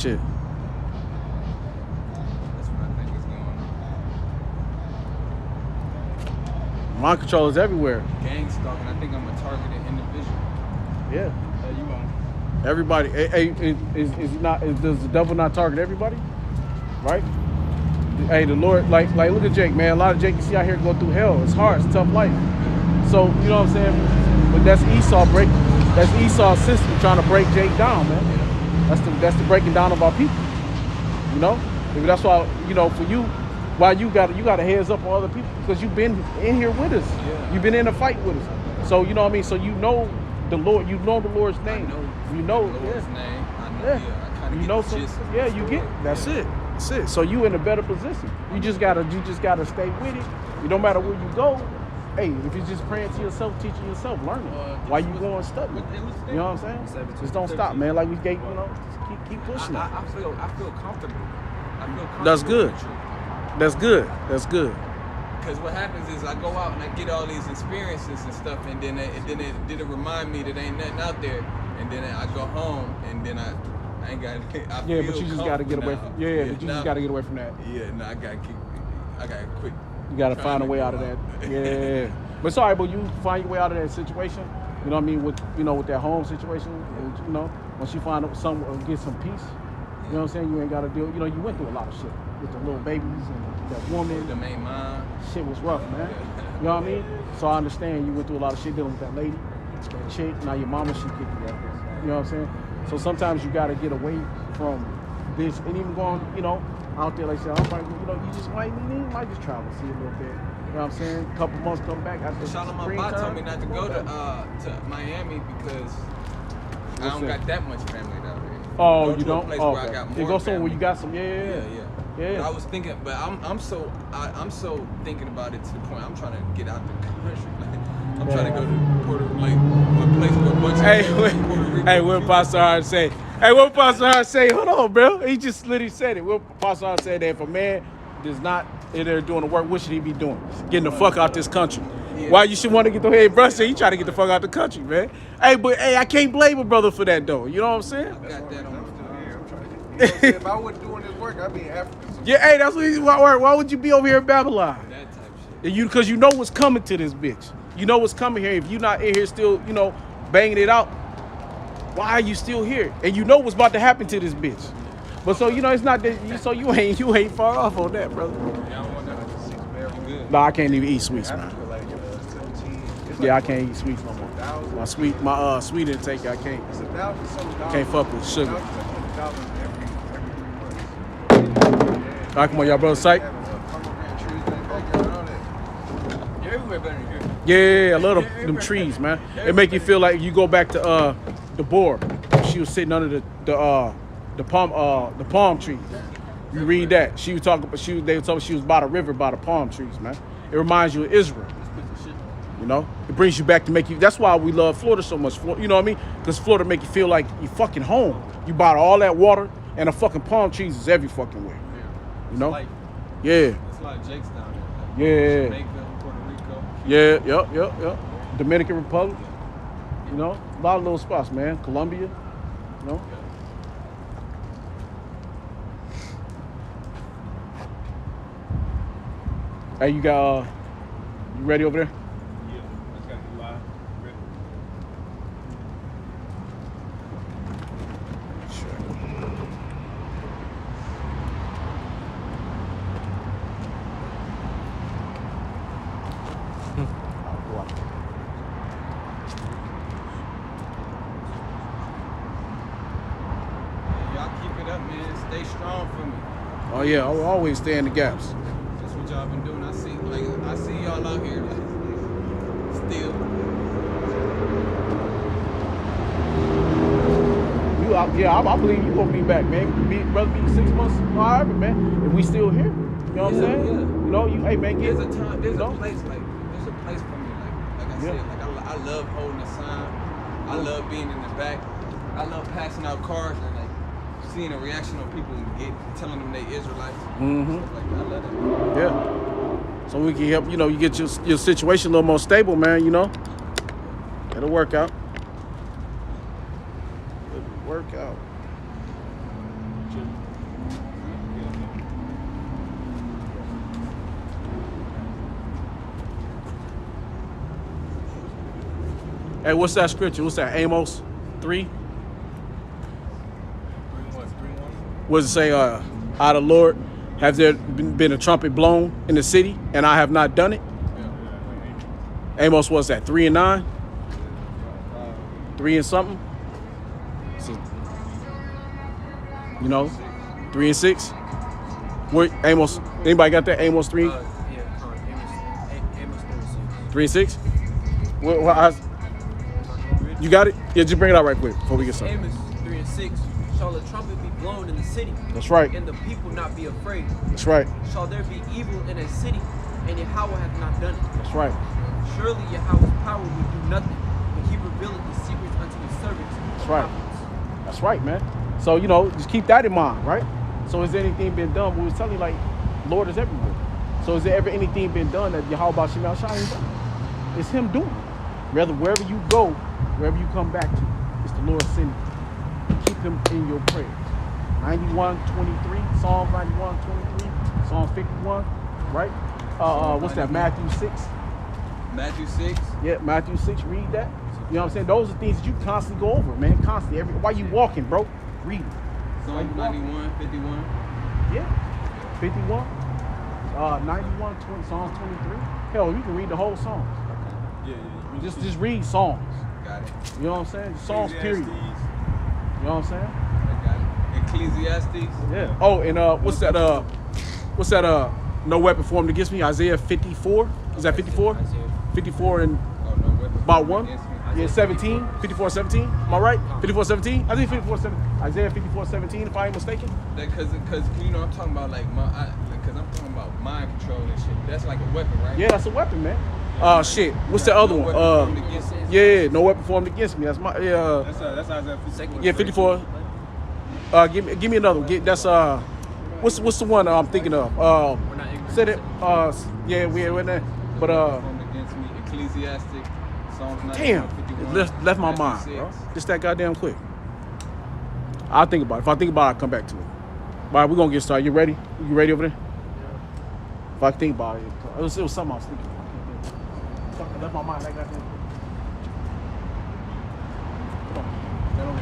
shit. That's what I think is going on. Mind control is everywhere. Gang stalking. I think I'm a targeted individual. Yeah. You won't. Everybody. Does the devil not target everybody? Right? Hey, the Lord, like look at Jake, man. A lot of Jake you see out here go through hell. It's hard. It's a tough life. So, you know what I'm saying? But that's Esau's system trying to break Jake down, man. That's the breaking down of our people. You know? Maybe that's why, you know, for you, why you got a heads up on other people, because you've been in here with us. Yeah. You've been in a fight with us. So, you know what I mean? So you know the Lord, you know the Lord's name. You know the Lord's name. I know, I kind of you know some, yeah, you get that's it. That's it. So you in a better position. You just gotta stay with it. You no matter where you go. Hey, if you're just praying to yourself, teaching yourself, learning. Why you going study? You know what I'm saying? Just don't stop, man. Like we gave, you know, just keep pushing it. I feel comfortable. I feel comfortable. That's good. That's good. That's good. Because what happens is I go out and I get all these experiences and stuff, and then it remind me that ain't nothing out there, and then I go home and then I ain't got. Yeah, but you just got to get away from. Yeah, but you just got to get away from that. Yeah, no, I got to quit. You got to find a way out of that. Yeah, but it's all right. But you find your way out of that situation. You know what I mean? With that home situation. You know, once you find some get some peace. You know what I'm saying? You ain't got to deal. You know, you went through a lot of shit with the little babies and that woman. The main mom. Shit was rough, man. You know what I mean? So I understand you went through a lot of shit dealing with that lady, that chick. Now your mama, she kicked you out. You know what I'm saying? So sometimes you got to get away from this, and even going, you know, out there like I said, I'm like, you know, you just might just travel, see a little bit. You know what I'm saying? A couple months come back after Shalom Abba told me not to go to Miami because I don't got that much family down there. Oh, you don't? Oh, okay. You go somewhere where you got some, yeah. But I was thinking, but I'm so thinking about it to the point I'm trying to get out the country. Like, I'm trying to go to Puerto Rico, like a place where a bunch of Puerto Rico. Hey, what Pastor Hart say? Hold on, bro. He just literally said it. What Pastor Hart said that if a man is not in there doing the work, what should he be doing? Getting the fuck out this country. Yeah. Why you should want to get the head, bro? Say he trying to get the fuck out the country, man. Hey, but I can't blame a brother for that though. You know what I'm saying? I got that on my if I wasn't doing this work, I'd be in Africa. Yeah, hey, that's what he's why would you be over here in Babylon? That type of shit. Because you know what's coming to this bitch. You know what's coming here. If you're not in here still, you know, banging it out, why are you still here? And you know what's about to happen to this bitch. But so you know it's not that. So you ain't far off on that, brother. No, I can't even eat sweets, man. Yeah, I can't eat sweets no more. My sweet intake, I can't. Can't fuck with sugar. All right, come on, y'all brothers, sight. You're everywhere better than here. Yeah, I love them trees, man. It make you feel like you go back to the boar. She was sitting under the palm trees. You read that. She was talking, they were talking. She was by the river, by the palm trees, man. It reminds you of Israel. You know, it brings you back to make you. That's why we love Florida so much. You know what I mean? Because Florida make you feel like you fucking home. You bought all that water and the fucking palm trees is every fucking way. You know? Yeah. It's a lot of Jakes down there. Yeah. Jamaica, Puerto Rico. Yeah. Yep. Dominican Republic. You know, a lot of little spots, man. Colombia. You know. Hey, you got you ready over there? Yeah, I just gotta get live. Ready. Y'all keep it up, man. Stay strong for me. Oh yeah, I will always stay in the gaps. That's what y'all been doing. I see y'all out here still. I believe you gonna be back, man. Brother, be 6 months, however, man. If we still here, you know what I'm saying? Yeah. You know, hey man, There's a you place for me. Like I Yeah. said, like I love holding a sign. I love being in the back. I love passing out cards and like seeing a reaction on people and telling them they Israelites. Mm-hmm. Stuff like that. I love that. Yeah. So we can help, you know, you get your situation a little more stable, man, you know. It'll work out. It'll work out. Hey, what's that scripture? What's that? Amos 3? What does it say? I, the Lord, have there been a trumpet blown in the city, and I have not done it? Yeah. Amos, what's that? 3 and 9? 3 and something? So, 3 and 6? What, Amos, anybody got that? Amos 3? Amos 3 and 6? You got it? Yeah, just bring it out right quick before we get started. Amos 3 and 6. Shall the trumpet be blown in the city? That's right. And the people not be afraid? That's right. Shall there be evil in a city, and Yahweh hath not done it? That's right. Surely Yahweh's power will do nothing, but he revealeth the secrets unto his servants. That's right. That's right, man. So, just keep that in mind, right? So has anything been done? We was telling you, like, Lord is everywhere. So has there ever anything been done that Yahweh Shem Shai ain't done? It's him doing it. Rather, wherever you go, wherever you come back to, it's the Lord sending you. Keep him in your prayers. 91:23, Psalm 91:23, Psalm 51, right? What's that? Matthew 6. Matthew 6. Yeah, Matthew 6. Read that. You know what I'm saying? Those are things that you constantly go over, man. Constantly. While you walking, bro, read it. Psalm 91, 51. Yeah, 51. 91, 20, Psalm 23. Hell, you can read the whole Psalms. Yeah. Just read Psalms. Got it. You know what I'm saying? Psalms, period. You know what I'm saying? I got it. Ecclesiastes. Yeah. Oh, and what's that? No weapon formed against me. Isaiah 54. Is that 54? 54 and Oh, no weapon about formed 1. against me. Yeah, 17. 54:17. Am I right? 54:17. I think 54:17. Isaiah 54:17, if I ain't mistaken. Because I'm talking about like because I'm talking about mind control and shit. That's like a weapon, right? Yeah, that's a weapon, man. Shit. What's the other No one? weapon formed against me. Yeah, no weapon formed against me. That's my That's Isaiah 54. yeah, 54. Give me another one. That's what's the one I'm thinking of? Said it. Yeah, we're in there. But Formed against me. Ecclesiastic. Psalms 91, damn, 51, it left my Matthew mind, 6. bro. Just that goddamn quick. I'll think about it. If I think about it, I'll come back to it. All right, we're gonna get started. You ready? You ready over there? If I think about it, it was something I was thinking about. Fuck, I left my mind like that. Come on. Stand over.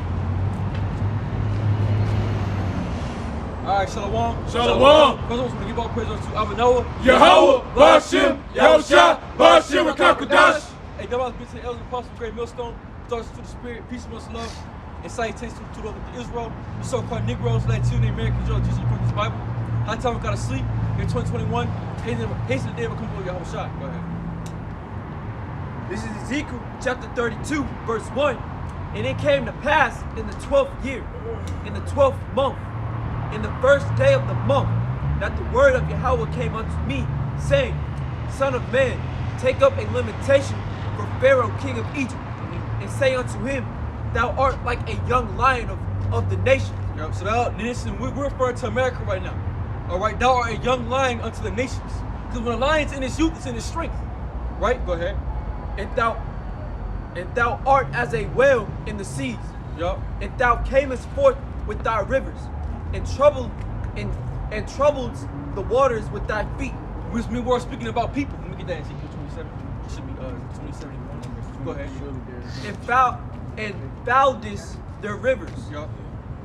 All right, Shalom. Shalom. First, I just want to give all praise unto Abba Yahweh, Bashim, Yahushua, Bashim, Rakakadash. Hey, that was been to the elders and apostles, great millstone, darkness to the spirit, peace, much love, and salutations to the Israel, the so-called Negroes, Latino, the American Joe, Jesus from this Bible. High time we gotta sleep in 2021. Hasten the day of come over Yahweh Shai. Go ahead. This is Ezekiel chapter 32, verse 1. And it came to pass in the 12th year, in the 12th month, in the first day of the month, that the word of Yahweh came unto me, saying, Son of man, take up a lamentation for Pharaoh, king of Egypt, and say unto him, Thou art like a young lion of the nations. Yep. So now, listen, we're referring to America right now. All right, thou art a young lion unto the nations. Because when a lion's in his youth, it's in his strength. Right? Go ahead. And thou art as a whale in the seas. Yup. And thou camest forth with thy rivers, and troubled the waters with thy feet. Which means we're speaking about people. Let me get that in Ezekiel 27. It should be 27. Go ahead. And fouldest their rivers. Yup.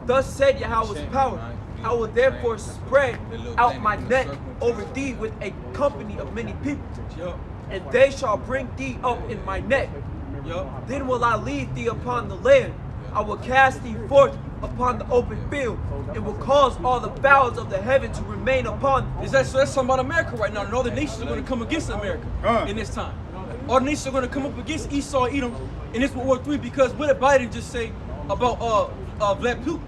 Thus said Yahweh's power, I will therefore spread out my net over thee with a company of many people, Yup. and they shall bring thee up in my net. Yup. Then will I lead thee upon the land. I will cast thee forth upon the open field, and will cause all the fowls of the heaven to remain upon thee. So that's talking about America right now. And all the nations are going to come against America in this time. All the nations are going to come up against Esau and Edom in this World War III, because what did Biden just say about Black Putin?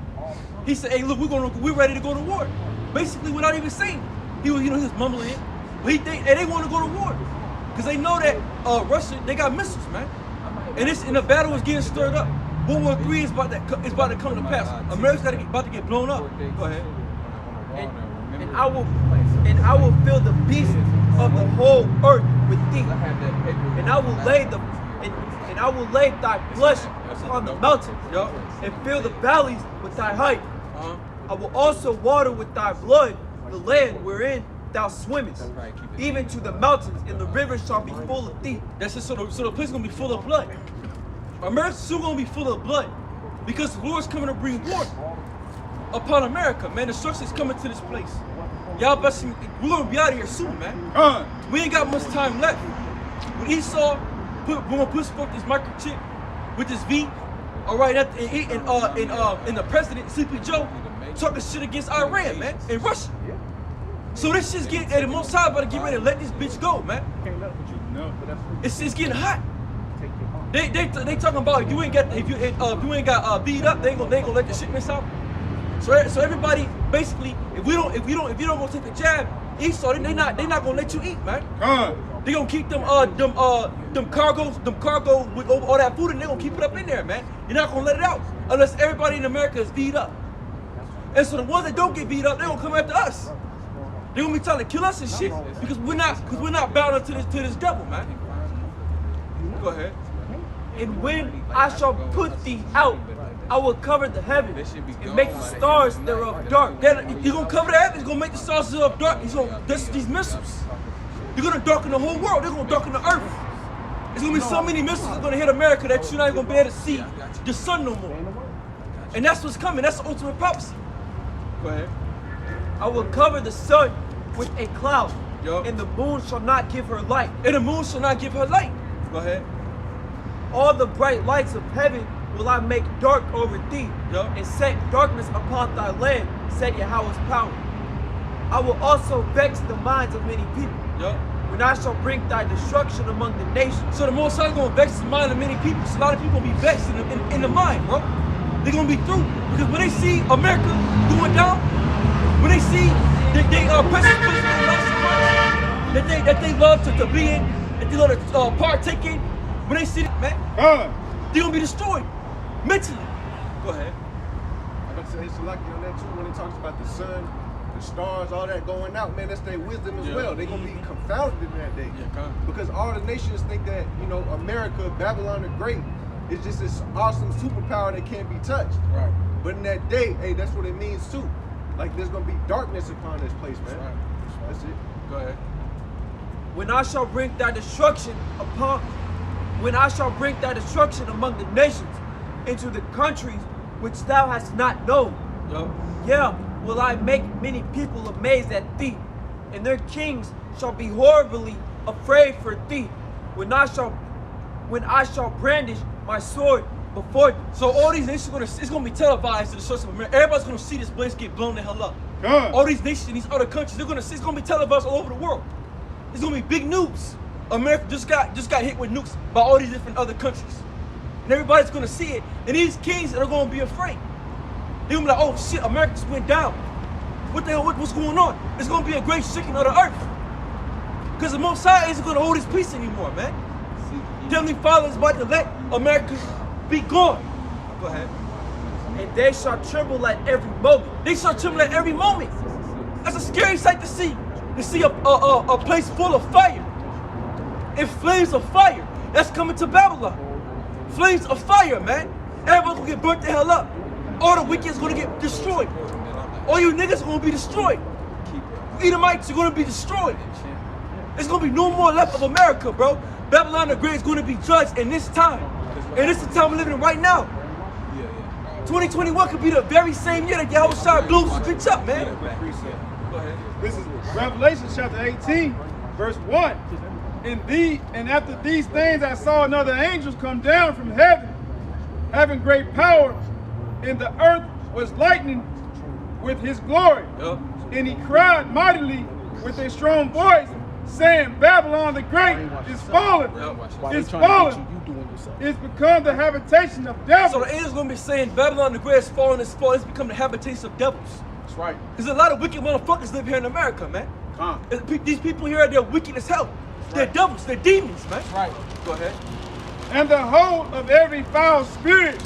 He said, "Hey, look, we're ready to go to war." Basically, without even saying it. He was mumbling it, but they want to go to war because they know that Russia, they got missiles, man, and the battle is getting stirred up. World War III is about to come to pass. America's about to get blown up. Go ahead. And I will fill the beasts of the whole earth with thee, and I will lay thy flesh upon the mountains, and fill the valleys with thy height. I will also water with thy blood the land wherein thou swimmest, even to the mountains, and the rivers shall be full of thee. That's just so the place is gonna be full of blood. America's soon gonna be full of blood because the Lord's coming to bring war upon America, man. Destruction's coming to this place. Y'all best, we're gonna be out of here soon, man. We ain't got much time left. When Esau we're gonna push forth this microchip with this V, all right, and the president, Sleepy Joe, talking shit against Iran, man, and Russia. So this shit's getting, and the Most High about to get ready to let this bitch go, man. It's getting hot. They talking about if you ain't got beat up, they ain't gonna let the shipments out. So everybody basically, if you don't go take the jab, Esau, they not gonna let you eat, man. They gonna keep them cargo with all that food, and they gonna keep it up in there, man. You're not gonna let it out unless everybody in America is beat up. And so the ones that don't get beat up, they gonna come after us. They gonna be trying to kill us and shit because we're not bound to this devil, man. Go ahead. And when I shall put thee out, I will cover the heaven and make the stars thereof dark. You're gonna cover the heavens, gonna make the stars thereof dark. That's these missiles. You're gonna darken the whole world. They're gonna darken the earth. There's gonna be so many missiles that are gonna hit America that you're not even gonna be able to see the sun no more. And that's what's coming. That's the ultimate prophecy. Go ahead. I will cover the sun with a cloud, Yup. and the moon shall not give her light. And the moon shall not give her light. Go ahead. All the bright lights of heaven will I make dark over thee, Yup. and set darkness upon thy land, said Yahweh's power. I will also vex the minds of many people, Yup. when I shall bring thy destruction among the nations. So the Most High is gonna vex the mind of many people. So a lot of people gonna be vexed in the mind, bro. They're gonna be through because when they see America going down, when they see precious places that they love to be in, that they love to partake in, when they see it, man, they're gonna be destroyed mentally. Go ahead. I'm gonna say it's lucky on that too when it talks about the sun, the stars, all that going out, man. That's their wisdom as well. They're gonna be confounded in that day. Because all the nations think that, America, Babylon the Great, is just this awesome superpower that can't be touched. Right. But in that day, hey, that's what it means too. Like there's gonna be darkness upon this place, man. That's it. Go ahead. When I shall bring thy destruction among the nations, into the countries which thou hast not known. Yup. Yeah, will I make many people amazed at thee, and their kings shall be horribly afraid for thee, when I shall brandish my sword before thee. So all these nations it's gonna be televised to the source of America. Everybody's gonna see this place get blown the hell up. All these nations, these other countries, it's gonna be televised all over the world. It's gonna be big news. America just got hit with nukes by all these different other countries. And everybody's gonna see it. And these kings are gonna be afraid. They're gonna be like, oh shit, America just went down. What the hell, what's going on? It's gonna be a great shaking of the earth. Because the Most High isn't gonna hold his peace anymore, man. Heavenly Father is about to let America be gone. Go ahead. And they shall tremble at every moment. They shall tremble at every moment. That's a scary sight to see. To see a place full of fire. And flames of fire. That's coming to Babylon. Flames of fire, man. Everybody's gonna get burnt the hell up. All the wicked is gonna get destroyed. All you niggas are gonna be destroyed. Edomites are gonna be destroyed. There's gonna be no more left of America, bro. Babylon the Great is gonna be judged in this time. And this is the time we're living in right now. 2021 could be the very same year that Yahweh blew this bitch up, man. Go ahead. This is Revelation chapter 18, verse 1. And after these things I saw another angel come down from heaven, having great power, and the earth was lightning with his glory. Yup. And he cried mightily with a strong voice, saying, Babylon the Great is fallen, is fallen, it's become the habitation of devils. So the angel's gonna be saying Babylon the Great is fallen, it's become the habitation of devils. That's right. There's a lot of wicked motherfuckers live here in America, man. These people here, they're wicked as hell. They're devils, they're demons, man. That's right. Go ahead. And the whole of every foul spirit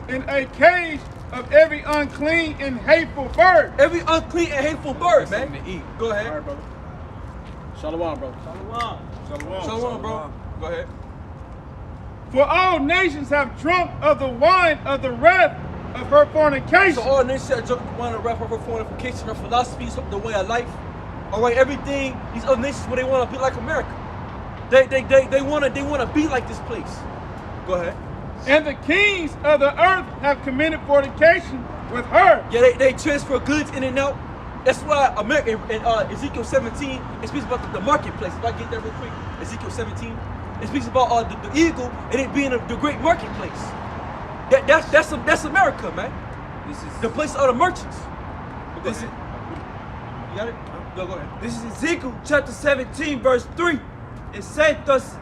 in a cage of every unclean and hateful bird. Every unclean and hateful bird, man. Something to eat. Go ahead. All right, brother. Shalom, brother. Shalom, bro. Go ahead. For all nations have drunk of the wine of the wrath of her fornication. So all nations have drunk the wine of the wrath of her fornication, her philosophies, the way of life. All right, everything. These other nations where they want to be like America. They want to be like this place. Go ahead. And the kings of the earth have committed fornication with her. Yeah, they transfer goods in and out. That's why America in Ezekiel 17, it speaks about the marketplace. If I get that real quick, Ezekiel 17, it speaks about the eagle and it being the great marketplace. That's America, man. This is the place of the merchants. This is, You got it? Go ahead. this is Ezekiel chapter 17, verse 3. It said thus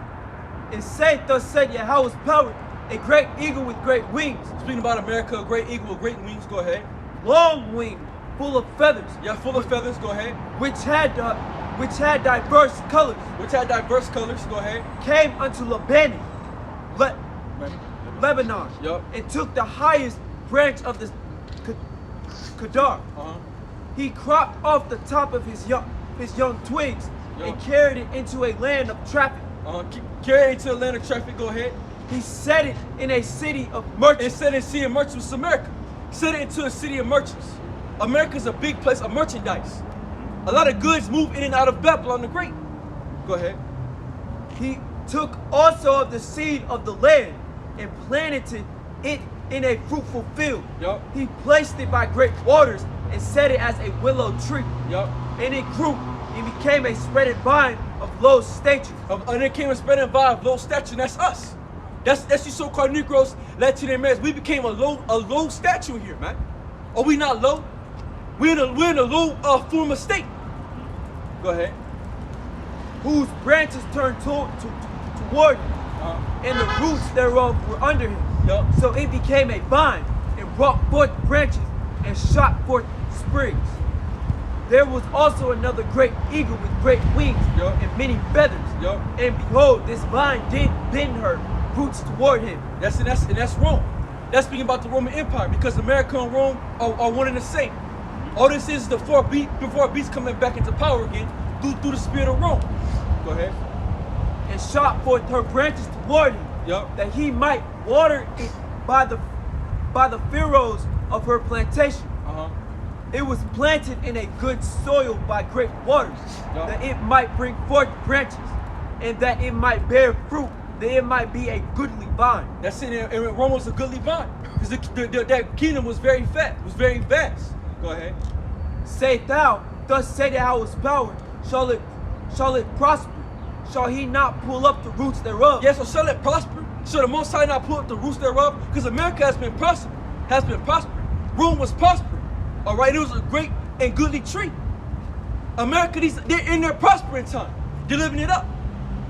said Yahweh's power, a great eagle with great wings, Speaking about America, a great eagle with great wings. Go ahead. long winged, full of feathers, Yeah, full of feathers. Go ahead. which had diverse colors, Which had diverse colors. Go ahead. came unto Lebanon, Lebanon, Yup. and took the highest branch of the Kedar. He cropped off the top of his young twigs and Yup. carried it into a land of traffic. Carry it to Atlanta traffic. Go ahead. He set it in a city of And merchants. set it in city of merchants with America. Set it into a city of merchants. America's a big place of merchandise. A lot of goods move in and out of Babylon the Great. Go ahead. He took also of the seed of the land and planted it in a fruitful field. Yup. He placed it by great waters and set it as a willow tree. Yup. And it grew and became a spreading vine of low stature. And it came and spread and by low stature, and that's us. That's you so-called Negroes, Latin Americans. We became a low stature here, man. Are we not low? We're in a low form of state. Go ahead. Whose branches turned toward him, and the roots thereof were under him. Yup. So it became a vine, and brought forth branches, and shot forth sprigs. There was also another great eagle with great wings Yup. and many feathers. Yup. And behold, this vine did bend her roots toward him. That's Rome. That's speaking about the Roman Empire, because America and Rome are one and the same. All this is before beast coming back into power again through the spirit of Rome. Go ahead. And shot forth her branches toward him, Yup. that he might water it by the furrows of her plantation. It was planted in a good soil by great waters, Yup. that it might bring forth branches, and that it might bear fruit, that it might be a goodly vine. That's it. And Rome was a goodly vine, because that kingdom was very fat, was very vast. Go ahead. Say thou, thus say Yahweh's power, shall it prosper? Shall he not pull up the roots thereof? Yeah, so shall it prosper? Shall the Most High not pull up the roots thereof? Because America has been prospering. Rome was prospering. All right, it was a great and goodly tree. America, they're in their prospering time. They're living it up.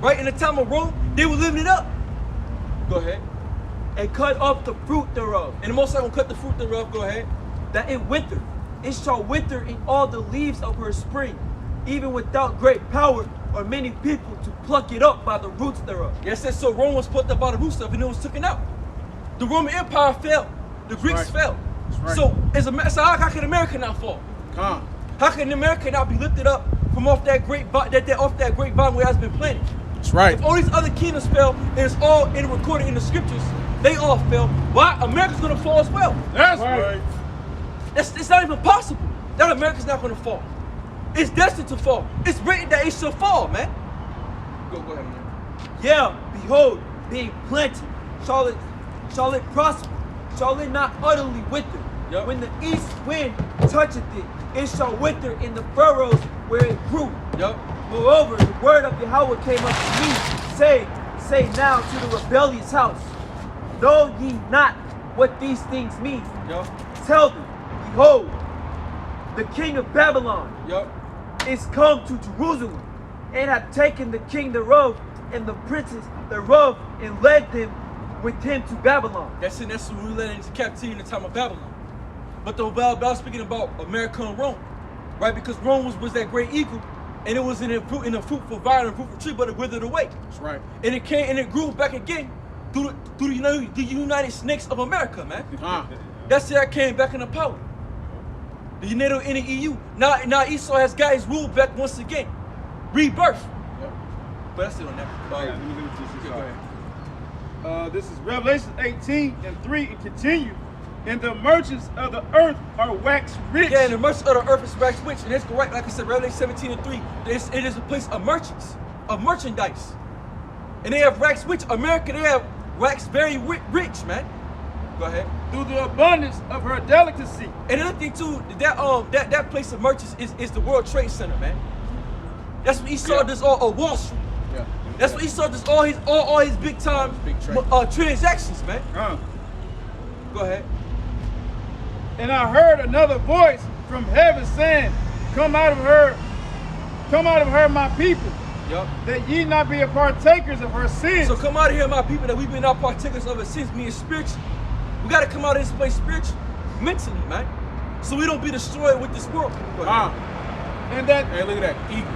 Right? In the time of Rome, they were living it up. Go ahead. And cut off the fruit thereof, And the Most High gonna cut the fruit thereof. Go ahead. that it wither. It shall wither in all the leaves of her spring, even without great power or many people to pluck it up by the roots thereof. Yes, so Rome was put up by the roots of, and it was taken out. The Roman Empire fell. The Greeks right. fell. That's So how can America not fall? Come. How can America not be lifted up from off that great vine where it has been planted? That's right. If all these other kingdoms fell, and it's all recorded in the scriptures, they all fell. Why? America's gonna fall as well. That's right. It's not even possible that America's not gonna fall. It's destined to fall. It's written that it shall fall, man. Go ahead, man. Yeah, behold, being planted, shall it prosper? Shall it not utterly wither? Yep. When the east wind toucheth it, it shall wither in the furrows where it grew. Yup. Moreover, the word of Yahweh came unto me, say now to the rebellious house, know ye not what these things mean? Yup. Tell them, behold, the king of Babylon Yup. is come to Jerusalem, and hath taken the king thereof and the princes thereof, and led them with him to Babylon. That's when we led into captivity in the time of Babylon. But the Bible speaking about America and Rome, right? Because Rome was that great eagle, and it was in a fruitful vine and fruitful tree, but it withered away. That's right. And it came and it grew back again through the United Snakes of America, man. That's how it came back into power. The NATO in the EU. Now Esau has got his rule back once again. Rebirth. Yep. But that's still on that. Let me do this. Go ahead. This is Revelation 18:3 and continue. And the merchants of the earth are waxed rich. Yeah, and the merchants of the earth is waxed rich. And that's correct. Like I said, Revelation 17:3. It is a place of merchants, of merchandise. And they have waxed rich. America, wax very rich, man. Go ahead. Through the abundance of her delicacy. And another thing too, that place of merchants is the World Trade Center, man. That's what Esau does on Wall Street. Yeah. That's what Esau does all his big time transactions, man. Go ahead. And I heard another voice from heaven saying, Come out of her, my people, Yup. that ye not be a partakers of her sins. So come out of here, my people, that we've been our partakers of her sins, meaning spiritually. We got to come out of this place spiritually, mentally, man. So we don't be destroyed with this world. And that, Hey, look at that eagle.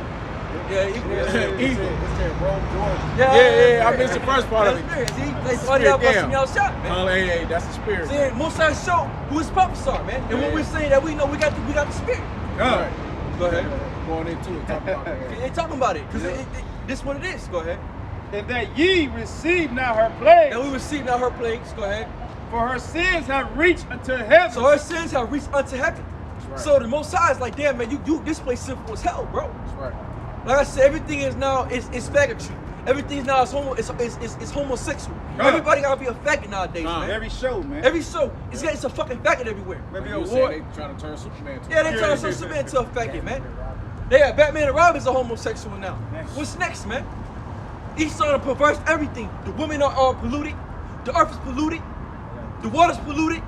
Yeah, eagle. Eagle. It's in Rome, Georgia. Yeah, I missed the first part of it. That's all y'all busting y'all shot, man. Hey, that's the spirit. See, most of show who his puppets are, man. And when we're saying that we know we got the spirit. Right. Go ahead. Going into it, talking about that. They talking about it, because this what it is. Go ahead. and that ye receive not her plagues. And we receive not her plagues. Go ahead. For her sins have reached unto heaven. So her sins have reached unto heaven. Right. So the Most High is like, damn, man, you this place sinful as hell, bro. That's right. Like I said, everything is now is faggotry. Everything now is homosexual. Everybody gotta be a faggot nowadays, man. Every show, man. Every show, it's a fucking faggot everywhere. Maybe You a were war. saying they trying to turn Superman to Yeah, they trying to turn Superman into a faggot, man. Yeah, Batman and Robin's a homosexual now. What's next, man? Esau to perverse everything. The women are polluted. The earth is polluted. The water's polluted.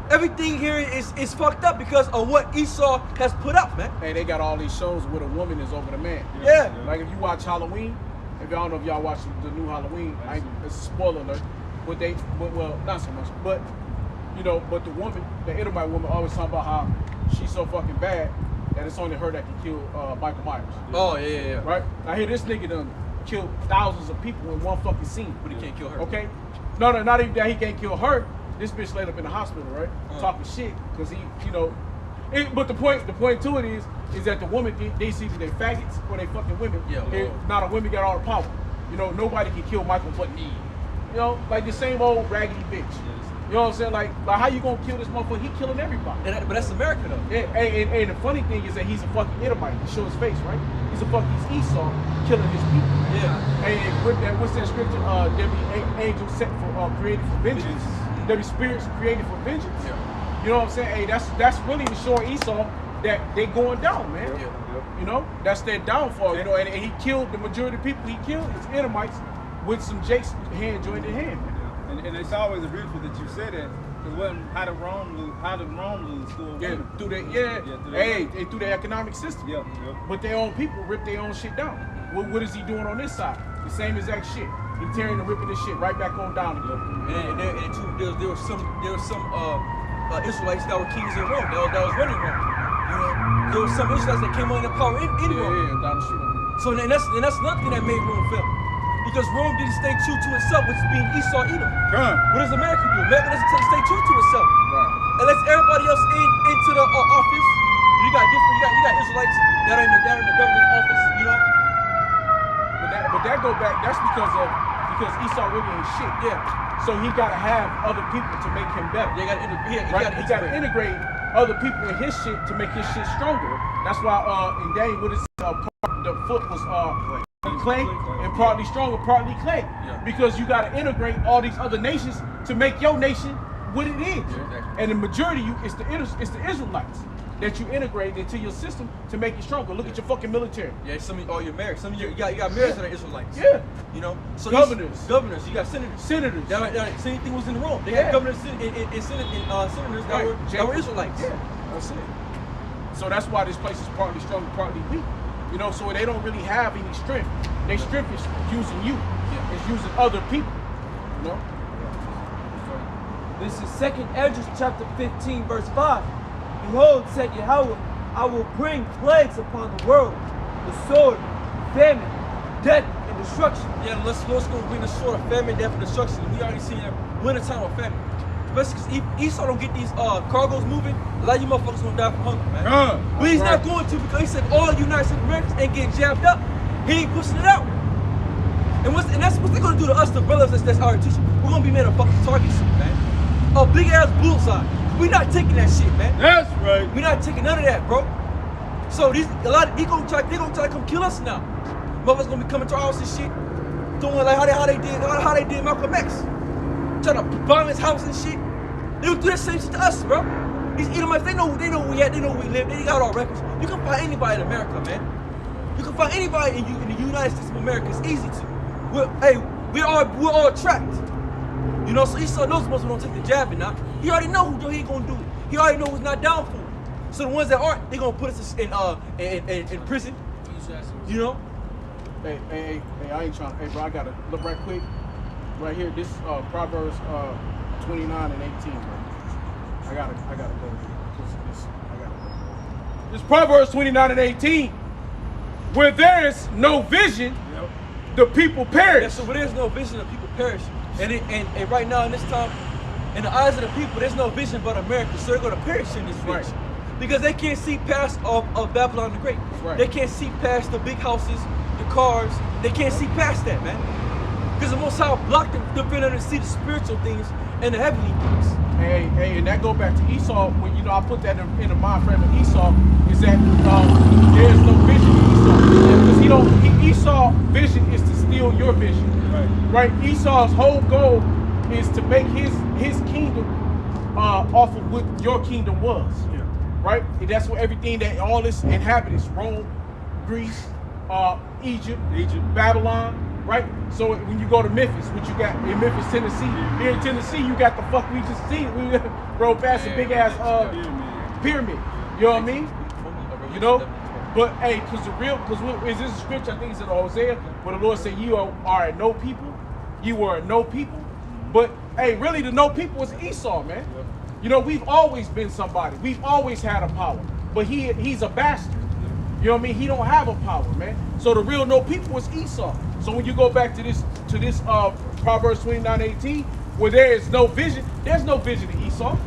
Everything here is fucked up because of what Esau has put out, man. Hey, they got all these shows where the woman is over the man. Yeah. Like if you watch Halloween, if y'all don't know if y'all watch the new Halloween, it's a spoiler alert. But well, not so much. But you know, but the woman, the Edomite woman, always talking about how she's so fucking bad that it's only her that can kill Michael Myers. Oh yeah. Right? I hear this nigga done killed thousands of people in one fucking scene. But he can't kill her. Okay? No, not even that he can't kill her. This bitch laid up in the hospital, right? Talking shit, because he, you know. But the point to it is that the woman, they see that they faggots or they fucking women. Yeah. Now the women got all the power. You know, nobody can kill Michael but me. You know, like the same old raggedy bitch. You know what I'm saying? Like how you gonna kill this motherfucker? He killing everybody. But that's America though. Yeah, and the funny thing is that he's a fucking Edomite. He show his face, right? He's Esau killing his people. Yeah. And what's that scripture? There be angels set for created for vengeance. There be spirits created for vengeance. Yeah. You know what I'm saying? Hey, that's really showing Esau that they going down, man. Yeah. You know, that's their downfall. You know, and he killed the majority of people. He killed his Edomites with some Jake's hand joined in hand. And it's always beautiful that you say that. Because wasn't how did Rome lose school? Yeah, through their economic system. Yeah. But their own people rip their own shit down. What is he doing on this side? The same exact shit. He tearing and ripping this shit right back on down again. And there were some Israelites that were kings in Rome. That was running Rome. You know, there were some Israelites that came under power in Rome. Yeah, down the street. So that's another thing that made Rome fail. Because Rome didn't stay true to itself, which is being Esau Edom. What does America do? America doesn't stay true to itself. Right. It lets everybody else into the office. You got Israelites that are in the governor's office, you know. But that go back. That's because Esau really ain't shit. Yeah. So he gotta have other people to make him better. He gotta integrate other people in his shit to make his shit stronger. That's why in Daniel, what is the foot was clay and partly stronger, partly clay. Yeah. Because you gotta integrate all these other nations to make your nation what it is. Yeah, exactly. And the majority of you, it's the Israelites that you integrate into your system to make it stronger. Look at your fucking military. Yeah, you're married. Some of you got married that are Israelites. Yeah. You know, so Governors. You got senators. Senators. Same thing was in Rome. They Yeah. had governors and senators that were Israelites. Yeah, that's it. So that's why this place is partly strong, partly weak. You know, so they don't really have any strength. Their strength is using you. Yeah. It's using other people. You know? This is 2nd Esdras chapter 15, verse 5. Behold, said Yahweh, I will bring plagues upon the world, the sword, famine, death, and destruction. Yeah, let's go bring the sword of famine, death, and destruction. We already seen that wintertime of famine. Especially because Esau don't get these cargoes moving, a lot of you motherfuckers gonna die from hunger, man. But he's not going to, because he said all United States Americans ain't getting jabbed up. He ain't pushing it out. And that's what they're gonna do to us, the brothers that's our teaching. We're gonna be made a fucking target shit, man. A big ass bullseye. We not taking that shit, man. That's right. We not taking none of that, bro. So they gonna try to come kill us now. Motherfuckers gonna be coming to our house and shit, doing like how they did Malcolm X. try to bomb his house and shit. They would do that same shit to us, bro. These Edomites, they know where we at, they know where we live, they got our records. You can find anybody in America, man. You can find anybody in the United States of America. It's easy to. We're all tracked. You know, so Esau knows most of them don't take the jab and not. He already know who he ain't gonna do it. He already know who's not down for it. So the ones that aren't, they gonna put us in prison. You know? Hey, I ain't trying. Hey, bro, I gotta look right quick. Right here, this Proverbs 29 and 18, bro. I gotta go. This Proverbs 29 and 18. Where there is no vision, the people perish. Yeah, so where there's no vision, the people perish. And right now in this time, in the eyes of the people, there's no vision but America. So they're gonna perish in this vision. Right. Because they can't see past of Babylon the Great. Right. They can't see past the big houses, the cars. They can't see past that, man. Because the Most High blocked them to be able to see the spiritual things and the heavenly things. Hey, and that go back to Esau. When I put that in the mind frame of Esau, is that there's no vision in Esau because Esau vision is to steal your vision. Right. Esau's whole goal is to make his kingdom off of what your kingdom was. Yeah. Right. And that's what everything that all this inhabitants, Rome, Greece, Egypt, Babylon. Right? So when you go to Memphis, what you got in Memphis, Tennessee, here in Tennessee, you got the fuck we just seen. We rode past a big ass pyramid. You know what I mean? You know? But hey, because is this a scripture? I think it's in Hosea, where the Lord said, "You are a no people. You were a no people." But hey, really, the no people was Esau, man. You know, we've always been somebody. We've always had a power, but he's a bastard. You know what I mean? He don't have a power, man. So the real no people is Esau. So when you go back to this Proverbs 29:18, where there is no vision, there's no vision in Esau,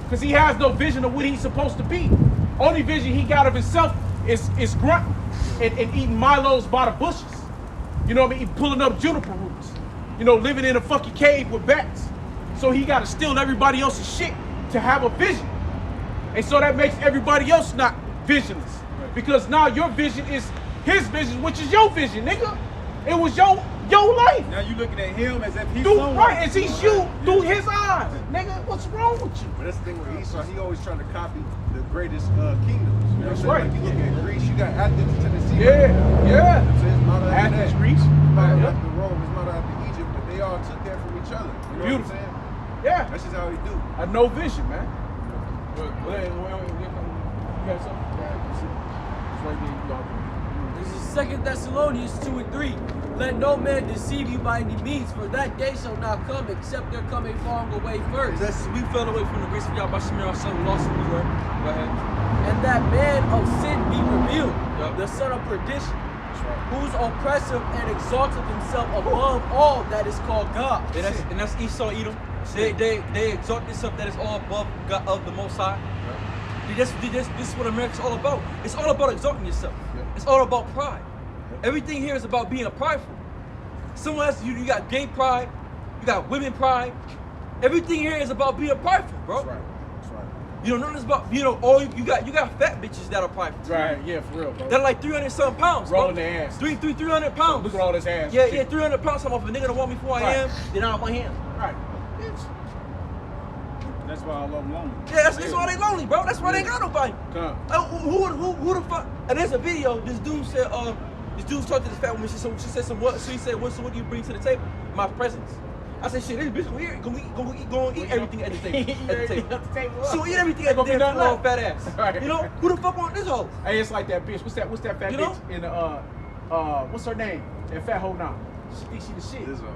because he has no vision of what he's supposed to be. Only vision he got of himself is grunting and eating Milos by the bushes. You know what I mean? He pulling up juniper roots. You know, living in a fucking cave with bats. So he got to steal everybody else's shit to have a vision. And so that makes everybody else not visionless. Because now your vision is his vision, which is your vision, nigga. It was your life. Now you looking at him as if he's right, as he's you through his eyes. Nigga, what's wrong with you? But that's the thing with Esau, he always trying to copy the greatest kingdoms. You know That's what I'm right. saying? Like you look at Greece, you got Athens, Tennessee. Yeah. So it's modeled after Athens, that. Greece. It's modeled Yeah. after Rome, it's modeled after Egypt, but they all took that from each other. You know Beautiful. what I'm saying? Yeah. That's just how he do. I no vision, man. You got something? It's right there, y'all. This is 2 Thessalonians 2 and 3. Let no man deceive you by any means, for that day shall not come except there come a falling away first. We fell away from the grace of Yahweh Shemir, our son, lost in the word. Go ahead. And that man of sin be revealed, Yup. the son of perdition, who's oppressive and exalteth himself above all that is called God. And that's Esau, Edom. They exalt themselves that is all above God of the Most High. This is what America's all about. It's all about exalting yourself. It's all about pride. Everything here is about being prideful. Someone else, you got gay pride, you got women pride. Everything here is about being prideful, bro. That's right. You know, nothing's about, you know, all you got fat bitches that are prideful. Right, yeah, for real, bro. They're like 300 something pounds, bro. Rolling their ass. 300 pounds. Look at all this ass. Yeah, 300 pounds. I'm off a nigga to want me for who I am, then I have my hand. Right. That's why I love them lonely. Yeah, that's why they lonely, bro. That's why they ain't got nobody. Come. Who the fuck? And there's a video. This dude said, this dude talked to this fat woman. She said some what? So he said, so what do you bring to the table? My presence. I said, shit, this bitch gonna eat everything at the table. So eat everything at the table. Long fat ass. Right. You know who the fuck want this hoe? Hey, it's like that bitch. What's that fat You know? bitch in the what's her name? That fat hoe now. She thinks she the shit. Lizzo.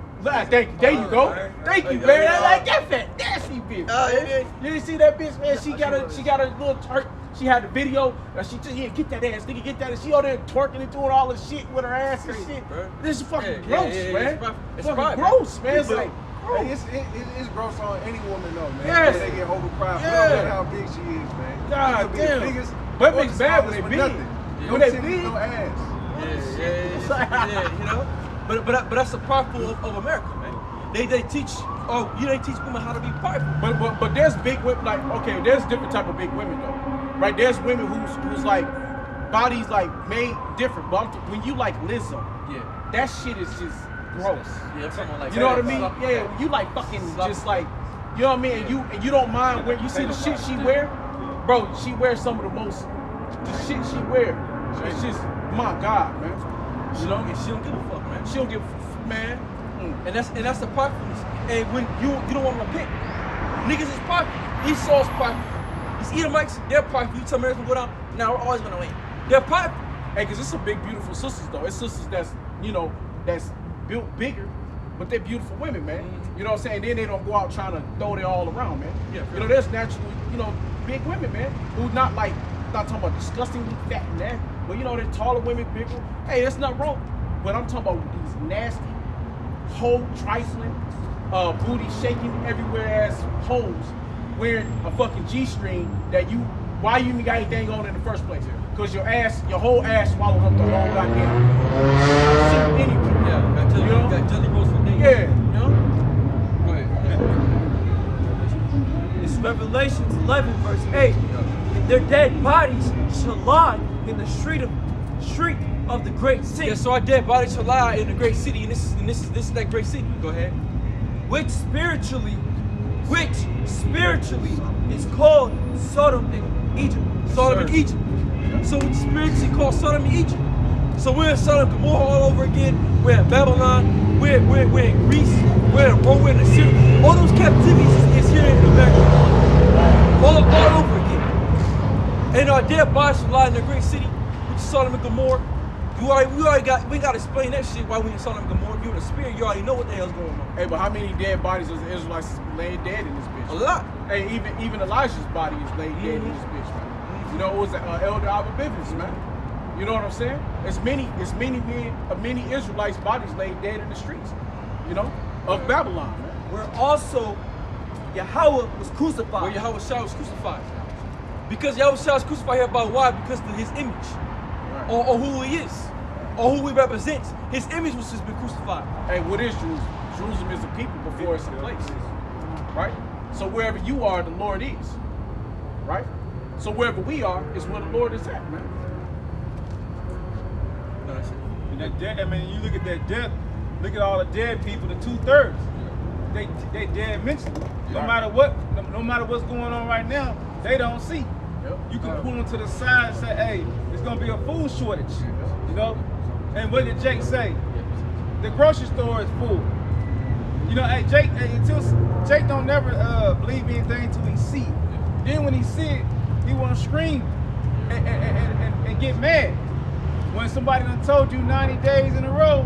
Thank you. There you go. Thank you, man. I like that fat nasty bitch. Yeah. You didn't see that bitch, man? She got a little twerk. She had the video. She just get that ass, nigga, get that. And she out there twerking and doing all the shit with her ass and shit. Bro. This is fucking Yeah, gross, yeah, man. it's fucking pride, gross, man. It's But, like, hey, it's gross on any woman though, man. Yes. They get overpriced. Yeah. We don't know how big she is, man. God She could be the damn. biggest But or it's the bad when smallest they with big. nothing. When No they titties, big. no ass. Yeah, you know. But that's the prideful of America, man. They teach they teach women how to be prideful. But there's big women, like, okay, there's different type of big women though, right? There's women who's like bodies like made different. But when you like Lizzo, Yeah. that shit is just gross. Yeah, I'm talking like You know what I that. mean? Sloppy. Yeah, you like fucking just like, you know what I mean? And you don't mind when you see the shit she wear, bro. She wears some of the most, the shit she wear. It's just, my God, man. She don't give a fuck, man. She don't give, man. And that's the pridefulness. And when you don't want to repent, niggas is prideful. Esau's prideful. These Edomites, they're prideful. You tell Americans go down, now we're always gonna win. They're prideful. Hey, cause it's some big, beautiful sisters though. It's sisters that's, you know, that's built bigger, but they're beautiful women, man. You know what I'm saying? Then they don't go out trying to throw it all around, man. Yeah, you know, there's naturally, you know, big women, man, who not like, not talking about disgustingly fat and that, but you know, they're taller women, bigger. Hey, that's not wrong. But I'm talking about these nasty, whole trifling, booty shaking everywhere ass hoes wearing a fucking G-string that you, why you even got anything on in the first place? Because your whole ass swallowed up the whole goddamn shit anyway. Yeah, got jelly rolls for days. Yeah, you know? Go ahead. It's Revelations 11, verse 8. And their dead bodies shall lie in the street of the great city. Yeah, so our dead bodies shall lie in the great city, and this is that great city. Go ahead. which spiritually is called Sodom and Egypt. Sodom and Egypt. So it's spiritually called Sodom and Egypt. So we're in Sodom and Gomorrah all over again. We're in Babylon. We're in Greece. We're in Rome. We're in Assyria. All those captivities is here in America. All over again. And our dead bodies lie in the great city, which is Sodom and Gomorrah. We gotta explain that shit why we in Sodom and Gomorrah. If you're in the spirit, you already know what the hell's going on. Hey, but how many dead bodies is the Israelites laying dead in this bitch? A lot. Hey, even Elijah's body is laid dead in this bitch, man. You know, it was Elder Albert Bivens, man. You know what I'm saying? It's many Israelites' bodies laid dead in the streets, you know, of Babylon, man. Where also Yahweh was crucified. Where Yahweh Shah was crucified. Because Yahweh Shah was crucified here by why? Because of his image. Right. Or who he is. Or who he represents. His image was just been crucified. Hey, what is Jerusalem? Jerusalem is a people before it's a place, right? So wherever you are, the Lord is, right? So wherever we are is where the Lord is at, man. And that dead, I mean, you look at that death, look at all the dead people, the 2/3. They dead mentally. No matter what's going on right now, they don't see. Yep. You can pull them to the side and say, hey, it's gonna be a food shortage. You know? And what did Jake say? The grocery store is full. You know, hey, Jake don't never believe anything until he see it. Then when he see it, he wanna scream and get mad. When somebody done told you 90 days in a row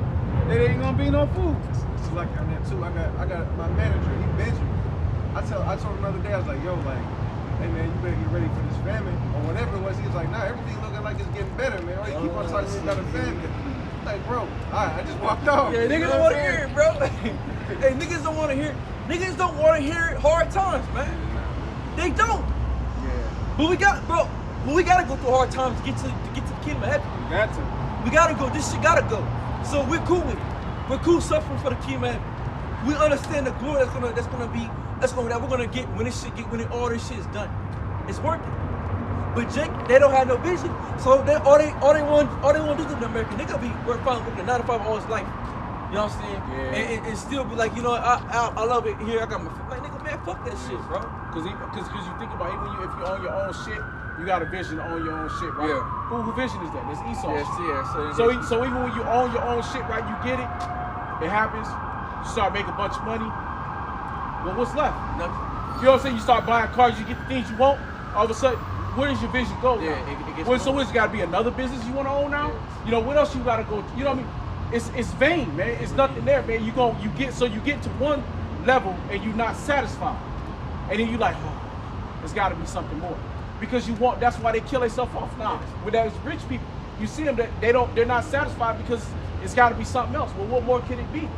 that ain't gonna be no food. It's like on that too. I got my manager, he Benjamin. I told him the other day, I was like, yo, like, hey man, you better get ready for this famine or whatever it was. He was like, nah, everything looking like it's getting better, man. Why you keep on talking about a famine? Like, bro, alright, I just walked off. Yeah, niggas don't want to hear it, bro. Hey, niggas don't want to hear it. Niggas don't want to hear hard times, man. They don't. Yeah. But we gotta go through hard times to get to the kingdom of heaven. You got to. We gotta go. This shit gotta go. So we're cool with it. We're cool suffering for the kingdom of heaven. We understand the glory that we're gonna get when all this shit is done. It's worth it. But Jake, they don't have no vision. So all they want to do to the American, they gonna be working 9 to 5 all his life. You know what I'm saying? Yeah. And still be like, you know, I love it here. I got my like, nigga, man, fuck that shit, bro. Cause you think about it, if you own your own shit, you got a vision to own your own shit, right? Yeah. Who vision is that? That's Esau. Yes, shit. yeah. So even when you own your own shit, right? You get it, it happens. You start making a bunch of money. Well, what's left? Nothing. You know what I'm saying? You start buying cars, you get the things you want. All of a sudden, where does your vision go? Yeah, now? it gets So it's got to be another business you want to own now? Yeah. You know what else you got to go? You know what I mean? It's vain, man. It's nothing there, man. You get to one level and you're not satisfied, and then you like, oh, there's got to be something more, because you want. That's why they kill themselves off now. With those rich people, you see them that they're not satisfied because it's got to be something else. Well, what more can it be?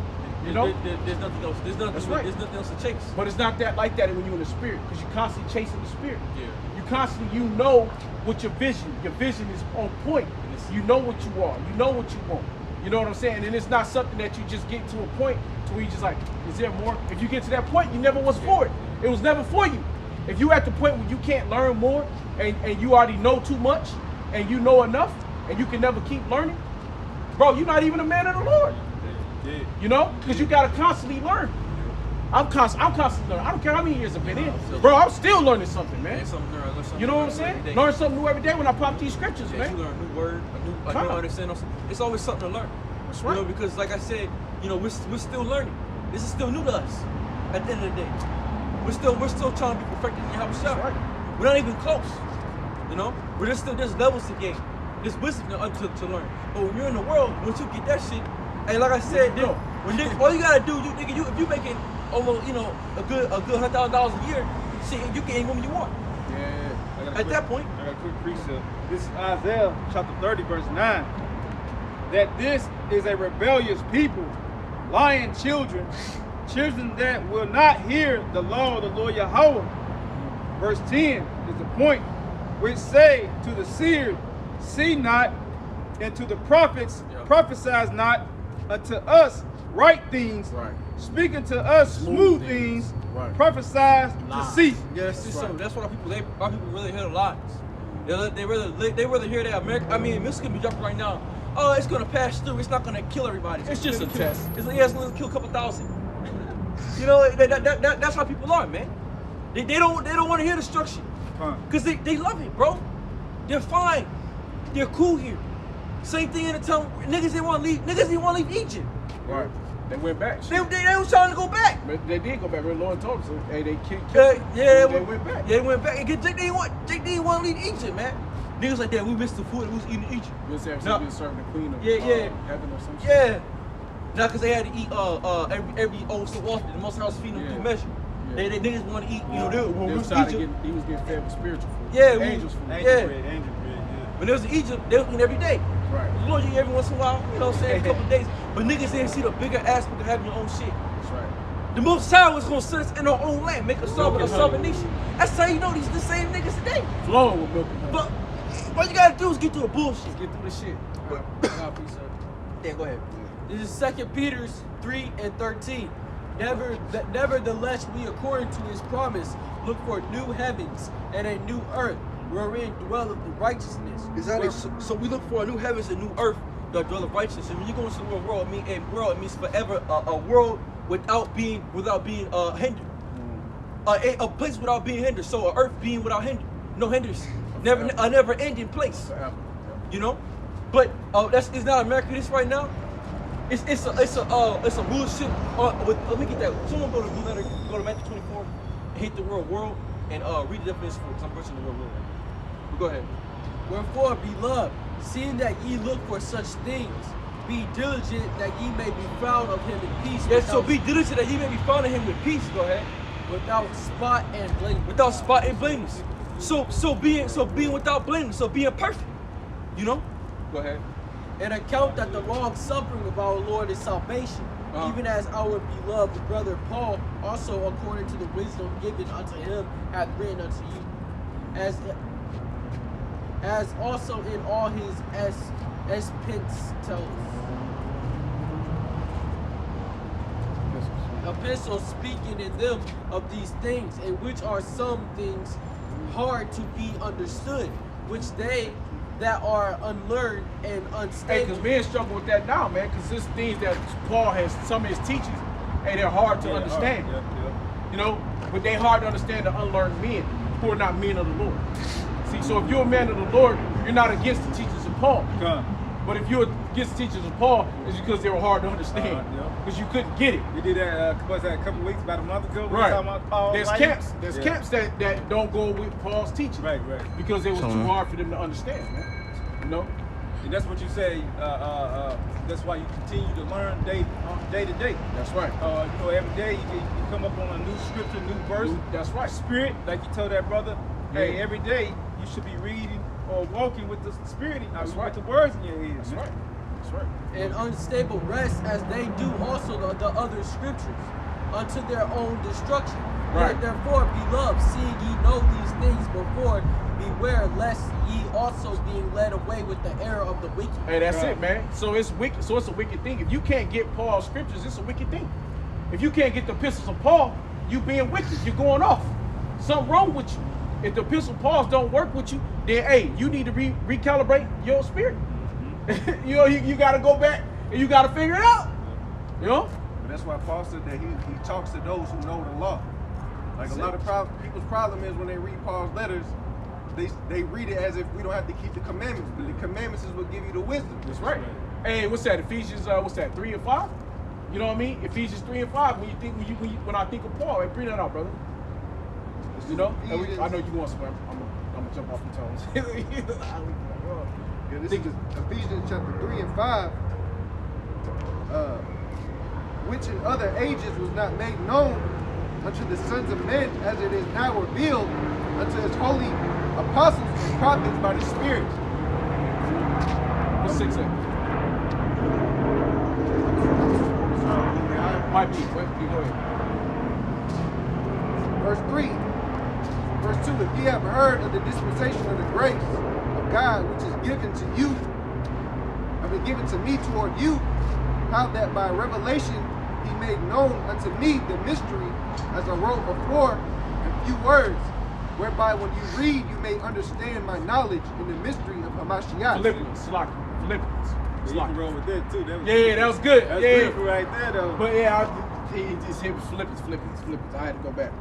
You know, there's nothing else. There's nothing else to chase. but it's not that like that when you're in the spirit, because you're constantly chasing the spirit. Yeah. You constantly, you know what your vision is on point. You know what you are. You know what you want. You know what I'm saying? And it's not something that you just get to a point to where you just like, is there more? If you get to that point, you never was for it. It was never for you. If you at the point where you can't learn more and you already know too much and you know enough and you can never keep learning, bro, you're not even a man of the Lord. Yeah. You know, because you gotta constantly learn. I'm constantly learning. I don't care how many years I've been in, bro. I'm still learning something, man. You know what I'm saying? Learn something new every day when I pop these scriptures, man. You learn a new word, a new understanding. It's always something to learn. That's right. You know, because like I said, you know, we're still learning. This is still new to us. At the end of the day, we're still trying to be perfected in your house. Right. We're not even close. You know, there's levels to gain. There's wisdom to learn. But when you're in the world, once you get that shit, and like I said, all you gotta do, if you making almost, you know, a good $100,000 a year, shit, you can any woman you want. Yeah. At that point, I got a quick precept. This is Isaiah chapter 30, verse 9. That this is a rebellious people, lying children that will not hear the law of the Lord Yahweh. Verse 10 is the point, which say to the seer, see not, and to the prophets, prophesy not, unto us right things, speaking to us smooth things, prophesies to cease. Yeah, that's what our people really hear the lies. They rather hear that America. I mean, Mississippi be jumping right now. Oh, it's gonna pass through. It's not gonna kill everybody. It's just a test. It's gonna kill a couple thousand. You know, that's how people are, man. They don't want to hear destruction because they love it, bro. They're fine. They're cool here. Same thing in the time niggas didn't want to leave. Niggas didn't want to leave Egypt. Right. They went back. They was trying to go back. But they did go back. The Lord told us, hey, they killed they went back. They went back. They didn't want to leave Egypt, man. Niggas like that, we missed the food. We was eating Egypt. We was serving the queen of heaven or some shit. Yeah. Now, because they had to eat every so often. The Most High was feeding them through measure. Yeah. They niggas want to eat, you know, when we was in Egypt. He was getting fed with spiritual food. Yeah, angels food. Angel bread. When they was in Egypt, they was eating every day. Right. You know, you every once in a while, you know what I'm saying, a couple of days. But niggas didn't see the bigger aspect of having your own shit. That's right. The Most High was going to set us in our own land, make us sovereign nation. That's how you know these the same niggas today. Flowing with milk and honey. But all you gotta do is get through the bullshit. Get through the shit. Yeah, go ahead. This is 2 Peter 3:13. Nevertheless, we, according to his promise, look for new heavens and a new earth, wherein dwelleth the righteousness. So we look for a new heavens and new earth that dwelleth righteousness. And when you go into the world, it means forever a world without being hindered. A place without being hindered. So an earth being without no hindrance. A never ending place. You know? But it's not America this right now. It's a rulership. Let me get that. Someone go to Matthew 24 and hit the word world and read the definition for it, because I'm pushing the word world. But go ahead. Wherefore, beloved, seeing that ye look for such things, be diligent that ye may be found of him in peace. Yes, so be diligent that ye may be found of him with peace. Go ahead. Without spot and blameless. Without spot and blameless. So being without blameless. So being perfect. You know? Go ahead. And account that the long suffering of our Lord is salvation, even as our beloved brother Paul also, according to the wisdom given unto him, hath written unto you, as also in all his epistles, speaking in them of these things, in which are some things hard to be understood, which they that are unlearned and unstable. Hey, because men struggle with that now, man, because there's things that Paul has, some of his teachings, and they're hard to understand. You know, but they're hard to understand the unlearned men who are not men of the Lord. See, so if you're a man of the Lord, you're not against the teachings of Paul. But if you're against the teachings of Paul, it's because they were hard to understand. Because you couldn't get it. We did that, a couple weeks, about a month ago. Right. Talking about Paul there's camps that don't go with Paul's teaching. Right. Because it was too hard for them to understand, man. You know? And that's what you say, that's why you continue to learn day to day. That's right. You know, every day you come up on a new scripture, new verse. That's right. Spirit, like you told that brother, hey, every day you should be reading or walking with the spirit, with the words in your head. That's right. That's right. And unstable rest, as they do also the other scriptures, unto their own destruction. Right. Therefore, beloved, seeing ye know these things before, beware lest ye also being led away with the error of the wicked. Hey, that's it, man. So it's wicked. So it's a wicked thing. If you can't get Paul's scriptures, it's a wicked thing. If you can't get the epistles of Paul, you being wicked. You're going off. Something wrong with you. If the epistle of Paul don't work with you, then hey, you need to recalibrate your spirit. You know, you got to go back and you got to figure it out. You know? And that's why Paul said that he talks to those who know the law. Like a lot of people's problem is when they read Paul's letters, they read it as if we don't have to keep the commandments, but the commandments is what give you the wisdom. That's right. Hey, what's that? Ephesians, what's that? 3 and 5. You know what I mean? Ephesians 3 and 5. When I think of Paul, hey, bring that out, brother. You know? I know you want some. I'm gonna jump off the toes. Yeah, this is Ephesians chapter 3 and 5. Which in other ages was not made known unto the sons of men, as it is now revealed unto his holy apostles and prophets by the Spirit. What's 6 at? Might be. You go ahead. Verse 3. Verse 2. If ye have heard of the dispensation of the grace of God, which is given to you, given to me toward you, how that by revelation he made known unto me the mystery, as I wrote before in few words, whereby when you read you may understand my knowledge in the mystery of Hamashiach. Philippians. You can roll with that too. That was That was good. That's yeah. beautiful right there, though. But yeah, it just hit Philippians. I had to go back.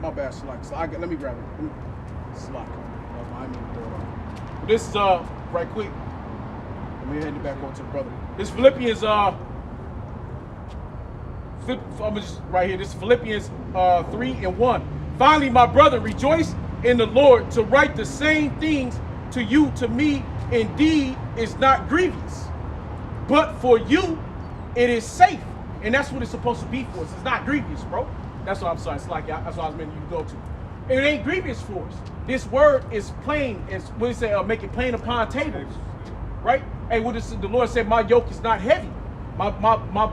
My bad, Slack. So let me grab it. Slack. This is right quick. Let me hand it back over to the brother. This Philippians I'm just right here. This is Philippians 3 and 1. Finally, my brother, rejoice in the Lord. To write the same things to you, to me, indeed, is not grievous. But for you, it is safe. And that's what it's supposed to be for us. It's not grievous, bro. That's what I'm sorry. It's like that's what I was meant you to go to. It ain't grievous for us. This word is plain. It's what he say, make it plain upon tables. Right? Hey, what is the Lord said, my yoke is not heavy. My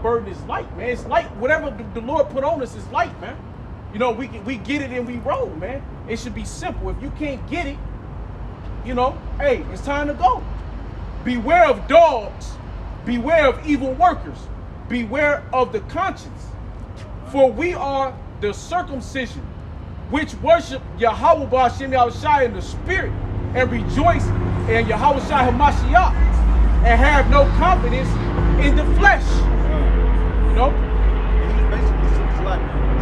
burden is light, man. It's light. Whatever the Lord put on us is light, man. You know, we get it and we roll, man. It should be simple. If you can't get it, you know, hey, it's time to go. Beware of dogs. Beware of evil workers. Beware of the conscience. For we are the circumcision, which worship Yahweh B'Hashem Yahushua in the spirit, and rejoice in Yahweh Shai HaMashiach, and have no confidence in the flesh. You know? He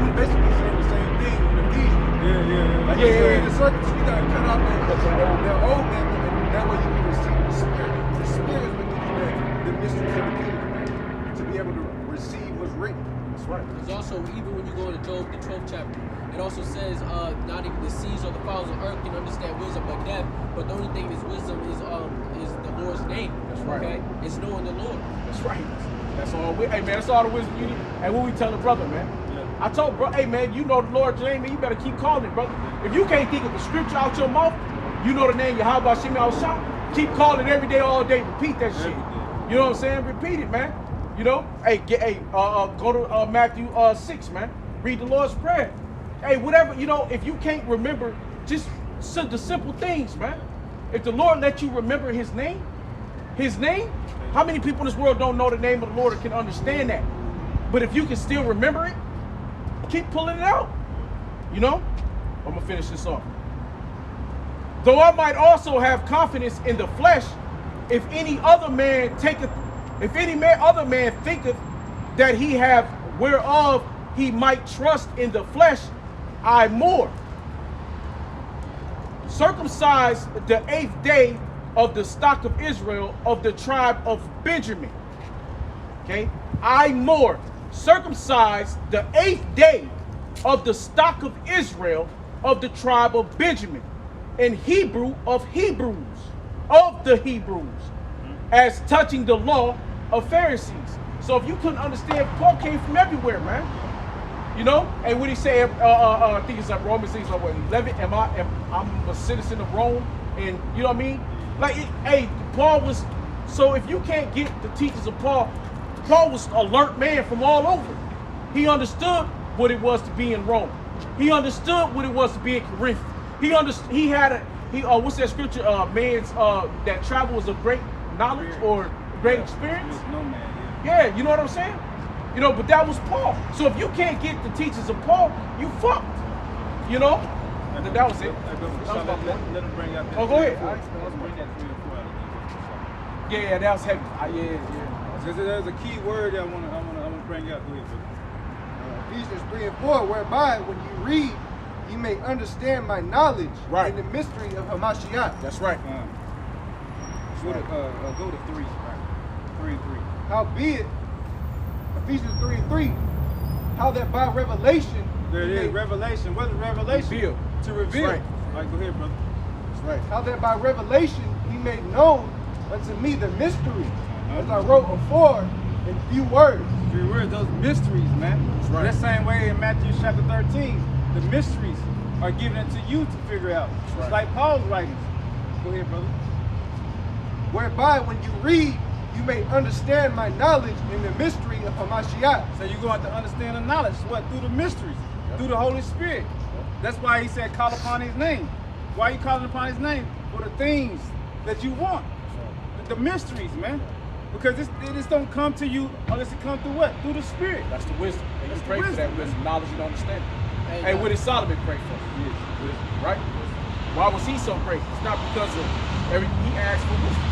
was basically saying the same thing in Ephesians. Like he said, the circumcision, you gotta cut off that old man, and that way you can receive the spirit. The spirit is what gives you the mysteries of the kingdom, to be able to receive what's written. That's right. There's also, even when you go into Job, the 12th chapter, it also says not even the seas or the fowls of earth can understand wisdom but death, but the only thing is wisdom is the Lord's name. That's right. Okay? It's knowing the Lord. That's right. That's all. Hey, man, that's all the wisdom you need. And what we tell the brother, man. I told bro, hey, man, you know the Lord's name, man, you better keep calling it, brother. If you can't think of the scripture out your mouth, you know the name Yahweh B'Hashem Yahushua, keep calling it every day, all day. Repeat that shit. You know what I'm saying? Repeat it, man. You know? Hey, go to Matthew 6, man. Read the Lord's Prayer. Hey, whatever, you know, if you can't remember just the simple things, man. If the Lord let you remember his name, how many people in this world don't know the name of the Lord or can understand that? But if you can still remember it, keep pulling it out. You know? I'm gonna finish this off. Though I might also have confidence in the flesh, if any other man thinketh that he have whereof he might trust in the flesh, I more. Circumcised the 8th day of the stock of Israel, of the tribe of Benjamin. Okay? I more. Circumcised the 8th day of the stock of Israel, of the tribe of Benjamin, and Hebrew of Hebrews, as touching the law of Pharisees. So if you couldn't understand, Paul came from everywhere, man. You know, and when he said, I think it's like Romans 6, like what, 11, I'm a citizen of Rome, and you know what I mean? Like, hey, Paul was, so if you can't get the teachings of Paul was an alert man from all over. He understood what it was to be in Rome. He understood what it was to be in Corinth. What's that scripture? Man's that travel is of great knowledge or great experience. No man, yeah, you know what I'm saying? You know, but that was Paul. So if you can't get the teachings of Paul, you fucked. You know? And that was it. Let him bring out that. Oh, go ahead. Let's bring that 3 and 4 out. Yeah, that was heavy. Yeah. Because there's a key word that I want bring out. Go ahead, brother. Ephesians 3 and 4, whereby when you read, you may understand my knowledge Right. in the mystery of Hamashiach. That's right. Go to 3. Right. 3 and 3. Howbeit, Ephesians 3 and 3, how that by revelation, There it he is. made- Revelation. What is revelation? Reveal. To reveal. That's All right, go ahead, brother. That's right. how that by revelation he made known unto me the mystery, as I wrote before in few words. 3 words, those mysteries, man. That's right. That same way in Matthew chapter 13, the mysteries are given to you to figure out. It's right. like Paul's writings. Go ahead, brother. Whereby when you read, you may understand my knowledge in the mystery of Hamashiach. So you're going to understand the knowledge. What? Through the mysteries, through the Holy Spirit. That's why he said, call upon his name. Why are you calling upon his name? For the things that you want. The mysteries, man. Because this don't come to you unless it comes through what? Through the Spirit. That's the wisdom. And you That's the pray for wisdom. that wisdom, knowledge and understanding. Hey, Hey, what did Solomon pray for? Right? Why was he so great? It's not because of he asked for wisdom.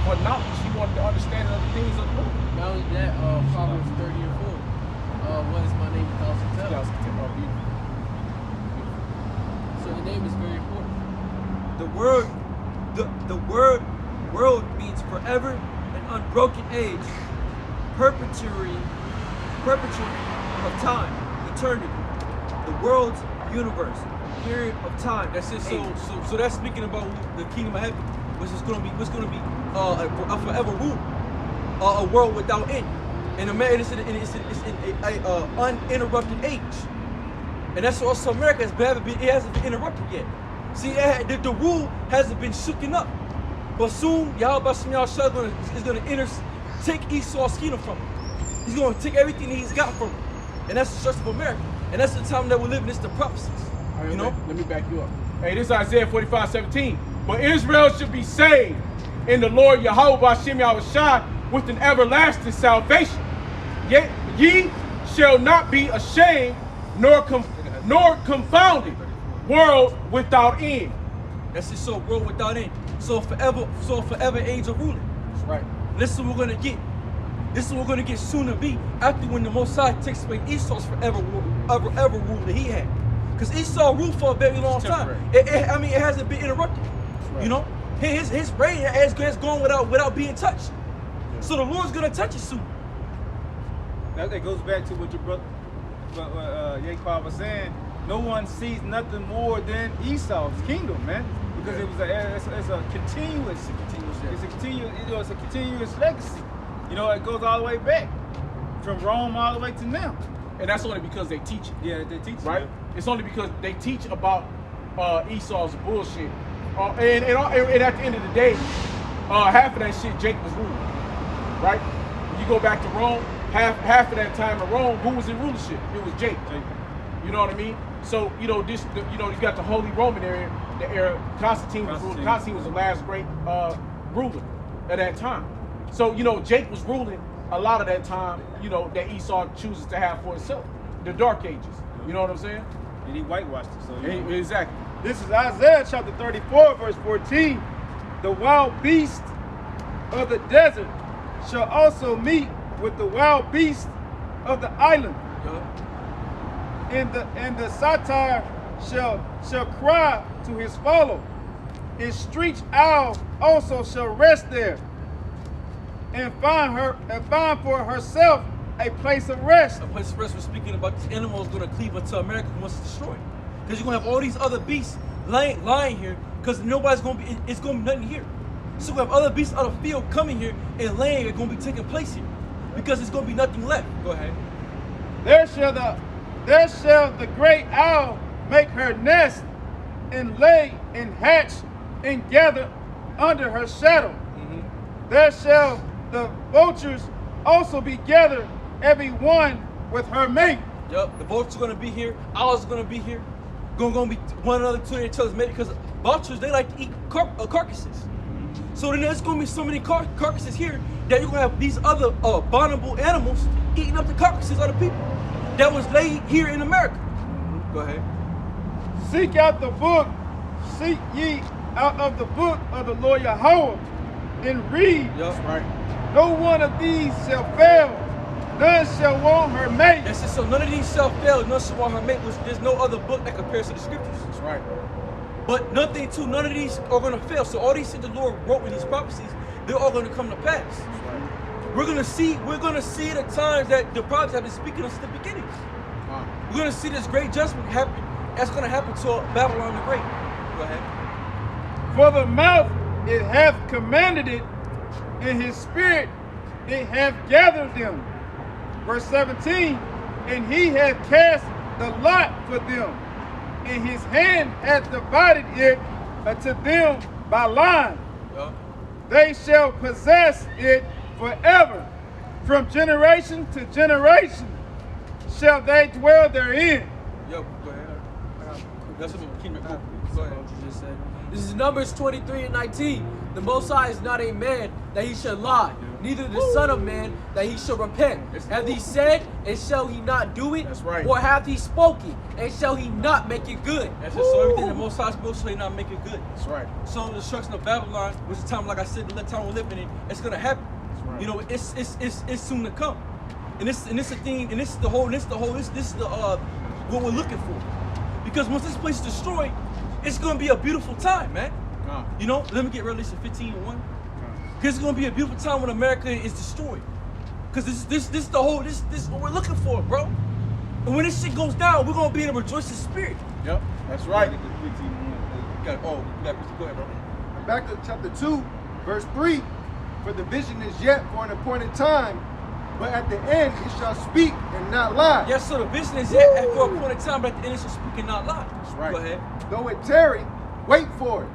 For knowledge, he wanted to understand the things of the Lord. Not only that, Proverbs 30 and 4. What is my name? A thousand tells. So the name is very important. The word world means forever and unbroken age, perpetuity of time, eternity. The world's universe, period of time. That's it. age. So that's speaking about the kingdom of heaven, which is going to be a forever rule, a world without end, and it's in a uninterrupted age, and that's also America it hasn't been interrupted yet. See, the rule hasn't been shooken up, but soon Yahweh is going to take Esau's kingdom from him. He's going to take everything that he's got from him, and that's the church of America, and that's the time that we're living. It's the prophecies. You know? Let me back you up. Hey, this is Isaiah 45:17. But Israel should be saved in the Lord Yahweh B'Shem Yahushua with an everlasting salvation. Yet ye shall not be ashamed nor confounded, world without end. That's it. So world without end. So forever age of ruling. That's right. This is what we're gonna get. This is what we're gonna get soon to be after when the Most High takes away Esau's forever rule that he had. Because Esau ruled for a very long time. It hasn't been interrupted. Right. You know, his reign has gone without being touched. Yeah. So the Lord's gonna touch it soon. That goes back to what your brother Yaakov was saying. No one sees nothing more than Esau's kingdom, man, because it's a continuous legacy. You know, it goes all the way back from Rome all the way to now. And that's only because they teach it. Yeah, they teach it, right? Yeah. It's only because they teach about Esau's bullshit. And at the end of the day, half of that shit Jake was ruling, right? When you go back to Rome, half of that time in Rome, who was in rulership? It was Jake. You know what I mean? So you got the Holy Roman era. Constantine was ruling. Constantine was the last great ruler at that time. So Jake was ruling a lot of that time. That Esau chooses to have for himself, the Dark Ages. You know what I'm saying? And he whitewashed it. So exactly. This is Isaiah chapter 34, verse 14. The wild beast of the desert shall also meet with the wild beast of the island. And the satyr shall cry to his follow. His screech owl also shall rest there, and find for herself a place of rest. A place of rest. We're speaking about these animals going to cleave unto America once it's destroyed. Because you're going to have all these other beasts lying here, because nobody's going to be. It's going to be nothing here. So we have other beasts out of the field coming here and laying are going to be taking place here, because there's going to be nothing left. Go ahead. There shall the great owl make her nest, and lay and hatch and gather under her shadow. Mm-hmm. There shall the vultures also be gathered, every one with her mate. Yep, the vultures are going to be here. Owls are going to be here. Going to be one another to each other's mate, because vultures, they like to eat carcasses. So then there's going to be so many carcasses here that you're going to have these other abominable animals eating up the carcasses of the people that was laid here in America. Go ahead. Seek ye out of the book of the Lord Yahweh, and read. That's right. No one of these shall fail, none shall want her mate. That's it. So none of these shall fail. None shall want her mate. There's no other book that compares to the scriptures. That's right. But nothing too. None of these are going to fail. So all these things the Lord wrote in these prophecies, they're all going to come to pass. That's right. We're gonna see the times that the prophets have been speaking of since the beginning. We're gonna see this great judgment happen. That's gonna happen to Babylon the Great. Go ahead. For the mouth it hath commanded it, and his spirit it hath gathered them. Verse 17, and he hath cast the lot for them, and his hand hath divided it unto them by line. Yeah. They shall possess it forever. From generation to generation shall they dwell therein. Yo, go ahead. That's what we keep it. Go ahead. You just said. This is Numbers 23:19. The Most High is not a man that he should lie, neither the Son of Man that he should repent. Hath he said, and shall he not do it? That's right. Or hath he spoken, and shall he not make it good? That's just so everything the Most High spoke, so he not make it good. That's right. So the destruction of Babylon, which is time, like I said, the time we're living in, it's gonna happen. That's right. You know, it's soon to come. And this the thing, and this is the what we're looking for. Because once this place is destroyed, it's gonna be a beautiful time, man. You know, let me get Revelation 15:1. Because it's gonna be a beautiful time when America is destroyed. Because this is what we're looking for, bro. And when this shit goes down, we're gonna be in a rejoicing spirit. Yep. That's right. Go ahead, bro. And back to chapter 2, verse 3. For the vision is yet for an appointed time, but at the end it shall speak and not lie. Yes, so the vision is yet for a point of time, but at the end it shall speak and not lie. That's right. Go ahead. Though it tarry, wait for it,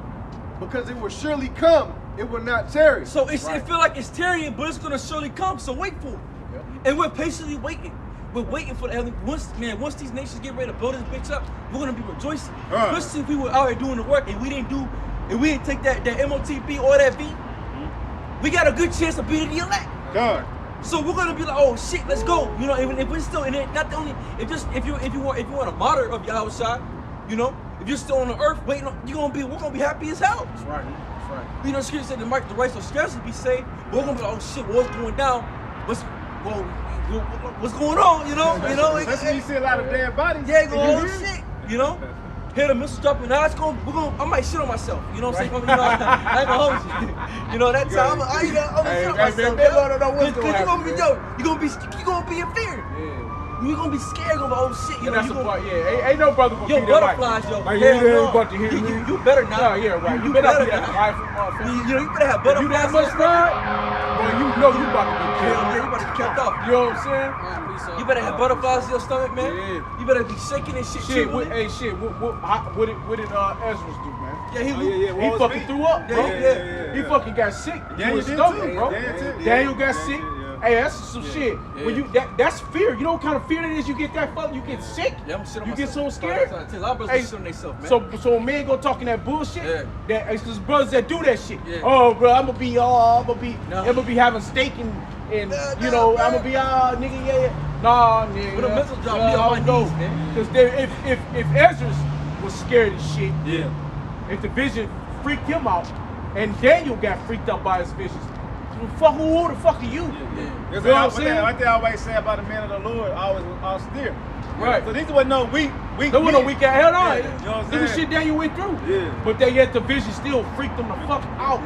because it will surely come. It will not tarry. So it Right. feel like it's tarrying, but it's gonna surely come. So wait for it. Yep. And we're patiently waiting. We're waiting for the heaven. Once these nations get ready to build this bitch up, we're gonna be rejoicing. Especially if we were out here doing the work and we didn't take that MOTB or that V. We got a good chance of beating the elect. God. So we're gonna be like, oh shit, let's go. You know, even if we're still in it, not the only if you want a moderate of Yahushua, you know, if you're still on the earth waiting, we're gonna be happy as hell. That's right. That's right. You know, scripture said the rights will scarcely be saved. But we're gonna be like, oh shit, what's going down? What's going on? You know, That's when you see a lot of dead bodies. yeah, go oh shit, you know. Hear the missiles dropping. Now I might shit on myself. You know what I'm saying? You know, I ain't gonna hold you. You know that time I'm gonna shit on myself. You're gonna be in fear. Yeah. You're gonna be scared. Gonna be, oh shit. You know, That's the part. Yeah. Ain't no brother gonna yo, be there butterflies, yo. Like Hell you no. about to hear me. You better not. No, yeah, right. You better be that rifle, motherfucker. You know, you better have You butterflies. that much ride, boy, you know you about to be Hell killed. yeah, you better get kept off. You know what I'm saying? You better have butterflies in your stomach, man. Yeah. You better be shaking and shit. Shit, trembling. what did Ezra do, man? Yeah, he He fucking threw up, bro. Yeah. He fucking got sick. Daniel His did stomach, too. bro. Daniel Daniel got sick. Hey, that's some shit. When you that's fear. You know what kind of fear that is? You get that fuck, you get sick. Yeah, I'm shit on You get so myself. scared. A lot of brothers Hey, shit on themselves, man. So a man go talking that bullshit. Yeah. That it's just brothers that do that shit. Yeah. Oh, bro, I'm gonna be No. having steak and you know no, I'm gonna be nigga yeah. Nah, nigga. With a mental drop, me on my knees, man. Because if Ezra was scared as shit, Yeah. if the vision freaked him out, and Daniel got freaked out by his visions, who the fuck are you? That's You know what I'm what saying? I always say about the men of the Lord, always austere. Right. So these were no weak. There was no weak ass. Hell no. Yeah, you know what I'm Look at saying? shit Daniel went through. Yeah. But yet the vision still freaked him the fuck out.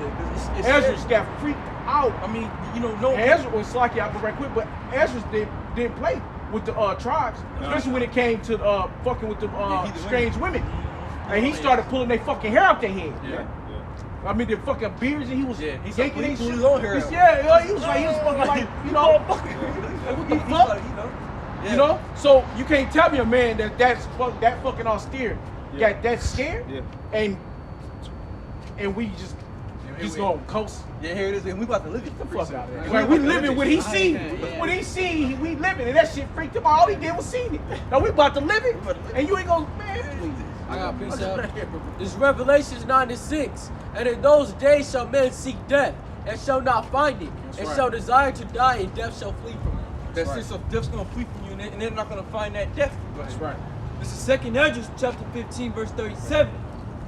It's Ezra's got freaked out. I mean, you know, no. And Ezra was like, I'll go right quick, but Ezra didn't play with the tribes, especially when it came to fucking with the strange women. And he started pulling their fucking hair out their head. Yeah. I mean, the fucking beards, and he was He's yanking like, their shit. his own hair out. Yeah, he was fucking like, you know, what the fuck? Yeah. You know? So you can't tell me a man that fucking austere got that scared, and we just gonna coast. Yeah, here it is, and we about to live it. The fuck out of there. Like, we living what he see. What he see, we living, and that shit freaked him out. All he did was see it. Now we about to live it, and you ain't gonna, man, please. I got a piece up. This is Revelations 9:6. And in those days shall men seek death, and shall not find it, and right. shall desire to die, and death shall flee from it. That's it, so death's gonna flee from you, and they're not gonna find that death. That's right. This is 2nd Ezra chapter 15, verse 37.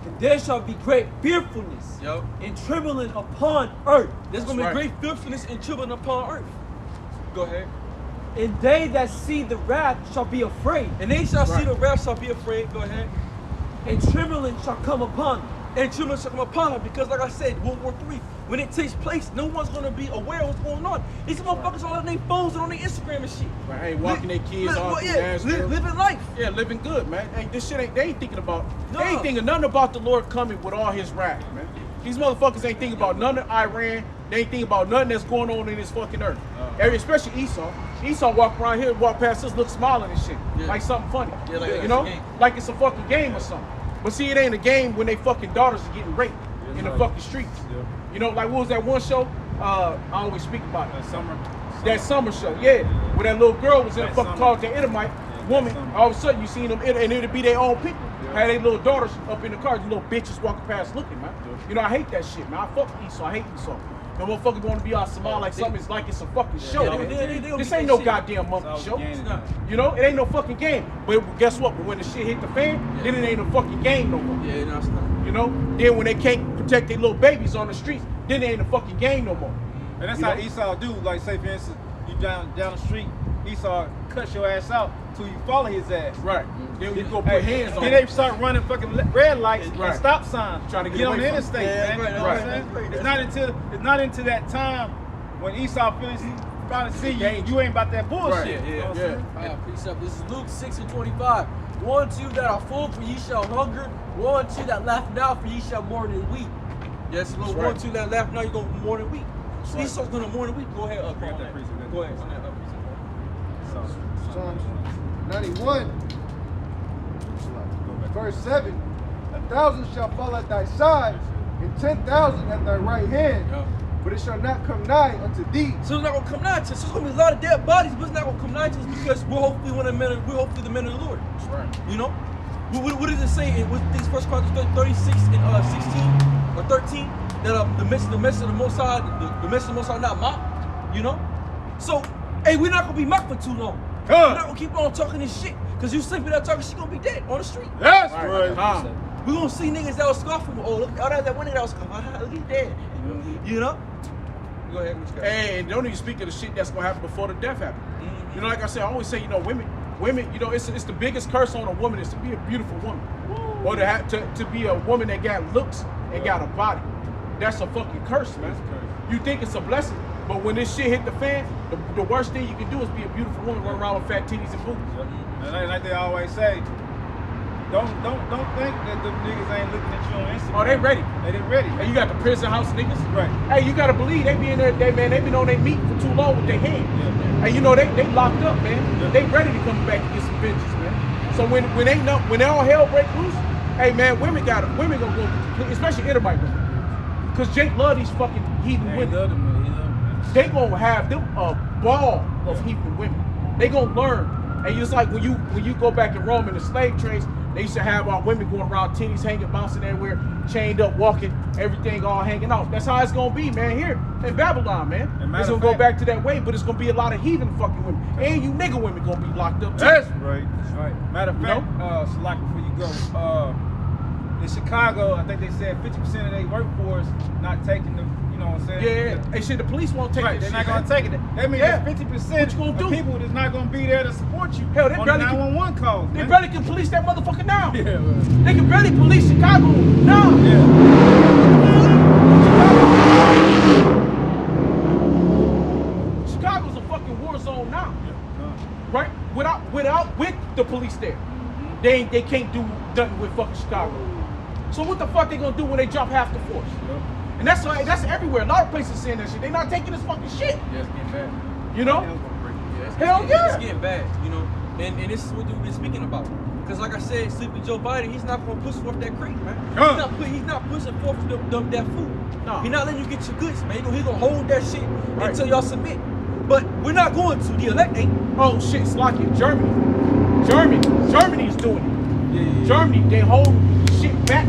And there shall be great fearfulness Yo. and trembling upon earth. There's gonna be right. great fearfulness and trembling upon earth. Go ahead. And they that see the wrath shall be afraid, And they shall see the wrath, shall be afraid. Go ahead. and trembling shall come upon them. And children shall come upon them, because like I said, World War III, when it takes place, no one's gonna be aware of what's going on. These motherfuckers all on their phones and on their Instagram and shit. Right, ain't walking their kids off through Nashville. living life. Yeah, living good, man. Hey, this shit ain't, they ain't thinking about, No. they ain't thinking nothing about the Lord coming with all his wrath, man. These motherfuckers ain't thinking about none of Iran. They ain't thinking about nothing that's going on in this fucking earth. Especially Esau. Esau walk around here, walk past us, look smiling and shit. Yeah. Like something funny. Yeah, like you it's know? a game. Like it's a fucking game or something. But see, it ain't a game when they fucking daughters are getting raped in the fucking streets. Yeah. You know, like what was that one show? I always speak about it. That summer. That summer show, yeah. Where that little girl was in a That fucking summer. car with that Edomite that woman. summer. All of a sudden you seen them, and it'd be their own people. Had their little daughters up in the car, you little bitches walking past looking, man. You know, I hate that shit, man. I fuck Esau, I hate Esau. The motherfuckers want to be all smile like something. It's like it's a fucking show. they- man. they don't This get ain't that no shit. goddamn monkey It's show. all games. You know, it ain't no fucking game. But guess what? But when the shit hit the fan, then it ain't a fucking game no more. Yeah, no, it's not. You know? Then when they can't protect their little babies on the streets, then it ain't a fucking game no more. And that's You how know? Esau do. Like, say for instance, you down the street, Esau cuts your ass out till you follow his ass. Right. Then you go put hands on Then it. they start running fucking red lights Right. and stop signs. Trying to get on away the from it. interstate, Yeah, man. right, You know what I'm right. saying? It's not until that time when Esau feels finally see you ain't about that bullshit. Right. You know what I'm Yeah. saying? Precept. This is Luke 6:25. Woe unto you that are full, for ye shall hunger. Woe unto you that laugh now, for ye shall mourn and weep. Yes, Lord, That's one, right. two, that laugh, now you're going to mourn and weep. right. Esau's going to mourn and weep. Go ahead, Grab that precept. Go ahead. On that, Psalms 91, verse 7. 1,000 shall fall at thy side, and 10,000 at thy right hand, Yeah. but it shall not come nigh unto thee. So it's not gonna come nigh to us. So there's gonna be a lot of dead bodies, but it's not gonna come nigh to us because we're hopefully the men of the Lord. That's right. You know? What does it say in these First Chronicles 36 and 16 or 13? That the message of the Most High, the message of the Most High not mocked. You know? So, hey, we're not gonna be mocked for too long. We're not gonna keep on talking this shit. Cause you sleep without talking shit, gonna be dead on the street. That's Right. right. We're gonna see niggas that was scoffing. Oh, look, that one nigga that was scoffing. Look, he's dead. You know? Go ahead, what you got? And don't even speak of the shit that's gonna happen before the death happens. You know, like I said, I always say, you know, women, you know, it's the biggest curse on a woman is to be a beautiful woman, or to have to be a woman that got looks and got a body. That's a fucking curse, man. You think it's a blessing, but when this shit hit the fan, the worst thing you can do is be a beautiful woman, run around with fat titties and boobs. And like they always say, don't think that the niggas ain't looking at you on Instagram. Oh, they ready. They ready. And you got the prison house niggas. Right. Hey, you gotta believe they be in there, they been on their meat for too long with their hands. Yeah. And you know they locked up, man. Yeah. They ready to come back and get some vengeance, man. So when all hell break loose, hey man, women gonna go, especially Edomite women, cause Jake love these fucking heathen He women. love them, man. They gonna have them a ball of heathen women. They gonna learn. And it's like when you go back in Rome in the slave trades, they used to have our women going around, titties hanging, bouncing everywhere, chained up, walking, everything all hanging off. That's how it's gonna be, man, here in Babylon, man. And It's matter gonna of go fact- back to that way, but it's gonna be a lot of heathen fucking women. And you nigga women gonna be locked up too. That's right. That's right. Matter of You fact, Salak, before you go, in Chicago, I think they said 50% of their workforce not taking them. You know what I'm saying? Yeah. Hey, shit, the police won't take Right, that they're shit, not gonna man. take it. That means Yeah. there's 50% What you gonna of do? people that's not gonna be there to support you. Hell, they on barely the can- 911 calls. They man. barely can police that motherfucker now. Yeah, man. They can barely police Chicago now. Yeah. Chicago's a fucking war zone now. Right? With the police there. They can't do nothing with fucking Chicago. So what the fuck they gonna do when they drop half the force? And that's everywhere. A lot of places saying that shit. They not taking this fucking shit. Yeah, it's getting bad. You know? Hell It's yeah. getting bad, you know, and this is what we've been speaking about. Because like I said, Sleepy Joe Biden, he's not going to push forth that creek, man. He's not pushing forth that food. No. He's not letting you get your goods, man. He's going to hold that shit Right. until y'all submit. But we're not going to. The elect ain't. Oh shit, Slocky, Germany's doing it. Yeah. Germany, they hold shit back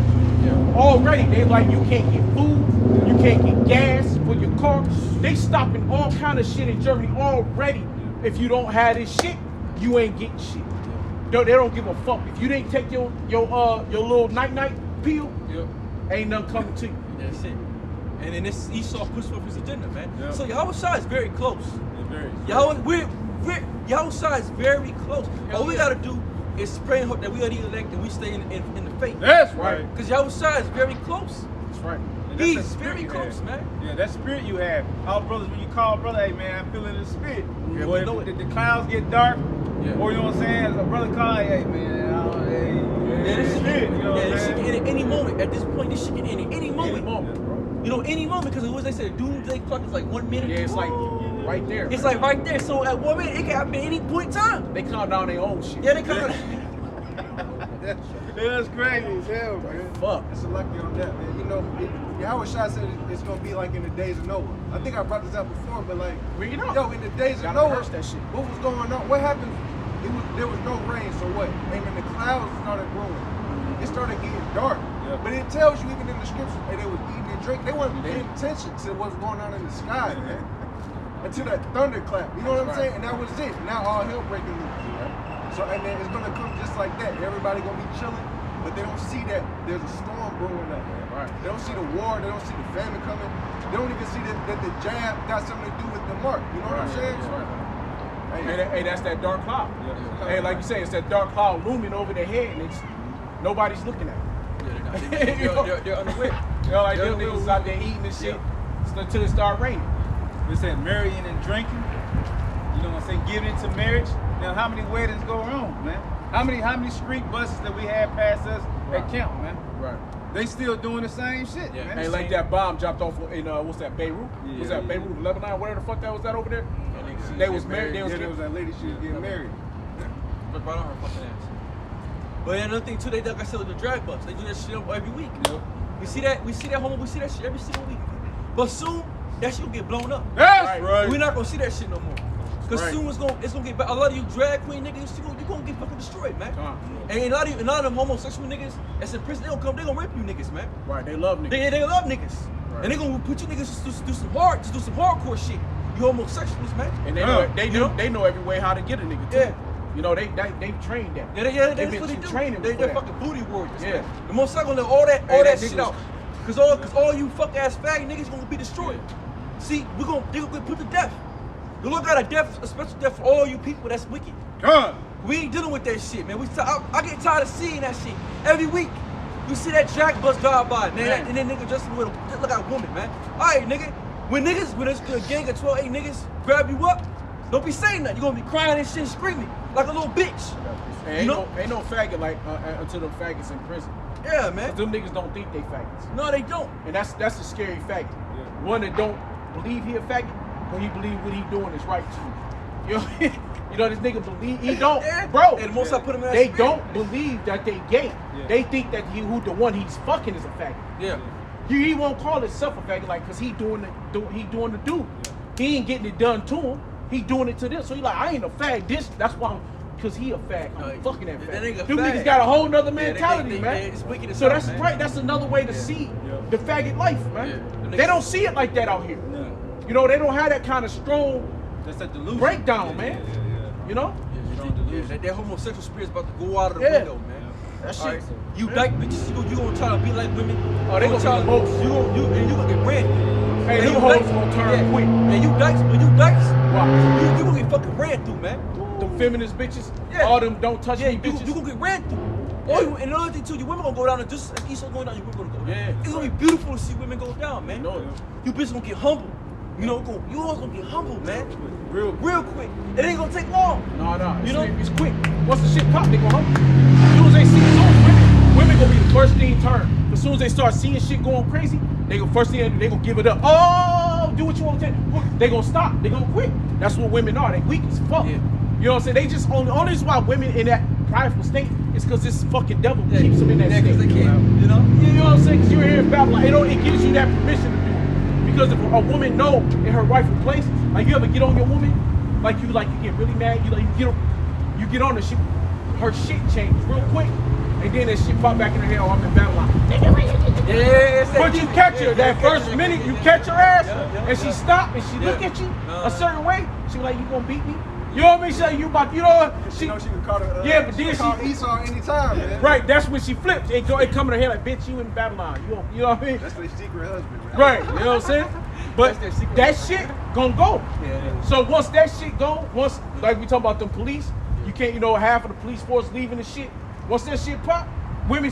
already. They like you can't get food, you can't get gas for your car. They stopping all kind of shit in Germany already. If you don't have this shit, you ain't getting shit. They don't give a fuck. If you didn't take your little night pill, ain't nothing coming to you. That's it. And then this Esau pushed forth his agenda, man. Yeah. So Yahweh Shai is very close. Very. Yahweh, Yahusha is very close. All we gotta do is pray and hope that we are elected and we stay in the faith. That's right. Because Yahusha is very close. That's right. And that's He's that spirit very you close, have. man. Yeah, that spirit you have. All brothers, when you call brother, hey man, I'm feeling the spirit. Yeah, Or we know if it. the clouds get dark, Yeah. or you know what I'm saying, as a brother call, hey man, Yeah, this shit, spirit, you know what yeah, I'm this shit saying? can end at any moment. At this point, this shit can end at any moment. Any moment, bro. You know, any moment, because what they say, the doomsday clock is like 1 minute. Yeah, it's like right there. It's like right there. So at 1 minute, it can happen at any point in time. They count down their own shit. Yeah, they come. That's crazy as hell, man. Fuck. It's a lucky on that, man. You know, Yahusha said it's gonna be like in the days of Noah. I think I brought this up before, but like, Bring it up. yo, in the days of Gotta Noah, rehearse that shit. what was going on? What happened? There was no rain, so what? And then the clouds started growing. It started getting dark. Yeah. But it tells you even in the scriptures that they was eating and drinking. They wasn't paying attention to what's going on in the sky, man. Until that thunderclap. You know what I'm saying? And that was it. Now all hell breaking loose. So and then it's gonna come just like that. Everybody gonna be chilling, but they don't see that there's a storm brewing up. Right. They don't see the war. They don't see the famine coming. They don't even see that the jab got something to do with the mark. You know what I'm saying? That's right. Hey, Hey, that's that dark cloud. Yeah. Hey, like you say, it's that dark cloud looming over their head, and it's nobody's looking at it. They're unaware. You know, like them niggas out there eating and shit until it start raining. They said marrying and drinking. You know what I'm saying? Giving into marriage. Now, how many weddings go wrong, man? How many street buses that we had past us that count, man? Right. They still doing the same shit, Yeah. man. Hey, like that bomb dropped off in what's that, Beirut? Yeah. Was that Beirut, Lebanon? Whatever the fuck that was that over there? They was married. They was there was that lady, she was getting married. But right on her fucking ass. But yeah, another thing too, they like I said with the drag bus, they do that shit every week. Yep. We see that shit every single week. But soon that shit will get blown up. That's right. We're not gonna see that shit no more. Cause Right. soon it's gonna get a lot of you drag queen niggas, you're gonna get fucking destroyed, man. And a lot of them homosexual niggas that's in prison, they gonna rape you niggas, man. Right. They love niggas. They love niggas. Right. And they gonna put you niggas to do some hardcore shit. You homosexuals, man. And they know every way how to get a nigga too. Yeah. You know they trained that. That's been what they do. training They're for that. fucking booty warriors. Yeah. Man. The most I'm gonna let all that that shit niggas- out. Cause all you fuck ass fag niggas gonna be destroyed. See, they're gonna get put to death. The Lord got a special death for all you people that's wicked. God. We ain't dealing with that shit, man. I get tired of seeing that shit every week. You see that jack bus drive by, man, and then nigga just look like a woman, man. All right, nigga. When it's a gang of 12, 8 niggas grab you up, don't be saying that. You gonna be crying and shit, and screaming like a little bitch. And You ain't no faggot like until them faggots in prison. Yeah, man. Them niggas don't think they faggots. No, they don't. And that's a scary faggot. One that don't believe he a faggot, but he believe what he doing is right too. You know, you know this nigga believe he don't, Yeah. bro. And the most I put him in that They spirit. don't believe that they gay. Yeah. They think that the one he's fucking is a faggot. Yeah. He won't call himself a faggot like cause he doing the dude. He ain't getting it done to him. He doing it to this. So he like I ain't a fag. That's why cause he a fag. I'm fucking that that fag. nigga Them fag. niggas got a whole nother Yeah, mentality, they- man. it's wicked as So hell, that's man. right. That's another way to see the faggot life, man. Yeah. Them They niggas- don't see it like that out here. You know, they don't have that kind of strong That's that delusion. breakdown, man. You know? That homosexual spirit's about to go out of the Yeah. window, man. That shit. All right? You dyke bitches, you gonna try to be like women. Oh, they gonna try be both. You gonna get ran. Hey, And them you hoes dykes- gonna turn quick. And you dykes, Wow. you gonna get fucking ran through, man. Them feminist bitches, Yeah. all them don't touch Yeah, me you bitches. gonna get ran through. And another thing too, you women gonna go down and just like Esau going down, you women gonna go down. Yeah. It's gonna be beautiful to see women go down, man. You know it. You bitches gonna get humble. You know, you all gonna get humble, man. Real Real quick. It ain't gonna take long. No. You know? It's quick. Once the shit pop, they go home. As soon as they see women gonna be the first thing turned. As soon as they start seeing shit going crazy, they go first thing they gonna give it up. Oh, do what you want to do. They gonna stop. They gonna quit. That's what women are. They weak as fuck. Yeah. You know what I'm saying? They just only reason why women in that prideful state is because this fucking devil keeps them in that state. Because they can't, you know? You know what I'm saying? Because you're here in Babylon. It gives you that permission to do it. Because if a woman know in her rightful place, like you ever get on your woman, like you get really mad, you get on her shit changes real quick, and then that shit pop back in her head. Oh, I'm in Babylon. Yeah, But you catch her that first minute, you catch her ass, and she stop and she look at you a certain way. She be like, "You gonna beat me?" You know what I mean? She like, "You about," you know? She know she can call her. Yeah, but she then can call she- Esau anytime, man. Right, that's when she flips. It come in her head like, "Bitch, you in Babylon." You know what I mean? That's their secret husband, man. Right, you know what I'm saying? But That's their secret. that shit gonna go. Yeah. So once that shit go, once like we talking about them police, you can't, half of the police force leaving the shit. Once that shit pop, women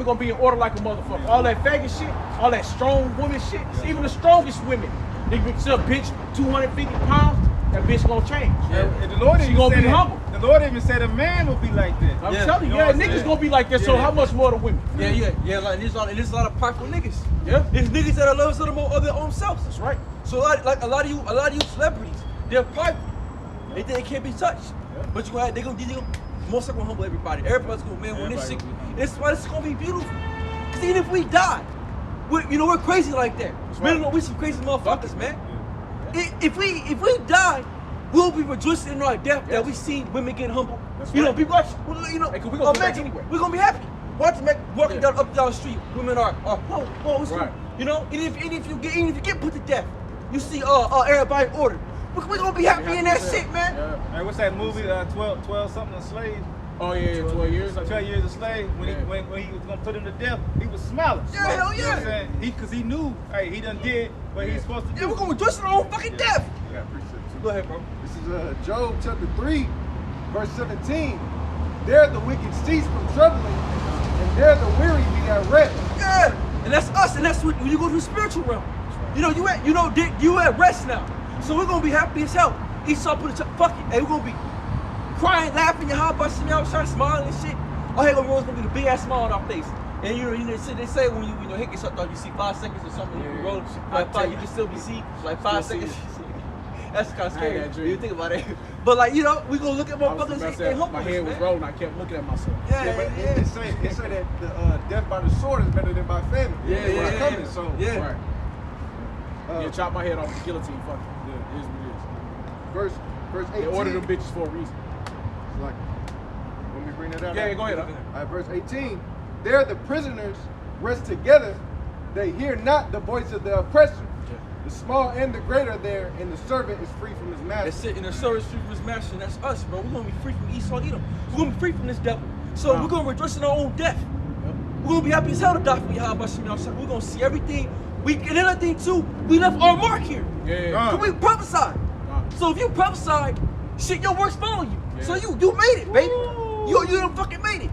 gonna be in order like a motherfucker. All that faggot shit, all that strong woman shit, even the strongest women, they can tell a bitch 250 pounds, that bitch gonna change. And the Lord She even gonna said be that- humble. The Lord even said a man will be like that. I'm Yeah. telling you, You know what I'm niggas saying? gonna be like that. So Yeah. how much more the women? Yeah. Like there's a lot of prideful niggas. Yeah. There's niggas that are lovers of their own selves. That's right. So a lot of you celebrities, they're prideful. They think they can't be touched. But they're gonna most are gonna humble everybody. Everybody's gonna when this shit. It's why it's gonna be beautiful. Cause even if we die, we're crazy like that. right. We some crazy motherfuckers, man. If we die, we'll be rejoicing in our death that we seen women get humble. People are, Hey, 'cause we gonna do that anyway. We're gonna be happy. Watch them walking down the street. Women are what's Right. and if you get put to death, you see everybody in order. We're gonna be happy in that shit, man. Yeah. Hey, what's that movie? 12 something a slave. Oh yeah, 12 years. 12 years a slave. When he was gonna put him to death, he was smiling. Yeah, hell You know what I'm yeah. saying? Cause he knew, hey, he done did what he's supposed to do. Yeah, we're gonna rejoice in our own fucking death. I got precept too. Go ahead, bro. This is Job chapter 3, verse 17. There the wicked cease from troubling, and there the weary be at rest. Yeah, and that's us, and that's when you go to the spiritual realm. You at rest now. So we're gonna be happy as hell. Esau put a fuck it. Hey, we're gonna be crying, laughing, your heart busting out, trying to smile and shit. All here gonna be the big ass smile on our face. And they say when you hit yourself, you see 5 seconds or something. You roll like 5, you can still be see like 5 seconds. That's kind of scary when you think about it. But we gonna look at motherfuckers and humble my us, head was man. rolling. I kept looking at myself. Yeah, but it say that the death by the sword is better than by famine. It's coming, so Yeah. Right. You chop my head off with the guillotine. Fuck it. Yeah, it is what it is. verse They 18. ordered them bitches for a reason. It's like, let me bring that out. Yeah, go ahead. All right, verse 18. There the prisoners rest together. They hear not the voice of the oppressor. The small and the great are there, and the servant is free from his master. That's it, and the service free from his master, and that's us, bro. We're gonna be free from Esau Edom. We're gonna be free from this devil. So we're gonna rejoice in our own death. We're gonna be happy as hell to die for Yahweh Shem. We're gonna see everything. And another thing too, we left our mark here. Yeah. We prophesied. So if you prophesied, shit, your works follow you. So you made it, baby. You done fucking made it.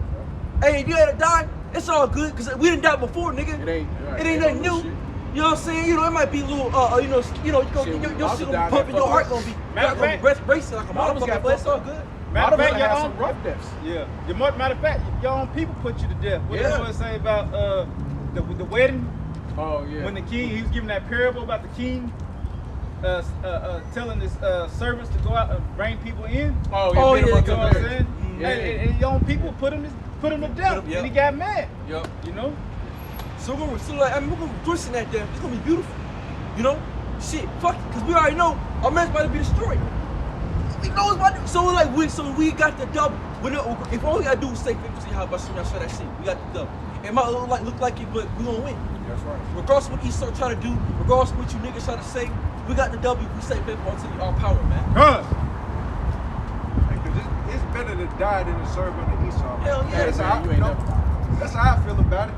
Hey, if you had to die, it's all good, cause we didn't die before, nigga. It ain't nothing new. Shit. You know what I'm saying? It might be a little, your shit gonna pump and your heart gonna be, racing like a motherfucker, but it's all good. Matter of fact, your own rough deaths. Yeah. Matter of fact, your own people put you to death. What Yeah. did Lord say about the wedding? Oh yeah. When the king, he was giving that parable about the king telling his servants to go out and bring people in. Oh Oh, yeah. yeah, You know what I'm saying? Yeah. And your own people put him to death, Yep. and he got mad. Yup. You know? So we're gonna rejoice in that death. It's gonna be beautiful. Shit, fuck it, cause we already know our man's about to be destroyed. We know it's about to. So we got the double. If all we gotta do is say 50, how about y'all show that shit? We got the double. It might look like it, but we gonna win. That's right. Regardless of what Esau try to do, regardless of what you niggas try to say, we got the W. We say 50 until our power, man. Huh. Because it's better to die than to serve under Esau. Hell yeah. That's how You ain't that's how I feel about it.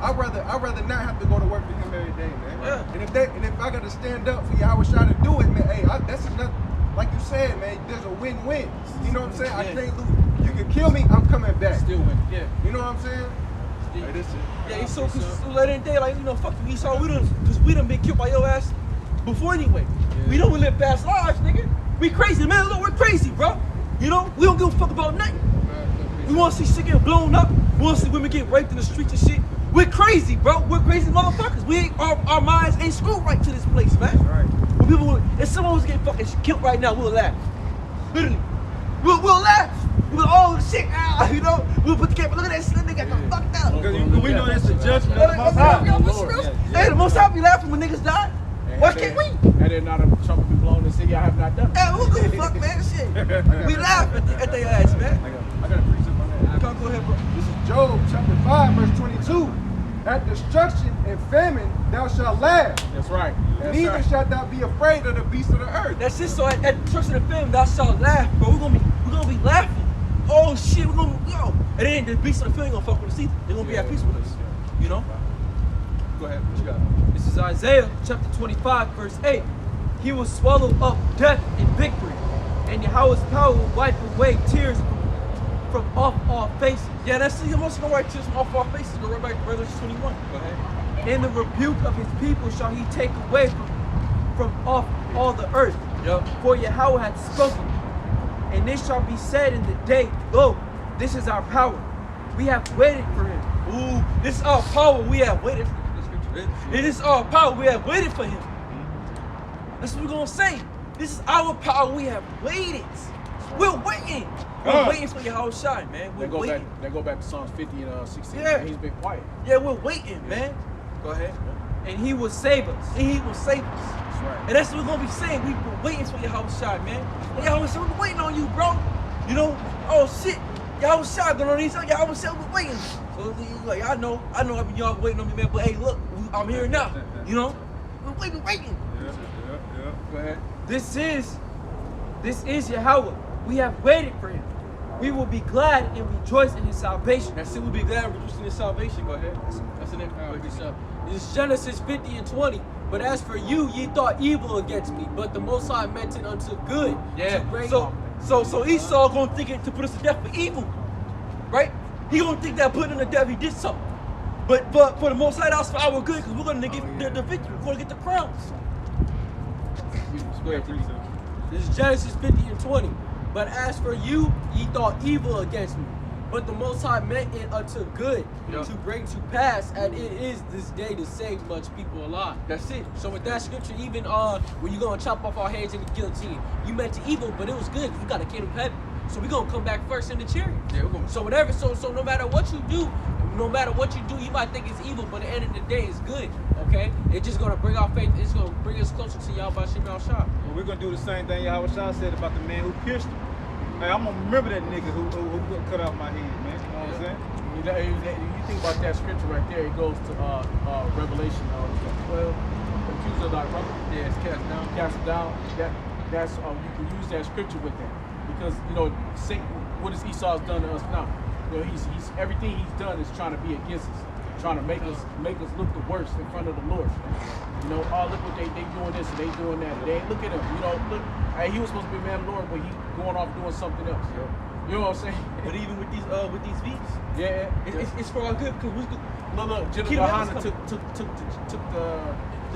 I'd rather not have to go to work for him every day, man. Yeah. And if I got to stand up for you, I was trying to do it, man. Hey, that's enough. Like you said, man, there's a win-win. You know what I'm saying? I can't lose. You can kill me, I'm coming back. Still win. Yeah. You know what I'm saying? Hey, this is. Yeah, so later in the day, fuck you, Esau, cause we done been killed by your ass before anyway. We don't live past lives, nigga. We crazy, man. Look, we're crazy, bro. We don't give a fuck about nothing. We wanna see shit get blown up. We wanna see women get raped in the streets and shit. We're crazy, bro. We're crazy motherfuckers. Our minds ain't screwed right to this place, man. Right. When if someone was getting fucking killed right now, we'll laugh. Literally. We'll laugh. We'll oh shit, we'll put the camera, look at that shit, nigga got fucked up. Because we know that's the judgment of the Most High. Hey, the Most High be laughing when niggas die. Why can't we? And then not a trumpet be blown and say y'all have not done it. Hey, we'll go fuck, man. Shit. We laugh at their ass, man. I got a precept on that. Go ahead, bro. This is Job chapter 5, verse 22. At destruction and famine thou shalt laugh. That's right. That's Neither right. shalt thou be afraid of the beasts of the earth. That's it. So at the church of the film, thou shalt laugh, bro. We're gonna be laughing. Oh shit, we're gonna And then the beasts of the film ain't gonna fuck with us either. They're gonna be at peace with us. You know? Go ahead. What you got? This is Isaiah chapter 25, verse 8. He will swallow up death in victory, and Yahweh's power will wipe away tears from off all faces. Yeah, that's the most gonna wipe tears from off our faces. Go right back to Revelation 21. Go ahead. And the rebuke of his people shall he take away from off all the earth. Yep. For Yahweh hath spoken. And this shall be said in the day, lo, this is our power. We have waited for him. Ooh, this is our power. We have waited for the scripture. It is our power. We have waited for him. That's what we're gonna say. This is our power. We have waited. We're waiting. We're waiting for Yahweh Shai, man. We're waiting. They go back to Psalms 50 and 16. Yeah. He's been quiet. Yeah, we're waiting, man. Go ahead. And he will save us. And he will save us. That's right. And that's what we're gonna be saying. We've been waiting for Yahweh Shai, man. And Yahweh Shai, we're waiting on you, bro. You know, oh shit. Yahweh Shai going on these. Yahweh Shai, we're waiting. So like, I know I've been y'all waiting on me, man. But hey, look, I'm here now. You know, we're waiting. Yeah. Go ahead. This is Yahweh. We have waited for him. We will be glad and rejoice in his salvation. That's it. We'll be glad and rejoicing in salvation. Go ahead. That's the name. This is Genesis 50 and 20. But as for you, ye thought evil against me, but the Most High meant it unto good. Yeah. To bring So Esau gonna think it to put us to death for evil, right? He gonna think that putting him to death he did something. But for the Most High, that's for our good, because we're gonna get the victory. We're gonna get the crowns. Go ahead, please. This is Genesis 50 and 20. But as for you, ye thought evil against me, but the Most High meant it unto good, to bring to pass, and it is this day to save much people alive. That's it. So with that scripture, even when you're gonna chop off our heads in the guillotine, you meant to evil, but it was good. You got a kingdom of heaven. So we're gonna come back first in the chariot. Yeah, we're gonna. So no matter what you do, you might think it's evil, but at the end of the day, it's good. Okay? It's just gonna bring our faith. It's gonna bring us closer to Yahweh Shem Shai. Well, we're gonna do the same thing Yahweh Shai said about the man who pierced him. Hey, I'm gonna remember that nigga who cut out my head, man. You know what I'm saying? You think about that scripture right there, it goes to Revelation 12. Accuse of thy brother. Yeah, it's cast down. Cast down. That's you can use that scripture with that. Because Satan, what has Esau's done to us now? He's everything he's done is trying to be against us, trying to make us look the worst in front of the Lord. Look what they doing this and they doing that. They look at him. Look, hey, he was supposed to be a man of the Lord, but he's going off doing something else. You know what I'm saying? But even with these beats, it's for our good, because we could. Look, General Yohana took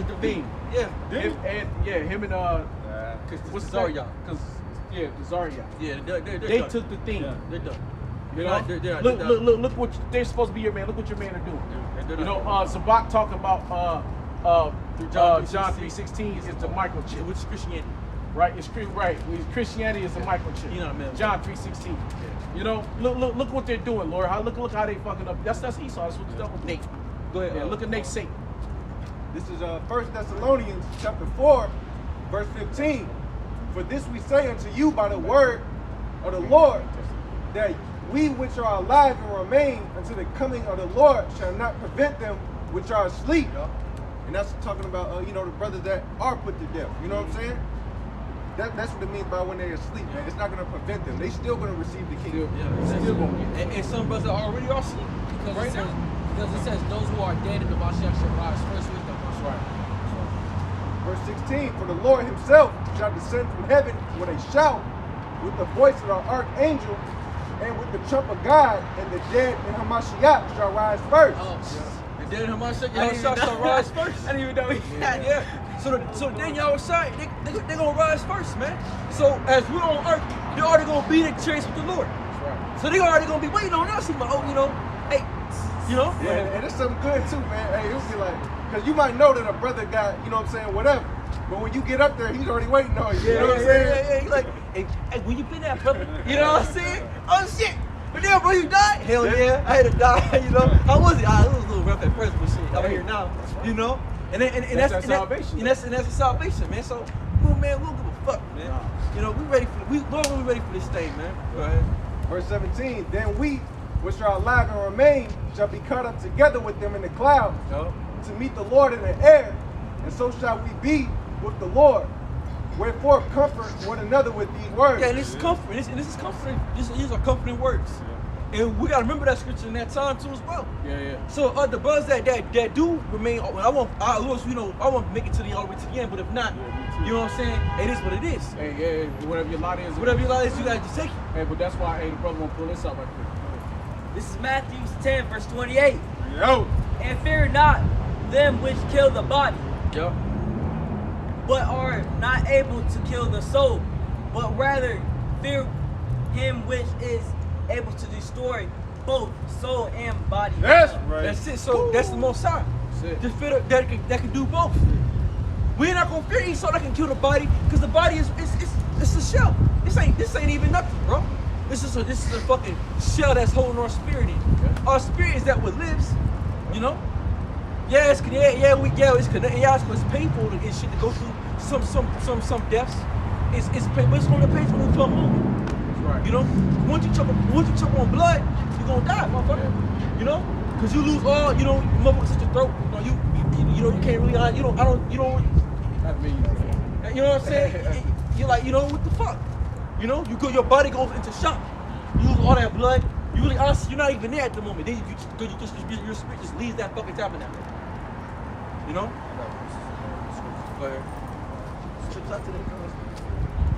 the thing. Yeah. Him and what's Zarya? the Zarya. Yeah, They took the thing. Yeah, they're done. Look what they're supposed to be your man. Look what your men are doing. Zabak talking about John 3:16 is the microchip, which is Christianity. Right? Christianity is the microchip. You know what I mean? John 3:16. Look what they're doing, Lord. Look how they fucking up. That's Esau. That's what the devil Nate. Go ahead. Yeah, look at Nate Satan. This is 1 Thessalonians chapter 4, verse 15. For this we say unto you by the word of the Lord, that we which are alive and remain until the coming of the Lord shall not prevent them which are asleep. And that's talking about the brothers that are put to death. You know what I'm saying? That's what it means by when they're asleep, man. It's not going to prevent them. They still going to receive the kingdom. Still going to And some brothers are already asleep. Because it says those who are dead in the Mashiach shall rise first with them. That's right. Verse 16, for the Lord himself shall descend from heaven with a shout, with the voice of the archangel, and with the trump of God, and the dead in Hamashiach shall rise first. The dead in Hamashiach shall rise first. I didn't even know he had. Yeah. So then Yahweh Shai, they're gonna rise first, man. So as we're on earth, they're already gonna be in chase with the Lord. That's right. So they already gonna be waiting on us. Hey, Yeah, and it's something good too, man. Hey, it'll be like, because you might know that a brother got, whatever. But when you get up there, he's already waiting on you. You know what I'm saying? Yeah. He's like, hey, when you been at, brother? You know what I'm saying? Oh shit. But damn, bro, you died? Hell yeah, I had to die. How was it? It was a little rough at first, but shit, I'm here now. And that's salvation. And that's the salvation, man. So, man, we don't give a fuck, man. We ready for Lord, we ready for this thing, man. Go ahead. Verse 17, then we, which are alive and remain, shall be caught up together with them in the clouds to meet the Lord in the air, and so shall we be with the Lord. Wherefore comfort one another with these words. Yeah, and this is comfort. This is comforting. These are comforting words. And we gotta remember that scripture in that time too as well. Yeah. So the brothers that do remain, I want to make it to the all the way to the end. But if not, you know what I'm saying? It is what it is. Hey, whatever your lot is. Whatever your lot is, you gotta just take it. Hey, but that's why, the brother won't pull this out right quick. This is Matthew 10, verse 28. Yo. And fear not them which kill the body, Yeah. but are not able to kill the soul, but rather fear him which is able to destroy both soul and body. That's right. That's it. So that's the Most High. That's it. Just fear that can do both. We're not gonna fear Esau that can kill the body, because the body is it's a shell. This ain't even nothing, bro. This is a fucking shell that's holding our spirit in. Yeah. Our spirit is that what lives, you know. It's painful and shit to go through some deaths. It's painful, but it's gonna be painful when we come home. Right. You know, once you choke on blood, you're gonna die, motherfucker. Yeah. You know, because you lose all, you know, motherfuckers at your throat. You know, you can't really, you know what I'm saying? You're like, you know, what the fuck? You know, your body goes into shock. You lose all that blood. You really, honestly, you're not even there at the moment. Then your spirit just leaves that fucking tabernacle. You know?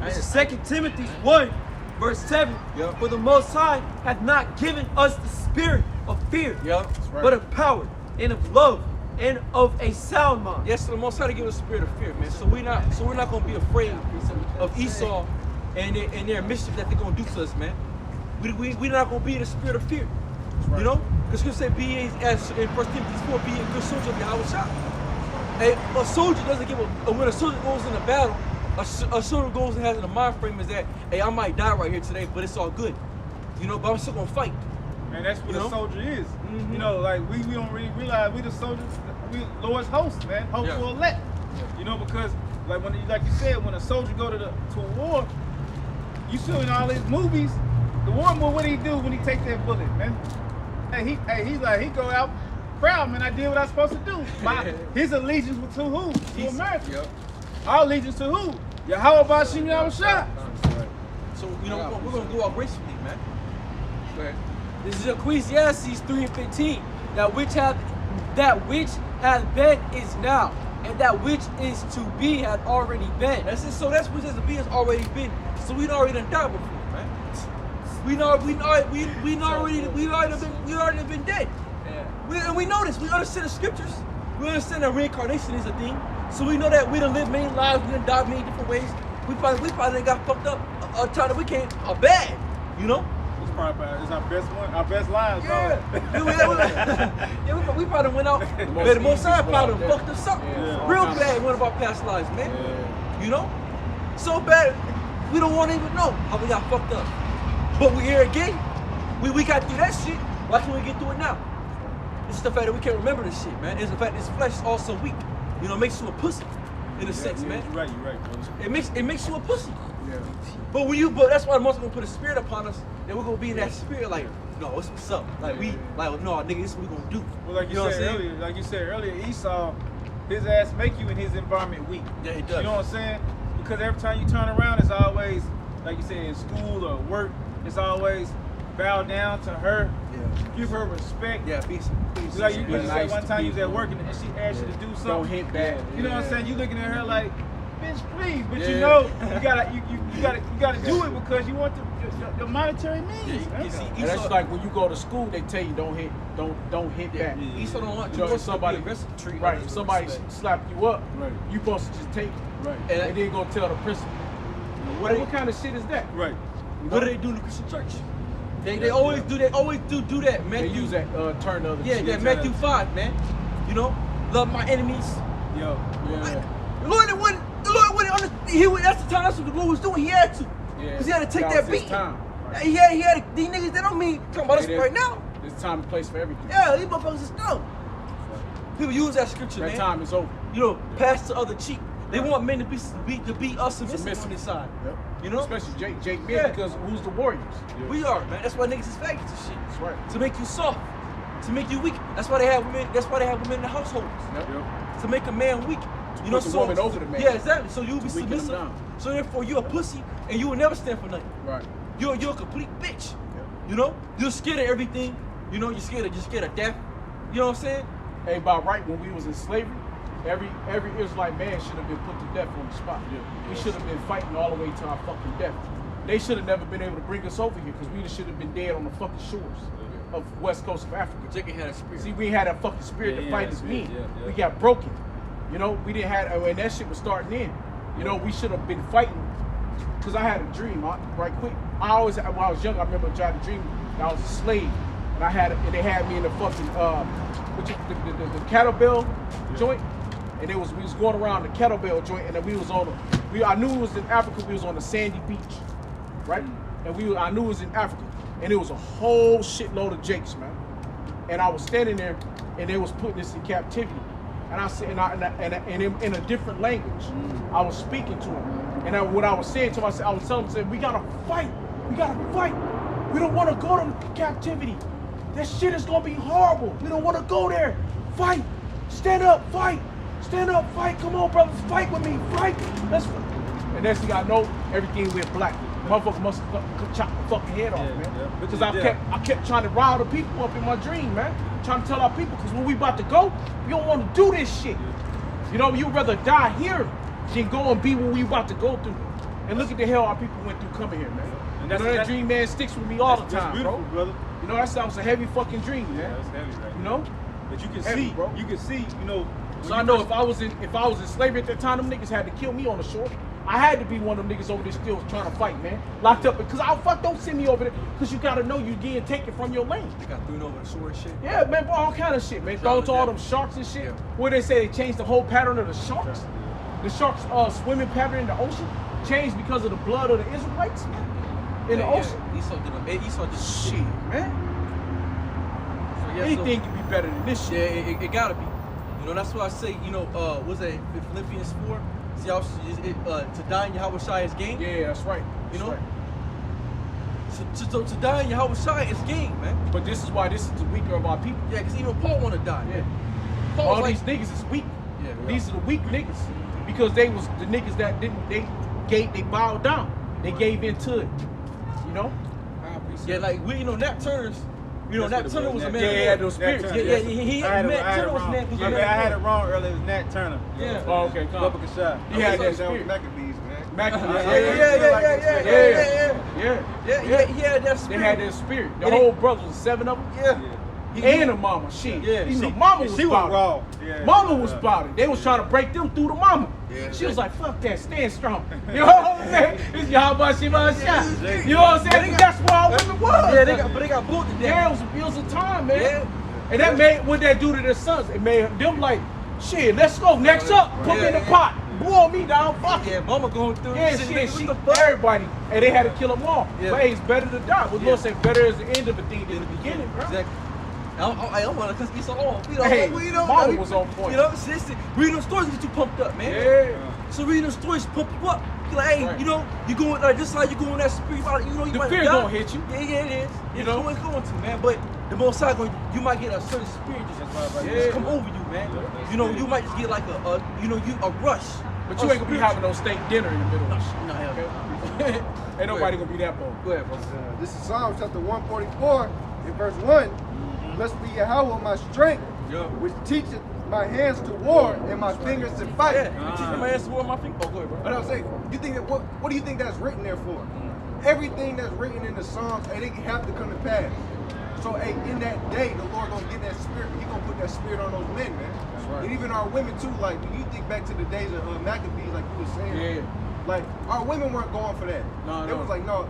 This is 2 Timothy 1, verse 7. Yep. For the Most High hath not given us the spirit of fear, Yep. right. but of power and of love and of a sound mind. Yes, so the Most High to give us a spirit of fear, man. So we're not gonna be afraid of Esau and their mischief that they're gonna do to us, man. We're not gonna be in the spirit of fear, Right. you know. Because Scripture said, "Be ye as in 1 Timothy 4, be a good soldier of Yahweh Shah." A soldier doesn't give when a soldier goes into battle. A soldier goes and has in the mind frame is that, hey, I might die right here today, but it's all good, you know. But I'm still gonna fight. Man, that's what You know? a soldier is. Mhm. You know, like we don't really realize we the soldiers, we Lord's hosts, man, hopeful Yeah. elect. You know, because like you said, when a soldier go to a war, you see in all these movies, the war movie, what do he do when he take that bullet, man? He's like he go out proud, man. I did what I was supposed to do. His allegiance was to who? To America. Yep. Our allegiance to who? Yahweh Bashim Yahushua. So you know we're gonna go out gracefully, man. Go ahead. This is Ecclesiastes 3:15. That which hath been is now, and that which is to be hath already been. That's it. So that's what says to be has already been. So we already done died before, man. We already been dead. We know this. We understand the scriptures. We understand that reincarnation is a thing. So we know that we done lived many lives. We done died many different ways. We probably done got fucked up a time that we came bad. You know. It's probably our best one, our best lines. Yeah. We probably went out. The most side probably done fucked us up real bad in one of our past lives, man. Yeah. You know? So bad, we don't want to even know how we got fucked up. But we here again. We got through that shit. Why can't we get through it now? It's the fact that we can't remember this shit, man. It's the fact this flesh is also weak. You know, it makes you a pussy, in a sense, man. You're right, brother. It makes you a pussy. Yeah. But that's why the most gonna put a spirit upon us, and we're gonna be in that spirit like, no, what's up? Like no, nigga, this is what we gonna do. Well, like you know said earlier, Esau, his ass make you in his environment weak. Yeah, it does. You know what I'm saying? Because every time you turn around, it's always, like you said, in school or work, it's always bow down to her, give her respect. Yeah, peace. Like you Be said nice one to time you was at people. work and she asked you to do something. Don't hit back. You know what I'm saying? You looking at her like, bitch, please. But you Yeah. know, you gotta do it because you want the monetary means. Yeah, you see, And that's like when you go to school, they tell you don't hit back. Esau don't want You know, if somebody somebody aggressive treat right, others if with somebody respect. slap you up, Right. you supposed to just take it. Right. And then go tell the principal. What kind of shit is that? Right. What do they do in the Christian church? They always do that. They Matthew, use that turn the other yeah, cheek. that Matthew 5, man. You know, love my enemies. Yo. Yeah. The Lord wouldn't. That's the time. That's what the Lord was doing. He had to, because he had to take that was his beat. time. He had these niggas. They don't mean talking about us It is- right now. There's time and place for everything. Yeah, these motherfuckers is dumb. People use that scripture, That man. time is over. You know, pass the other cheek. They want men to be us submissive Submissive. on this side. Yep. You know, Especially Jake Mill, Yeah. because who's the Warriors? we are, man. That's why niggas is faggots and shit. That's right. To make you soft, to make you weak. That's why they have women. That's why they have women in the households. Yep. To make a man weak. You know, put the woman over the man. Yeah, exactly. So you'll be To weaken him submissive. down. So therefore, you're a pussy, and you will never stand for nothing. Right. You're a complete bitch. You know, you're scared of everything. You know, you're scared of death. You know what I'm saying? Hey, about right when we was in slavery, every Israelite man should have been put to death on the spot. We should have been fighting all the way to our fucking death. They should have never been able to bring us over here because we should have been dead on the fucking shores of west coast of Africa. Jacob had a spirit. See, we had a fucking spirit to fight as men. yeah. We got broken. You know, we didn't have, and that shit was starting in. You know, we should have been fighting. Because I had a dream, right quick. When I was young, I remember trying to dream that I was a slave. And they had me in the fucking, the kettlebell joint. And we was going around the kettlebell joint, and then we was on I knew it was in Africa, we was on the sandy beach, right? And I knew it was in Africa. And it was a whole shitload of jakes, man. And I was standing there, and they was putting us in captivity. And I said, and in a different language, I was speaking to him. And what I was saying to him, I was telling him, we gotta fight. We gotta fight. We don't want to go to captivity. That shit is gonna be horrible. We don't want to go there. Fight. Stand up. Fight. Stand up. Fight. Come on, brothers. Fight with me. Fight. Let's. And next thing I know, everything went black. Motherfucker must have chopped the fucking head off, man. Because I kept trying to rile the people up in my dream, man. Trying to tell our people, because when we about to go, we don't want to do this shit. You know, you'd rather die here than go and be what we about to go through. And look at the hell our people went through coming here, man. And that dream, man, sticks with me all the time, bro. Brother. You know, that was a heavy fucking dream, man. Yeah, that's heavy, right? You know? But you can Heavy, see, bro. you can see, you know. So I know if I was in slavery at that time, them niggas had to kill me on the shore. I had to be one of them niggas over there still trying to fight, man. Locked up, because don't send me over there, because you gotta know you're getting taken from your lane. They got thrown over the shore and shit. Yeah, man, all kind of shit, man. Thrown to all them sharks and shit. Where they say they changed the whole pattern of the sharks. The sharks' swimming pattern in the ocean changed because of the blood of the Israelites in the ocean. Esau did Shit, man. So, yeah, Anything can be better than this Yeah, shit. it gotta be. You know, that's why I say, you know, what's that, Philippians 4? See how to die in Yahweh Shai is gain? Yeah, that's right. You That's know? right. So to die in Yahweh Shai is gain, man. But this is why this is the weaker of our people. Yeah, because even Paul want to die. Yeah. Paul All was these niggas is weak. Yeah, These are the weak niggas. Because they was the niggas that they bowed down. They gave in to it. You know? Yeah, like we, you know, Nat Turner's. You know, Nat Turner was a man. Yeah, he had those spirits. Nat Turner was a man. I had it wrong earlier. It was Nat Turner. Yeah. Oh, okay, come on. Public shot. He had that Down with spirit. Maccabees, man. Maccabees. Yeah, he had that spirit. They had that spirit. The whole brothers, 7 of them. Yeah. And the mama, shit. Yeah, Even the mama was she was about raw. it. Yeah. Mama was about it. They was trying to break them through the mama. Yeah. She was like, fuck that, stand strong. You know what I'm saying? It's Yahweh Shema Shah. You know what I'm saying? That's why our women was. Yeah, but they got booked to death. Yeah, it was a time, man. Yeah. And that made what that do to their sons. It made them like, shit, let's go. Next up, put me in the pot. Boil me down, fuck it. Yeah, mama going through Yeah, shit. shit, everybody. And they had to kill them all. Yeah. But hey, it's better to die. What Yeah. Lord say, better is the end of a thing than the beginning, bro. Exactly. I don't want to cuss Esau off. You know, Hey, you know, mama was on point. You know, reading those stories get you pumped up, man. Yeah. So reading those stories pump you up. You're like, hey, Right. you know, you going like just like you going that spirit, you know, you The might fear die. gonna hit you. Yeah, it is. You know? It's going to, man. But the Most High you might get a certain spirit just come over you, man. You know, you might just get like a rush. But you ain't gonna be having no steak dinner in the middle of shit. No, hell Okay? Ain't nobody gonna be that bold. Go ahead, bro. This is Psalms chapter 144, in verse 1. Blessed be Yahweh, my strength, which teacheth my hands to war and my fingers to fight. Yeah, you teaching my hands to war my finger. Oh, go ahead, bro. But I was saying, you think that what do you think that's written there for? Everything that's written in the Psalms, they have to come to pass. So, hey, in that day, the Lord gonna get that spirit. He gonna put that spirit on those men, man. That's right. And even our women too. Like, when you think back to the days of Maccabees, like you were saying, Yeah. like our women weren't going for that. No, They no. was like, no.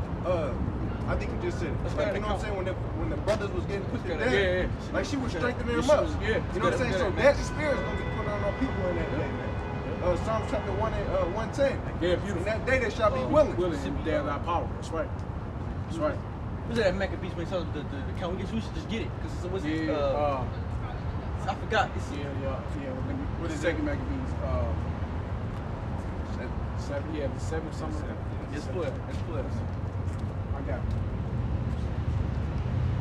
I think you just said it. Like, you know what I'm saying? When the brothers was getting put to death, yeah. like she was strengthening them She up. was- yeah. You know what I'm saying? So that spirit's gonna be put on our people in that day, man. Psalms chapter 110. Yeah, beautiful. In that day they shall be willing. Willing and down our power. That's right. That's right. What's that Maccabees when he tells the count? We should just get it because it's what's it? Yeah. I forgot. It's, Yeah. What is second Maccabees? 7. Yeah, the 7 something. It's split. I got it.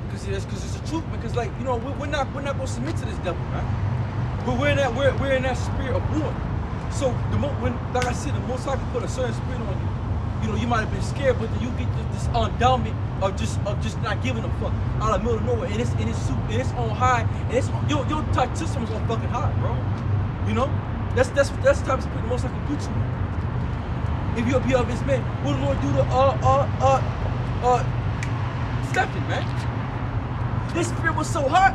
Because it's the truth. Because like you know we're not gonna submit to this devil, man. But we're in that spirit of war. So like I said, the Most High can put a certain spirit on you. you know, you might have been scared, but then you get this endowment of just not giving a fuck out of the middle of nowhere, and it's on high, and it's on, your type system is on fucking high, bro. You know, that's the type of spirit the most I can put you in. If you'll be of his man, what the Lord do to Stephen, man? This spirit was so hot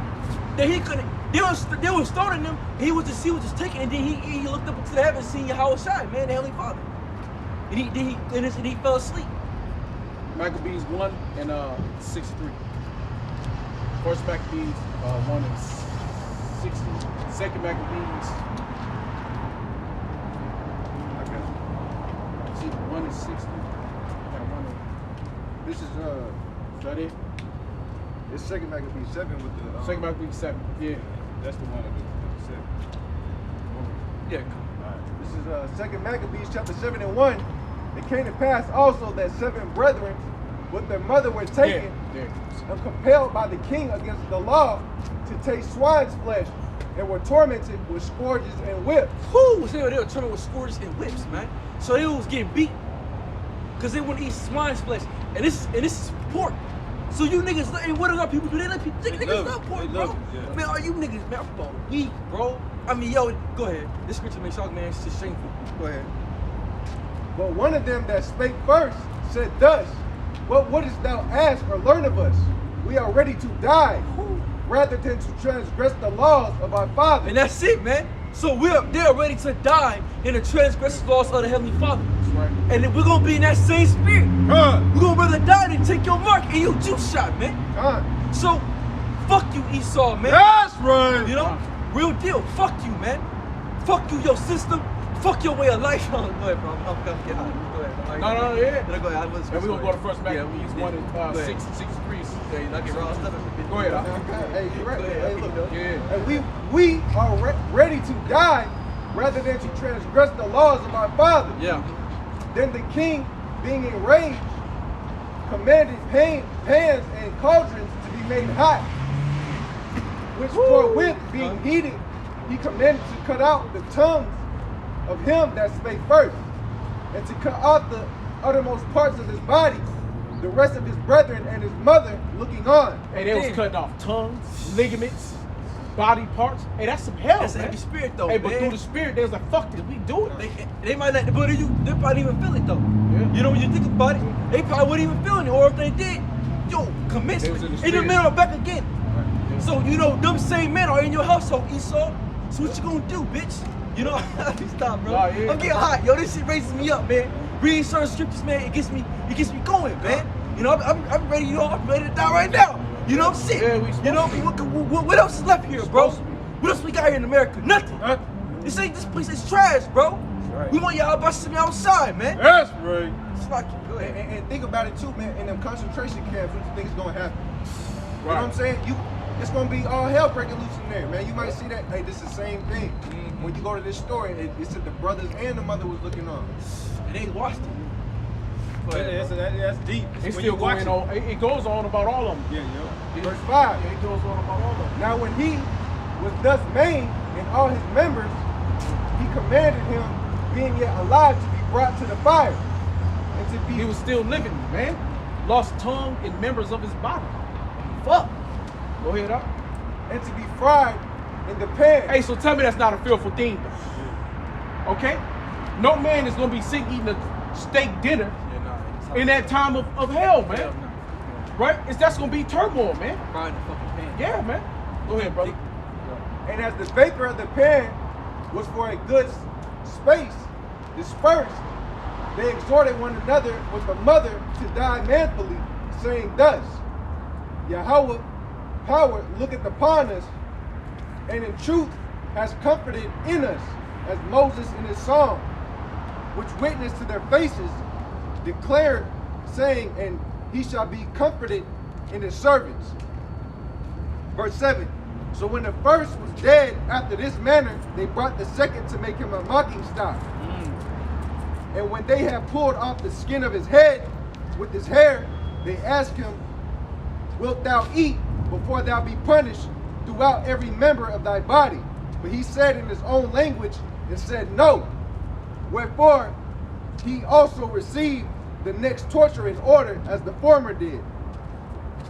that he couldn't. They were stoning him. He was just taking, and then he looked up into the heavens, seeing Yahweh Shai, man, the Heavenly Father, and he fell asleep. Maccabees 1 and 63. First Maccabees 1 and 60. Second Maccabees. See, 1 and 60. This is Is that it? it's second Maccabees 7 with the Second Maccabees 7. Yeah. That's the one that said. Yeah. This is second Maccabees chapter 7 and 1. It came to pass also that 7 brethren with their mother were taken and compelled by the king against the law to taste swine's flesh, and were tormented with scourges and whips. Who was there? They were tormented with scourges and whips, man. So they was getting beat because they wouldn't eat swine's flesh, and this is pork. So you niggas, hey, what do our people do? They let people, niggas love pork, bro. Yeah. Man, are you niggas, man, I'm about weak, bro. I mean, yo, go ahead. This scripture makes y'all, man, it's just shameful. Go ahead. But one of them that spake first said thus, what wouldst thou ask or learn of us? We are ready to die, rather than to transgress the laws of our fathers. And that's it, man. So they're ready to die in the transgressive laws of the Heavenly Father. That's right. And then we're gonna be in that same spirit. We're gonna rather die than take your mark and your juice shot, man. So, fuck you, Esau, man. That's right. You know, real deal. Fuck you, man. Fuck you, your system. Fuck your way of life. Go ahead, bro. I'm gonna get hot. Go ahead. No, yeah. Go ahead. And we're going to go to first Maccabees 1 and 63. Yeah, you not get wrong stuff. Go ahead. Hey, you right. Hey, look. Yeah. And we are ready to die rather than to transgress the laws of our fathers. Yeah. Then the king, being enraged, commanded pans and cauldrons to be made hot, which forthwith being heated, he commanded to cut out the tongues of him that spake first, and to cut off the uttermost parts of his body, the rest of his brethren and his mother looking on. Hey, they was cutting off tongues, ligaments, body parts. Hey, that's some hell, That's a man. heavy spirit, though. Hey, but man. through the spirit, they was like, fuck this, we do it. They might not, but they probably even feel it though. Yeah. You know, when you think about it, they probably wouldn't even feel it, or if they did, yo, commencement They was in the middle back again. Yeah. So you know, them same men are in your household, Esau. So what you gonna do, bitch? You know, stop, bro. Nah, yeah. I'm getting hot, yo. This shit raises me up, man. Reading certain scriptures, man, it gets me going, man. You know, I'm ready. You know, I'm ready to die right now. You know, shit. Yeah, we you know, what else is left here, bro? What else we got here in America? Nothing. This place is trash, bro. Right. We want y'all busting outside, man. That's right. It's like, go ahead. And think about it too, man. In them concentration camps, what you think is gonna happen? You know Right. what I'm saying? It's gonna be all hell breaking loose in there, man. You might see that. Hey, this is the same thing. When you go to this story, it said the brothers and the mother was looking on. And they watched it. That's deep. It's When still you watch going on. It goes on about all of them. Yeah, yo. Verse 5. It goes on about all of them. Now when he was thus maimed and all his members, he commanded him, being yet alive, to be brought to the fire, and to be. He was still living, man. Lost tongue and members of his body. Fuck. Go ahead, up. and to be fried in the pan. Hey, so tell me that's not a fearful thing, though. Okay? No man is gonna be sitting eating a steak dinner in that time of hell, man. Right? That's gonna be turmoil, man. Frying the fucking pan. Yeah, man. Go ahead, brother. And as the vapor of the pan was for a good space dispersed, they exhorted one another with the mother to die manfully, saying thus, Yahweh power looketh upon us, and in truth has comforted in us, as Moses in his song, which witnessed to their faces, declared, saying, and he shall be comforted in his servants. Verse 7. So when the first was dead after this manner, they brought the second to make him a mocking stock. And when they had pulled off the skin of his head with his hair, they asked him, wilt thou eat before thou be punished throughout every member of thy body? But he said in his own language and said, no. Wherefore he also received the next torture is ordered as the former did.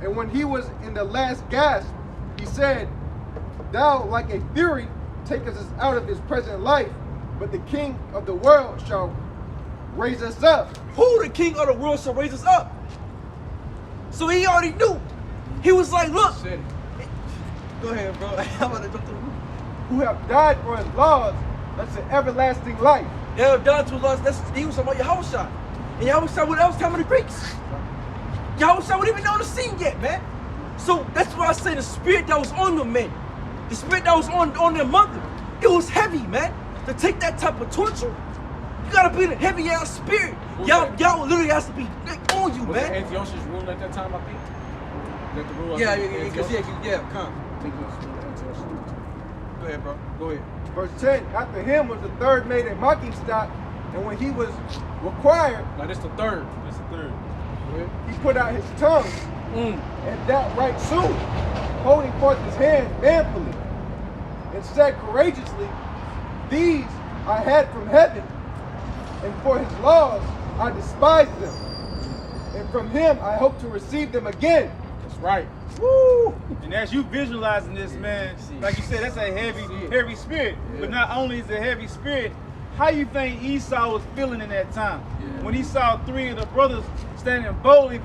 And when he was in the last gasp, he said, "Thou, like a fury, takest us out of his present life, but the King of the world shall raise us up." Who the king of the world shall raise us up? So he already knew. He was like, look. Go ahead, bro. I'm about to jump through. "Who have died for his laws unto everlasting life." Yeah, died to laws. He was talking about Yahushua. And Yahushua, what else time of the Greeks? Yahushua wasn't even on the scene yet, man. So that's why I say the spirit that was on the men, the spirit that was on their mother, it was heavy, man. To take that type of torture, you gotta be in a heavy ass spirit. Y'all literally has to be on you, Was man. it Antiochus rule at that time, I think? Is that the rule? Yeah, come. I think it was Antiochus. Go ahead, bro. Go ahead. Verse 10, "After him was the third made a mocking stock, and when he was required, Now this the third. he put out his tongue, and that right soon, holding forth his hand manfully, and said courageously, These I had from heaven, and for his laws I despised them, and from him I hope to receive them again." That's right. Woo! And as you visualizing this, man, like you said, that's a heavy spirit. Yeah. But not only is it a heavy spirit, how you think Esau was feeling in that time? Yeah. When he saw three of the brothers standing boldly,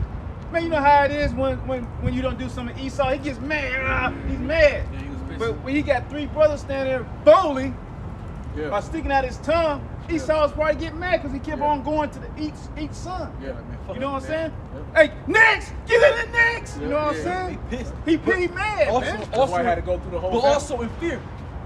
man, you know how it is when you don't do something to Esau, he gets mad. He's mad. Yeah, he was pissed. But when he got three brothers standing there boldly, Yeah. by sticking out his tongue, Esau was probably getting mad because he kept on going to each son. Yeah, man. You know what I'm saying? Yeah. Hey, next! Get in the next! You know what I'm Yeah. saying? He pissed. He mad, Also, man. That's why I had to go through the whole but family. also in fear.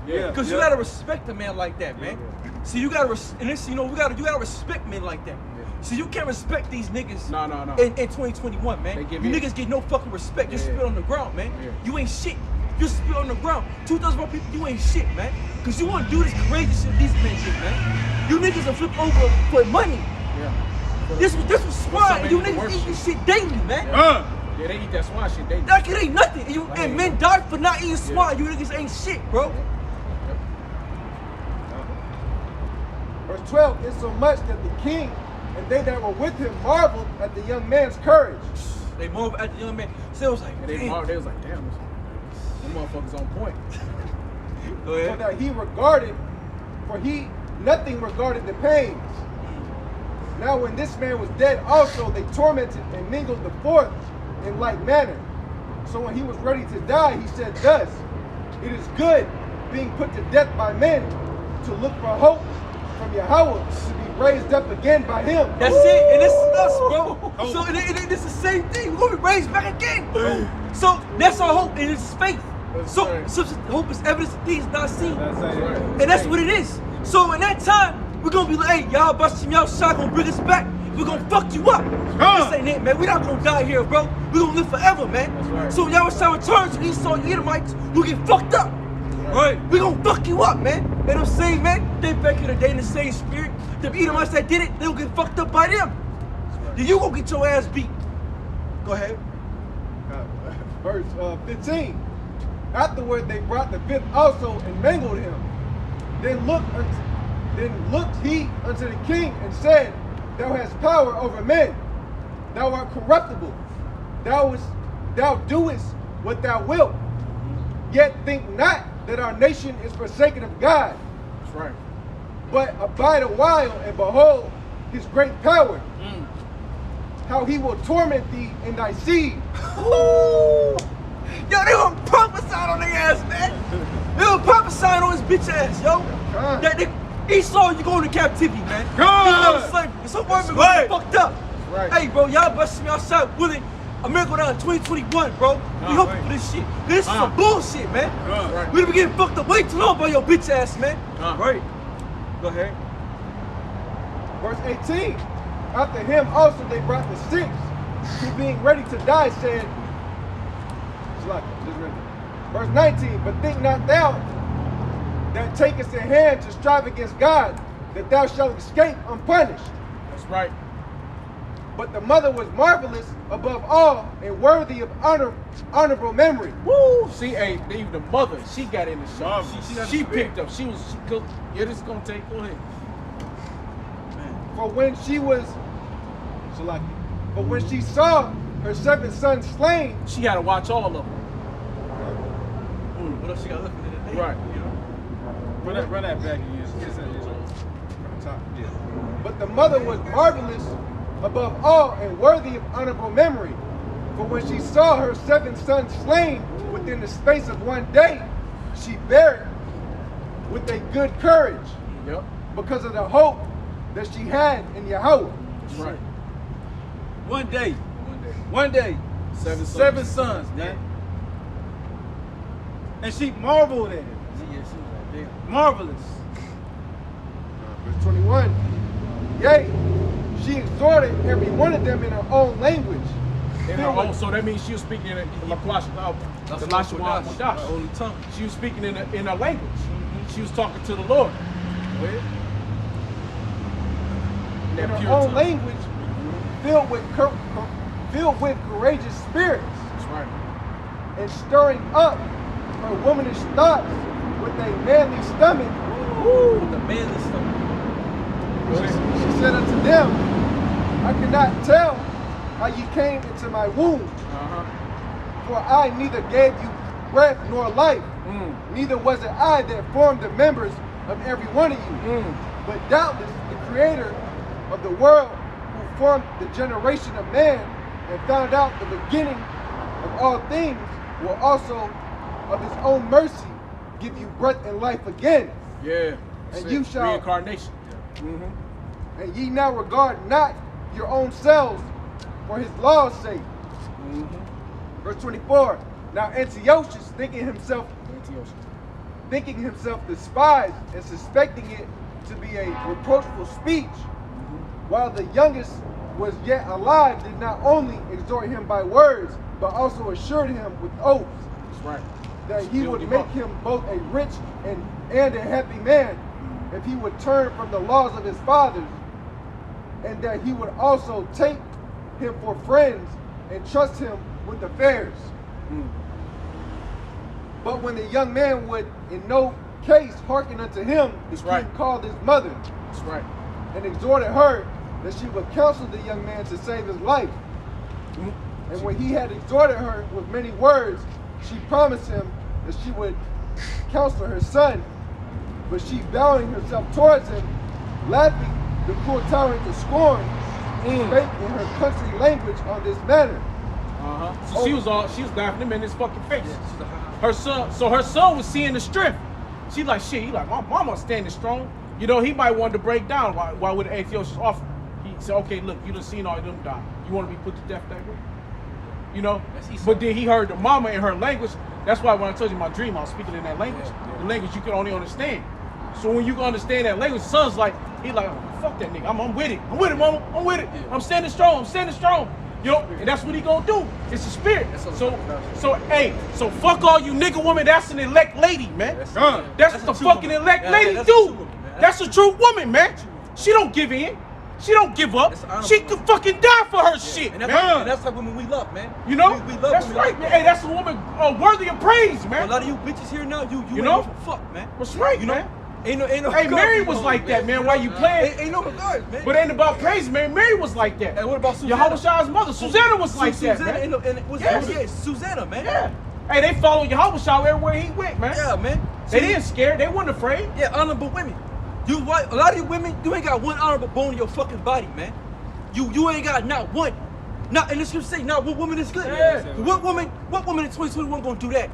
Yeah. Because you gotta respect a man like that, man. See, you gotta and this, you gotta respect men like that. See, you can't respect these niggas No. in 2021, man. They give You in. niggas get no fucking respect. You Yeah. spit on the ground, man. Yeah. You ain't shit. You spit on the ground. 2,000 more people, you ain't shit, man. Because you want to do this crazy shit these men did, man. You niggas will flip over for money. Yeah. This was swine. some You ain't even niggas worth eat this shit. shit daily, man. Yeah, they eat that swine shit. They Like it ain't nothing. Like, And yeah. men die for not eating swine. You niggas ain't shit, bro. Verse 12, "Insomuch that the king and they that were with him marveled at the young man's courage." They move at the young man. So it was like, and they damn. was like, damn, them motherfuckers on point. Go For ahead. that he nothing regarded the pains. Now when this man was dead also, they tormented and mingled the fourth in like manner. So when he was ready to die, he said thus, "It is good, being put to death by men, to look for hope from Yahweh, to be raised up again by him." That's it, and this is us, bro. So it's the same thing. We're gonna be raised back again. So that's our hope, and it's faith. So hope is evidence of things not seen, and that's what it is. So in that time, we're gonna be like, "Hey, y'all busting y'all shot gonna bring us back. We're gonna fuck you up." This ain't it, man. We're not gonna die here, bro. We're gonna live forever, man. right. So when y'all returns to Esau and Edomites, you get fucked up. Right? We gonna fuck you up, man. You know what I'm saying, man? They back in the day in the same spirit. The Edomites that did it, they'll get fucked up by them. Then you gonna get your ass beat. Go ahead. Verse 15. "Afterward they brought the fifth also and mangled him. Then looked he unto the king and said, Thou hast power over men. Thou art corruptible. Thou doest what thou wilt. Yet think not that our nation is forsaken of God. That's right. But abide a while and behold his great power. How he will torment thee and thy seed." Yo, they gonna prophesy on their ass, man. They gonna prophesy on his bitch ass, yo. Esau, you going to captivity, man. So women gonna be fucked up. Right. Hey, bro, y'all busting me outside willing. America down in 2021, bro. We hoping for this shit. This is some bullshit, man. Right. We been getting fucked up way too long by your bitch ass, man. Right. Go ahead. Verse 18. "After him also they brought the sixth, who being ready to die said," just read it. Verse 19. "But think not thou that takest in hand to strive against God, that thou shalt escape unpunished. That's right. But the mother was marvelous above all and worthy of honorable memory. Woo! See, hey, even the mother, she got in the show. Marvelous. She picked up. She could. Yeah, this is gonna take. Go ahead. For when she was But when she saw her 7 sons slain, She had to watch all of them. What else she got left in the day? Right. You know? Run that back again. from the top, yeah. But the mother was marvelous above all and worthy of honorable memory. For when she saw her 7 sons slain within the space of 1 day, she bare it with a good courage, Yep. because of the hope that she had in Yahweh. That's right. One day. One day. One day. 7 sons. 7 sons, man. And she marveled at it. Yeah, she was like, damn. Marvelous. Verse 21. Yea, she exhorted every one of them in her own language. In her own, so that means she was speaking in the Holy tongue. She was speaking in her language. She was talking to the Lord. In her own language, filled with courageous spirits. That's right. And stirring up her womanish thoughts with a manly stomach. With the manly stomach. She said unto them, I cannot tell how you came into my womb, for I neither gave you breath nor life, neither was it I that formed the members of every one of you. But doubtless the creator of the world, who formed the generation of man and found out the beginning of all things, will also of his own mercy give you breath and life again. Yeah. And you shall reincarnation. And ye now regard not your own selves for his law's sake. Verse 24. Now Antiochus, thinking himself despised and suspecting it to be a reproachful speech, while the youngest was yet alive, did not only exhort him by words, but also assured him with oaths. That's right. That he would make him both a rich and a happy man if he would turn from the laws of his fathers, and that he would also take him for friends and trust him with affairs. But when the young man would in no case hearken unto him, the king called his mother. That's right. And exhorted her that she would counsel the young man to save his life. And when he had exhorted her with many words, she promised him that she would counsel her son. But she, bowing herself towards him, laughing the cruel tyrant to scorn, spake in her country language on this manner. So she was laughing him in his fucking face. Her son was seeing the strength. She's like, shit, he like, my mama standing strong. You know, he might want to break down. Why would Antiochus offer? He said, okay, look, you done seen all of them die. You want to be put to death that way? You know? But then he heard the mama in her language. That's why when I told you my dream, I was speaking in that language. The language you can only understand. So when you can understand that language, the son's like, he like, fuck that nigga, I'm with it. I'm with it, mama, I'm with it. I'm standing strong, You know, and that's what he gonna do. It's the spirit. So fuck all you nigga woman, that's an elect lady, man. That's what the fucking elect lady do. That's a true woman, man. She don't give in. She don't give up. She could fucking die for her shit, and man. And that's the women we love, man. You know? We love that's women right, like man. that. Hey, that's a woman worthy of praise, man. A lot of you bitches here now, you You know? ain't no fuck, man. That's right, you know? man. Ain't no Hey, Mary was like that, man. Why you playing? Ain't no regard, man. But it ain't about praise, man. Mary was like that. And what about Susanna? Yahweh's mother, Susanna was like that, man. Susanna, man. Yeah. Hey, they followed Yahweh everywhere he went, man. Yeah, man. They didn't scare. They weren't afraid. Yeah, honorable women. You white, a lot of you women, you ain't got one honorable bone in your fucking body, man. You ain't got not one. Not, and the scripture say not one woman is good. Yeah. What woman in 2021 gonna do that?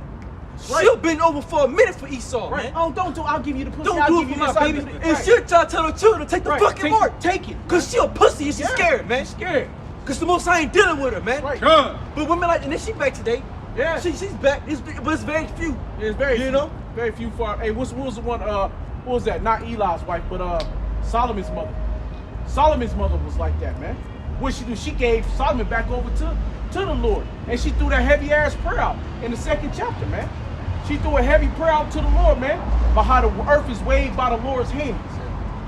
Right. She'll been over for a minute for Esau, Right. man. Oh, don't do. I'll give you the pussy. Don't I'll do give it for you my this, I'll baby. give you And that. she'll try to tell her children to take the fucking mark. Take it. Cause she a pussy and she's scared, man. She's scared. Cause the most I ain't dealing with her, man. Right. But women like, and then she back today. Yeah. She's back. But it's very few. It's very you few. know? Very few for. Hey, what was the one? What was that? Not Eli's wife, but Solomon's mother. Solomon's mother was like that, man. What she do? She gave Solomon back over to the Lord, and she threw that heavy ass prayer out in the 2nd chapter, man. She threw a heavy prayer out to the Lord, man, about how the earth is weighed by the Lord's hands.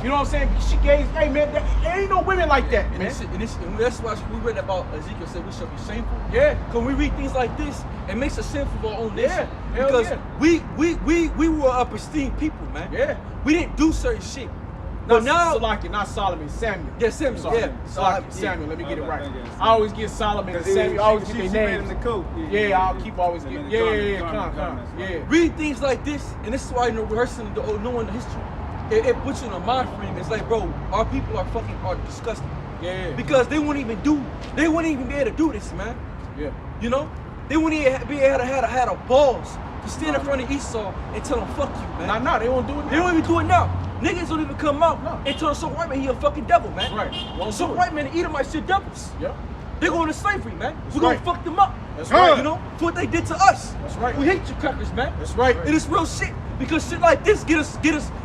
You know what I'm saying? She gave, hey man, there ain't no women like that, man. And that's why we read about Ezekiel said we shall be shameful. Yeah. When we read things like this, it makes us sinful for our own nation. Hell Because yeah. we were a pristine people, man. Yeah. We didn't do certain shit. But now, Salaki, not Solomon, Samuel. Yeah, Samuel, Sorry. yeah. Salaki, Samuel. Let me get it right. I always get Solomon and Samuel. I always get their names. Yeah, I'll keep always getting. Yeah. read things like this, and this is why rehearsing, knowing the history, it puts you in a mind frame. It's like, bro, our people are disgusting. Yeah. Because they wouldn't even be able to do this, man. Yeah. You know, they wouldn't even be able to had a balls to stand in front of Esau and tell him, fuck you, man. Nah, they won't do it. They don't even do it now. Niggas don't even come out No. and tell so white man he a fucking devil, man. That's right. So white man and Edomites shit devils. Yep. They going to slavery, man. That's We're gonna right. fuck them up. That's right. You know, for what they did to us. That's right. We hate you crackers, man. That's right. And it's real shit. Because shit like this get us.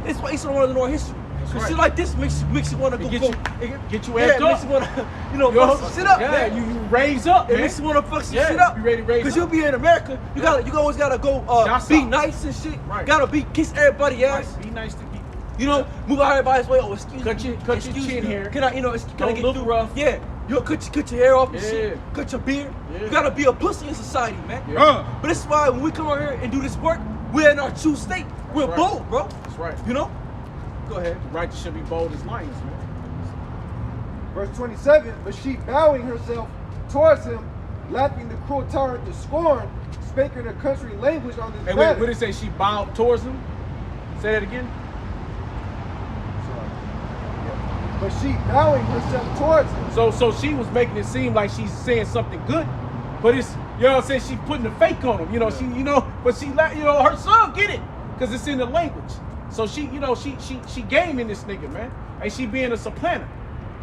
It's why Esau want to know our history. Because right. shit like this makes you want to go. Get you Yeah, amped it makes up. you want to, fuck some shit up, Yeah, man. you raise up, It man. makes you want to fuck some Yeah, shit up. you ready to raise Because up. you'll be in America. You always gotta go be nice and shit. Right. Gotta kiss everybody ass. Right. Be nice to people. You know, move out everybody's way. Oh, excuse Cut me. your- cut your Excuse chin me. hair. Can I, can I Don't get look through? rough. Yeah. You cut your hair off and Yeah. shit. Cut your beard. Yeah. You gotta be a pussy in society, man. Yeah. But this is why when we come out here and do this work, we're in our true state. We're That's right. bold, bro. That's right. You know? Go ahead. The righteous should be bold as lions, man. Verse 27, but she bowing herself towards him, laughing the cruel tyrant to scorn, spake in her country language on this Hey, matter. what did it say? She bowed towards him? Say that again. But she bowing herself towards him. So she was making it seem like she's saying something good, but it's, you know what I'm saying, she's putting a fake on him, you know, but she her son get it, because it's in the language. So she gaming this nigga, man. And she being a supplanter,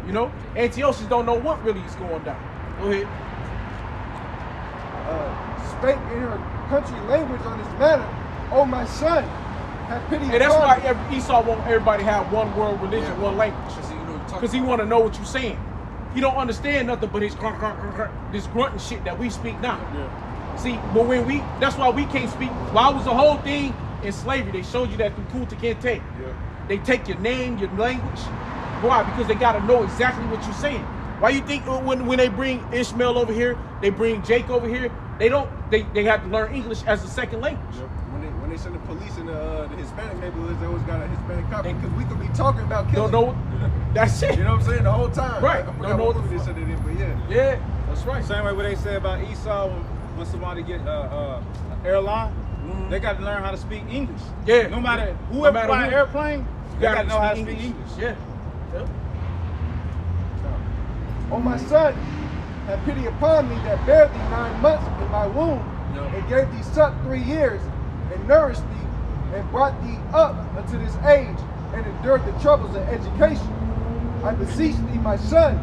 you know? Antiochus don't know what really is going down. Go ahead. Spake in her country language on this matter. Oh, my son, have pity And that's upon why me. Esau want everybody to have one world religion, Yeah. one language. Because he want to know what you're saying. He don't understand nothing but his this grunting shit that we speak now. Yeah. See, but that's why we can't speak. Why was the whole thing in slavery? They showed you that through Kunta Kinte. Yeah. They take your name, your language. Why? Because they got to know exactly what you're saying. Why you think when they bring Ishmael over here, they bring Jake over here, they have to learn English as a second language. Yep. When they send the police in the Hispanic neighborhoods, they always got a Hispanic copy because we could be talking about killing. Don't know. That's it. You know what I'm saying? The whole time. Right. I forgot Don't know what what movie they said it in, but yeah. Yeah, that's right. Same way what they say about Esau when somebody get airline, they got to learn how to speak English. Yeah. No matter No whoever matter fly who. an airplane, you got to know how to speak English. Yeah. Yep. Oh, my son, have pity upon me that bare thee 9 months in my womb, and gave thee suck 3 years, and nourished thee, and brought thee up unto this age, and endured the troubles of education. I beseech thee, my son,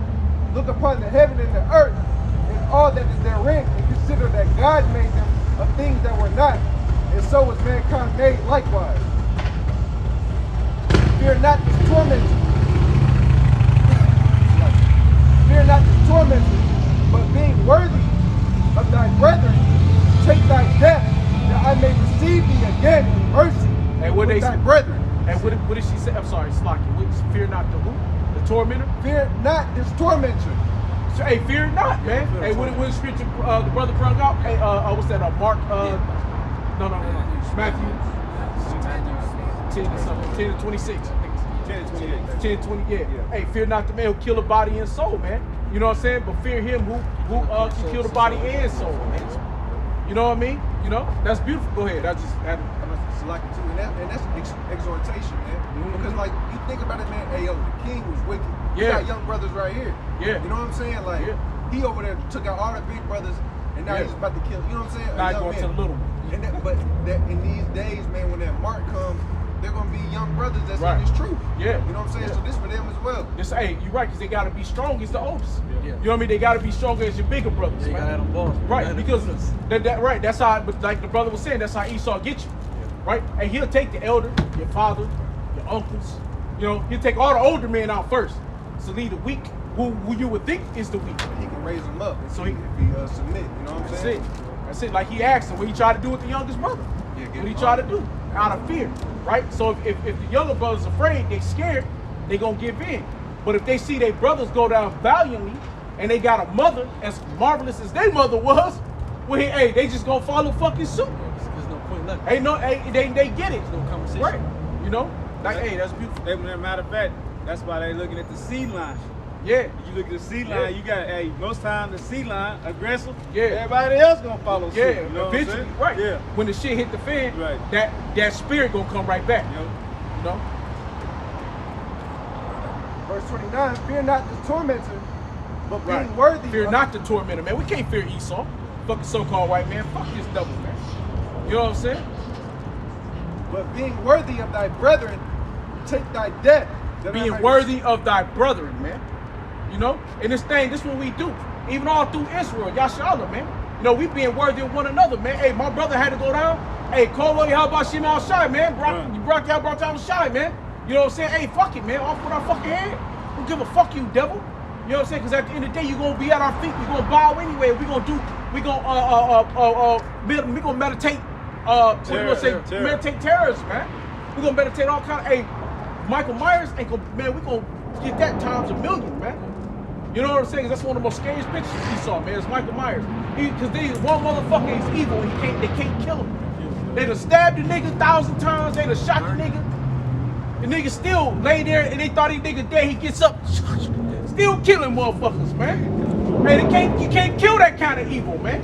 look upon the heaven and the earth, and all that is therein, and consider that God made them of things that were not, and so was mankind made likewise. Fear not this tormentor. Fear not this tormentor, but being worthy of thy brethren, take thy death, that I may receive thee again in mercy And what with they thy say- brethren. And what did she say? I'm sorry, Slocky. Fear not the who? The tormentor? Fear not this tormentor. So, hey, fear not, man. Hey, what the scripture the brother brought out? Hey, what's that? Mark? No. Matthew 10 or something. 10 to 26. I think it's 10 to 28. 10 to 20. Yeah. Hey, fear not the man who kill a body and soul, man. You know what I'm saying? But fear him who can kill the body and soul, man. You know what I mean? You know? That's beautiful. Go ahead. I just had to. Like it too, and that's exhortation, man. Because like you think about it, man. Hey, yo, the king was wicked. You Yeah. got young brothers right here. Yeah. You know what I'm saying? Like he over there took out all the big brothers, and now he's about to kill. You know what I'm saying? Now A young going to man. the little one. And that in these days, man, when that mark comes, they're gonna be young brothers that's Right. in this truth. Yeah. You know what I'm saying? Yeah. So this for them as well. Just hey, you're right, because they gotta be strong as the oldest. Yeah. You know what I mean? They gotta be stronger as your bigger brothers, They man. gotta have them balls. They Right, gotta because do this. right, that's how, but like the brother was saying, that's how Esau get you, right? And he'll take the elder, your father, your uncles, you know, he'll take all the older men out first. So leave the weak, who you would think is the weak. He can raise them up So if he submit. You know what I'm That's saying? it. That's it. Like he asked him what he tried to do with the youngest brother. Yeah, get What he him tried to out. do out of fear, right? So if the younger brother's afraid, they scared, they gonna give in. But if they see their brothers go down valiantly and they got a mother as marvelous as their mother was, well, hey, they just gonna follow fucking suit. There's no point left. Ain't no, hey, they get it. There's no conversation. Right? You know, like, hey, that's beautiful. As a matter of fact, That's why they looking at the C line. Yeah. You look at the C line, you got, hey, most times the C line, aggressive, Yeah. everybody else gonna follow suit. Yeah, You know what I'm eventually, saying? right. Yeah. When the shit hit the fan, Right. that spirit gonna come right back. Yep. You know? Verse 29, fear not the tormentor, but being Right. worthy Fear of, not the tormentor, man. We can't fear Esau. Fucking so-called white man. Fuck this devil, man. You know what I'm saying? but being worthy of thy brethren, take thy death. that I Being might worthy of thy brethren, man. You know? And this thing, this is what we do. Even all through Israel, Yashala, man. You know, we being worthy of one another, man. Hey, my brother had to go down. Hey, Cole, how about Shimon al-Shai, man? Brought down Shai, man. You know what I'm saying? Hey, fuck it, man. Off with our fucking head. Don't give a fuck, you devil. You know what I'm saying? Because at the end of the day, you're gonna be at our feet. We're gonna bow anyway. We're gonna meditate. Meditate terrorism, man. We're gonna meditate all kind of. Hey, Michael Myers ain't gonna, man. We're gonna get that times a million, man. You know what I'm saying? 'Cause that's one of the most scariest pictures he saw, man. It's Michael Myers. Because one motherfucker is evil. They can't kill him. They done stabbed the nigga 1,000 times. They done shot the nigga. The nigga still lay there and they thought he nigga dead. He gets up, still killing motherfuckers, man. Hey, you can't kill that kind of evil, man.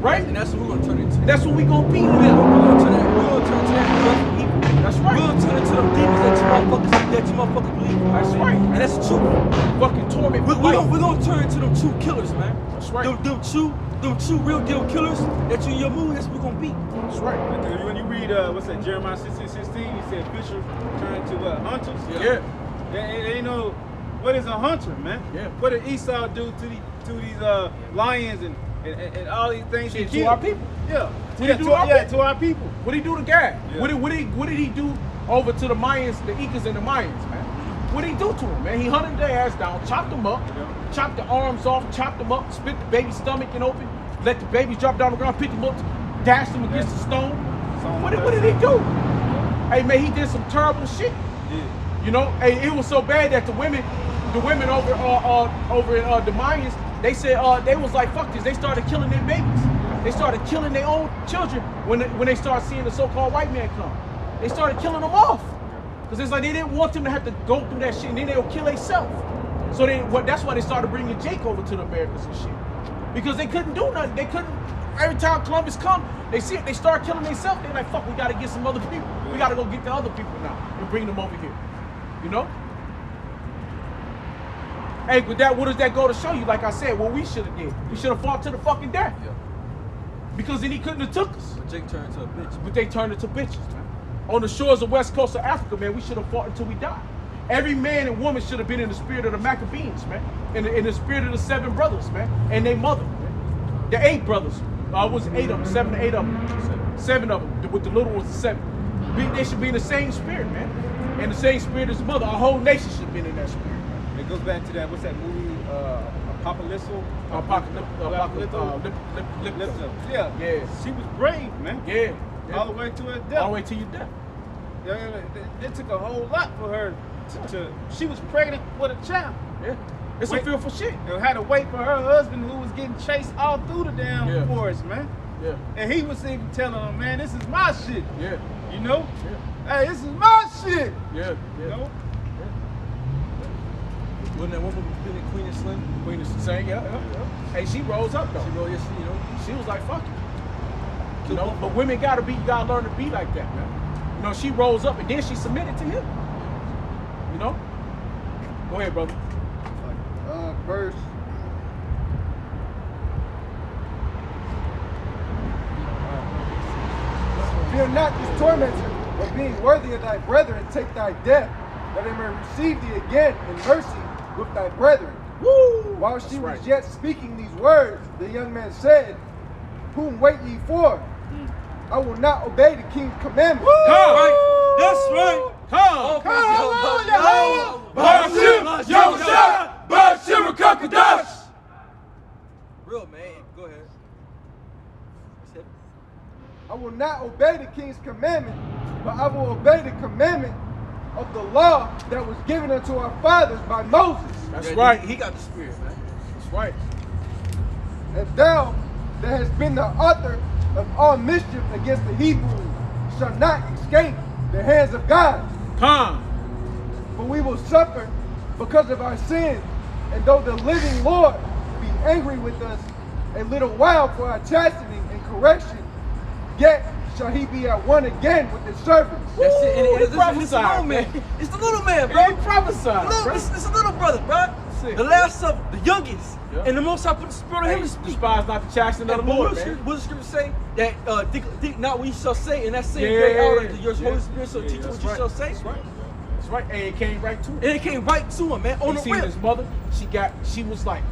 Right? And that's what we're gonna turn into. That's what we gonna beat them. We're gonna turn to that evil. That's right. We're gonna turn into them demons that you motherfuckers believe. That's right. And that's the truth. Fucking torment. We're gonna turn into them true killers, man. That's right. Them true real deal killers that you in your mood, that's what we're gonna beat. That's right. When you read, what's that, Jeremiah 16:16, he said fishers turn to what, hunters? Yeah. They know, what is a hunter, man? Yeah. What did Esau do to these lions and all these things? Shit, he to killed? our people. Yeah. What Yeah, he do to to our people? to our people. What did he do to Gad? Yeah. What did he do over to the Mayans, the Incas and the Mayans, man? What did he do to them, man? He hunted their ass down, chopped them up, chopped the arms off, chopped them up, split the baby's stomach and open, let the baby drop down the ground, pick them up, dashed them against the stone. What did he do? Hey, man, he did some terrible shit. Yeah. You know, hey, it was so bad that the women over in the Mayans, they said they was like, fuck this. They started killing their babies. They started killing their own children when they started seeing the so-called white man come. They started killing them off. Because it's like they didn't want them to have to go through that shit and then they'll kill themselves. So that's why they started bringing Jake over to the Americans and shit. Because they couldn't do nothing. They couldn't, every time Columbus come, they see it, they start killing themselves. They're like, fuck, we gotta get some other people. We gotta go get the other people now and bring them over here. You know? Hey, but what does that go to show you? Like I said, what we should have did. We should have fought to the fucking death. Yeah. Because then he couldn't have took us. But Jake turned into a bitch. But they turned into bitches, man. On the shores of west coast of Africa, man, we should have fought until we died. Every man and woman should have been in the spirit of the Maccabees, man. In the spirit of the 7 brothers, man. And their mother, man. The 8 brothers. It was 8 of them, 7 to 8 of them. 7 of them. With the little ones, the 7. They should be in the same spirit, man. And the same spirit as the mother. Our whole nation should have been in that spirit, man. It goes back to that, what's that movie, Apocalypso? Yeah. Yeah. She was brave, man. Yeah. All the way to her death. All the way to your death. It took a whole lot for her to she was pregnant with a child. Yeah. It's some fearful shit. And had to wait for her husband who was getting chased all through the damn forest, man. Yeah. And he was even telling her, man, this is my shit. Yeah. You know? Yeah. Hey, this is my shit. Yeah. You know? Wasn't that woman been Queen and Slim? Queen is the same, yeah. Hey, she rose up though. She wrote, yes, you know. She was like, fuck it. You know, but women you gotta learn to be like that, man. You know, she rose up and then she submitted to him. You know? Go ahead, brother. Verse. Fear not this tormentor, but being worthy of thy brethren, take thy death, that they may receive thee again in mercy with thy brethren. Woo! While she was yet speaking these words, the young man said, whom wait ye for? I will not obey the king's commandment. Come! Right. That's right. Come! Real man, go ahead. I will not obey the king's commandment, but I will obey the commandment of the law that was given unto our fathers by Moses. That's Yeah, right. He got the spirit, man. That's right. And thou, that hast been the author of all mischief against the Hebrews, shall not escape the hands of God. Come! for we will suffer because of our sins. And though the living Lord be angry with us a little while for our chastening and correction, yet shall he be at one again with his servants. That's it. And Woo, it's the little man. It's the little man, bro. He prophesied, bro. It's the little brother, bro. it. The last of the youngest. Yeah. And the Most High put the spirit on him to speak. Despise not the chastening of the Lord, man. What does the scripture say? That think not what you shall say, and that same Yeah, great hour that your yeah. Holy Spirit shall teach you what That's you right. shall say. That's right. That's right. And it came right to him. And it came right to him, man, on You the see real. his mother, she was like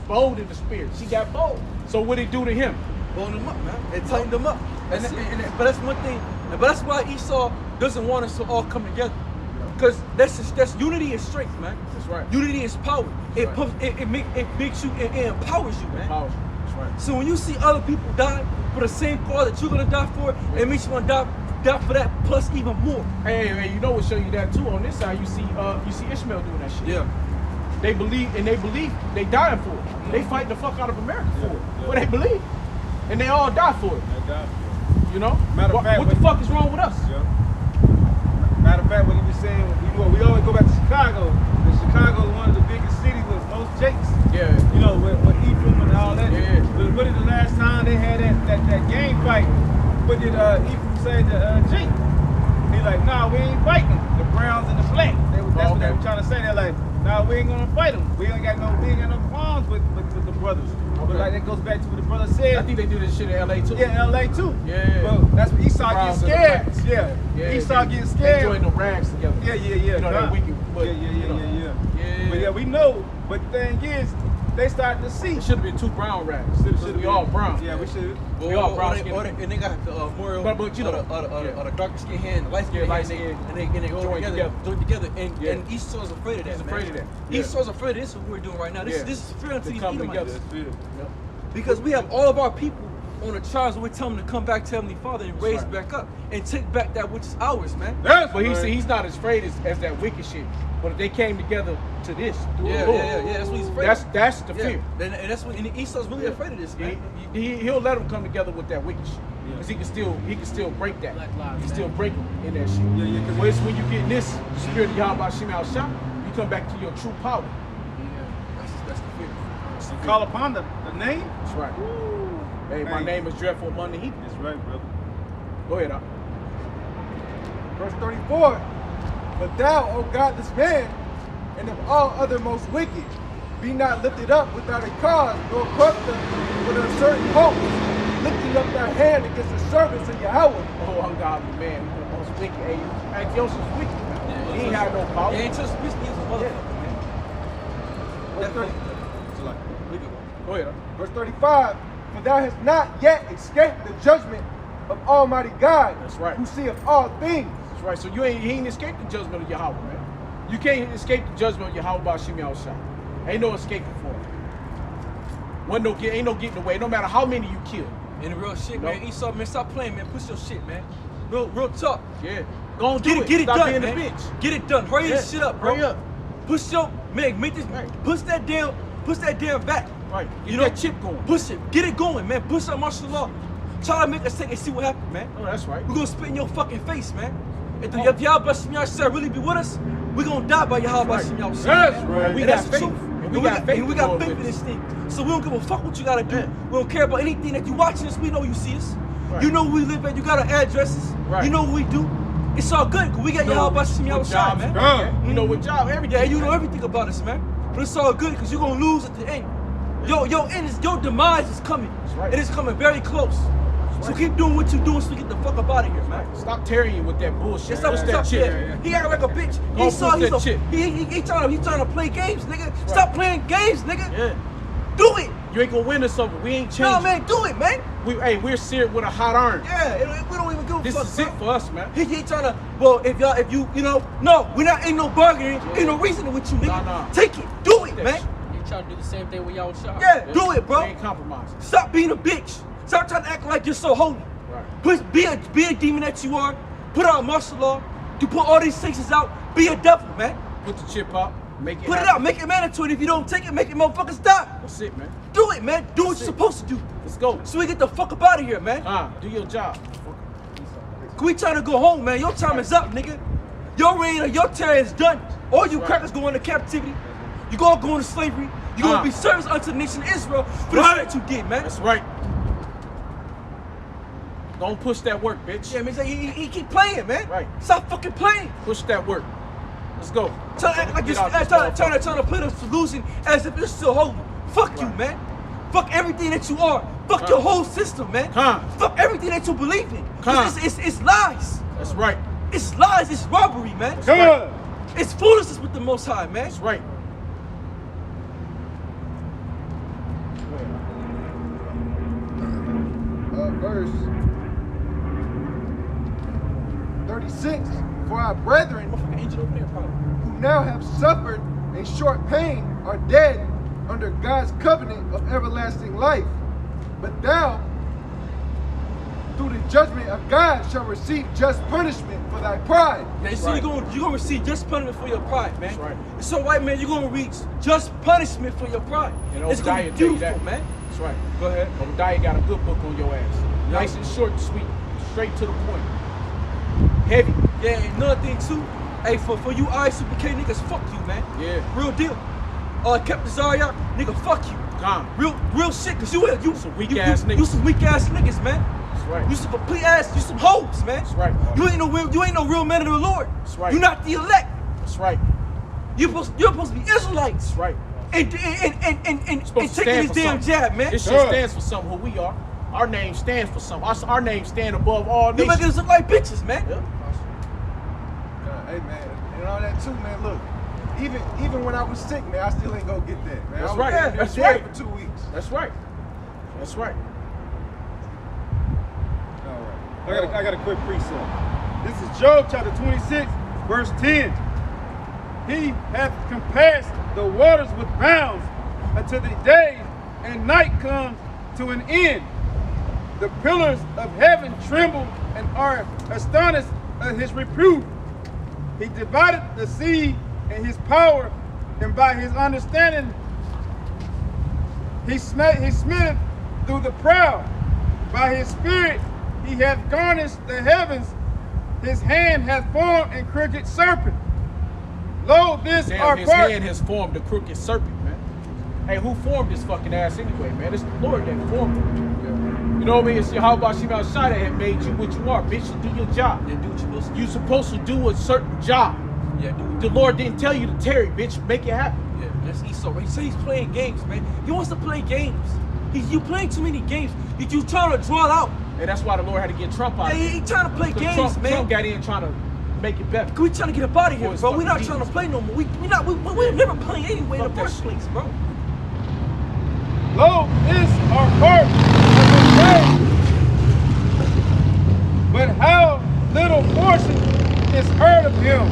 bold in the spirit. She got bold. So what did he do to him? Blowing them up, man. It tightened them up. But that's one thing. But that's why Esau doesn't want us to all come together. Because that's unity and strength, man. That's right. Unity is power. It makes you, it empowers you, man. Powerful. That's right. So when you see other people die for the same cause that you're gonna die for, it makes you want to die for that plus even more. Hey, you know what show you that too? On this side, you see Ishmael doing that shit. Yeah. They believe they dying for it. They fight the fuck out of America for it. But they believe. And they all die for it. You know? Matter of fact, what the fuck is wrong with us? Yeah. Matter of fact, what he was saying, we always go back to Chicago. And Chicago is one of the biggest cities with most Jakes. Yeah. You know, with Ephraim and all that. Yeah. But what is the last time they had that game fight? What did Ephraim say to Jake? He like, nah, we ain't fighting. The Browns and the Black. That's what they were trying to say. They're like, nah, we ain't gonna fight them. We ain't got no qualms with the brothers. But like that goes back to what the brother said. I think they do this shit in LA too. Yeah, in LA too. Yeah. Well, that's what Esau Browns getting and the scared. Blacks. Yeah. Yeah, Esau getting scared. They join the rags together. Yeah. You know that wicked. But, Yeah. But yeah, we know. But the thing is, they started to see. It should have been two brown rags. Should be all brown. Yeah, we should. We all brown skin. And they got the more But you know, the darker skin hand, the light skin light hand, skin. and they go join together. And Esau's afraid of that. He's afraid of that. Esau's afraid of this. What we're doing right now. This is fear unto They these come Edomites. together. Yep. Because we have all of our people on the tribes, and we tell them to come back to Heavenly Father and raise right. back up and take back that which is ours, man. But he's not as afraid as that wicked shit. But if they came together to this, through the Lord, That's what he's afraid of. That's the fear. And that's what Esau's really afraid of this, man. He'll let them come together with that wicked shit. Because he can still break that. He can still break them in that shit. Yeah. But it's when you get in this spirit of Yahweh Shem Al Shah, you come back to your true power. That's the fear. That's the fear. Call upon the name. That's right. Hey, my name is Dreadful among the heathen. That's right, brother. Go ahead, Verse 34, but thou, O godless man, and of all other most wicked, be not lifted up without a cause, nor puffed up with uncertain hopes, lifting up thy hand against the servants of Yahweh. Oh, ungodly man. He's the most wicked. Hey, Antiochus is wicked, man. He ain't had no power. He ain't just he's a motherfucker, man. Verse 30 Go ahead. Verse 35, for thou hast not yet escaped the judgment of Almighty God, That's right. who seeth all things. That's right. So he ain't escaped the judgment of Yahweh, man. You can't escape the judgment of Yahweh by Shem Yahweh. Ain't no escaping for him. Ain't no getting away, no matter how many you kill. And the real shit, man. Esau, man, stop playing, man. Push your shit, man. Real talk. Yeah. Go on, Get it Stop done, being man. a bitch. Get it done. Hurry this shit up, bro. Hurry up. Push your make this. Right. Push that damn back. Right. Get You know, that chip going. Push it. Get it going, man. Push that martial law. Try to make a stick and see what happens, man. Oh, that's right. We're gonna spit in your fucking face, man. If Yahweh Shem Yahweh really be with us, we're gonna die by Yahweh Shem Yahweh. That's right. And We that's got the faith. truth. And we got faith. And we got faith in this thing. So we don't give a fuck what you gotta do. Yeah. We don't care about anything that you watching us. We know you see us. Right. You know where we live at. You got our addresses. Right. You know what we do. It's all good because we got Yahweh Shem Yahweh, man. You know what job, everything. Yeah, you know everything about us, man. But it's all good because you're gonna lose at the end. Your end is your demise is coming. right. It is coming very close. So keep doing what you're doing so we get the fuck up out of here, man. Stop tearing you with that bullshit. It's not Push that chip. He acting like a bitch. Go He saw push he's that a, chip. he trying to play games, nigga. Stop playing games, nigga. Yeah. Do it. You ain't gonna win this over. We ain't changing. No, man, do it, man. We're seared with a hot iron. Yeah, we don't even give a This fuck. is it for us, man. He ain't trying to. Well, if you know, no, we're not. Ain't no bargaining. Ain't no reasoning with you, nigga. Nah. Take it. Do it, That man. shit. You try to do the same thing with y'all shot. Yeah, do it, We bro. ain't compromising. Stop being a bitch. Stop trying to act like you're so holy. Right. Be a demon that you are. Put out martial law. You put all these sanctions out. Be a devil, man. Put the chip up. Make it Put it happen. out. Make it mandatory. If you don't take it, make it motherfuckers die. That's it, man. Do it, man. Do what That's you're it. supposed to do. Let's go. So we get the fuck up out of here, man. Do your job. We trying to go home, man. Your time is up, nigga. Your reign or your terror is done. All you crackers go into captivity. You all go into slavery. You gonna be service unto the nation of Israel for the shit that you did, man. That's right. Don't push that work, bitch. Yeah, man, he keep playing, man. Right. Stop fucking playing. Push that work. Let's go. Trying to put a solution as if it's still hope. Fuck you, man. Fuck everything that you are. Fuck your whole system, man. Fuck everything that you believe in. It's lies. That's right. It's lies. It's robbery, man. Come on. It's foolishness with the Most High, man. That's right. Verse 36. For our brethren who now have suffered a short pain are dead under God's covenant of everlasting life. But thou, through the judgment of God, shall receive just punishment for thy pride. Now, you see, you're gonna receive just punishment for your pride, man. That's right. It's so right, man. You're gonna reach just punishment for your pride. It's gonna be beautiful, man. That's right. Go ahead. Obadiah got a good book on your ass. Nice and short and sweet. Straight to the point. Heavy. Yeah, and another thing too. Hey, for you YSO niggas, fuck you, man. Yeah. Real deal. Captain Zarya, nigga, fuck you. Real shit, cause you some weak ass niggas. You some weak ass niggas, man. That's right. You some complete ass, you some hoes, man. That's right. You ain't no real man of the Lord. That's right. You're not the elect. That's right. You're supposed to be Israelites. That's right. And taking this damn jab, man. This shit stands for something, who we are. Our name stands for something. Our name stand above all nations. You making us look like bitches, man. Yeah. Hey man, and all that too, man. Look, even when I was sick, man, I still ain't gonna get that, man. That's I was right. That's right. For 2 weeks. That's right. That's right. All right. I got a quick precept. This is Job chapter 26, verse 10. He hath compassed the waters with bounds until the day and night comes to an end. The pillars of heaven tremble and are astonished at his reproof. He divided the sea in his power, and by his understanding he smitteth through the proud. By his spirit he hath garnished the heavens. His hand hath formed a crooked serpent. Lo, this our his part. hand has formed a crooked serpent, man. Hey, who formed this fucking ass anyway, man? It's the Lord that formed it. You know what I mean? It's how about Shema Shada had made you what you are, bitch. You do your job. Yeah, do what you're supposed to do. You're supposed to do a certain job. Yeah, dude. The Lord didn't tell you to tarry, bitch. Make it happen. Yeah, that's Esau. He said he's playing games, man. He wants to play games. You playing too many games. You trying to draw it out. And that's why the Lord had to get Trump out. He trying to play games, man. Trump got in trying to make it better. We trying to get up out of here, bro. We're not fucking trying to play no more. We're never playing anyway in the first place, bro. Lo, this our part of the day. But how little portion is heard of him.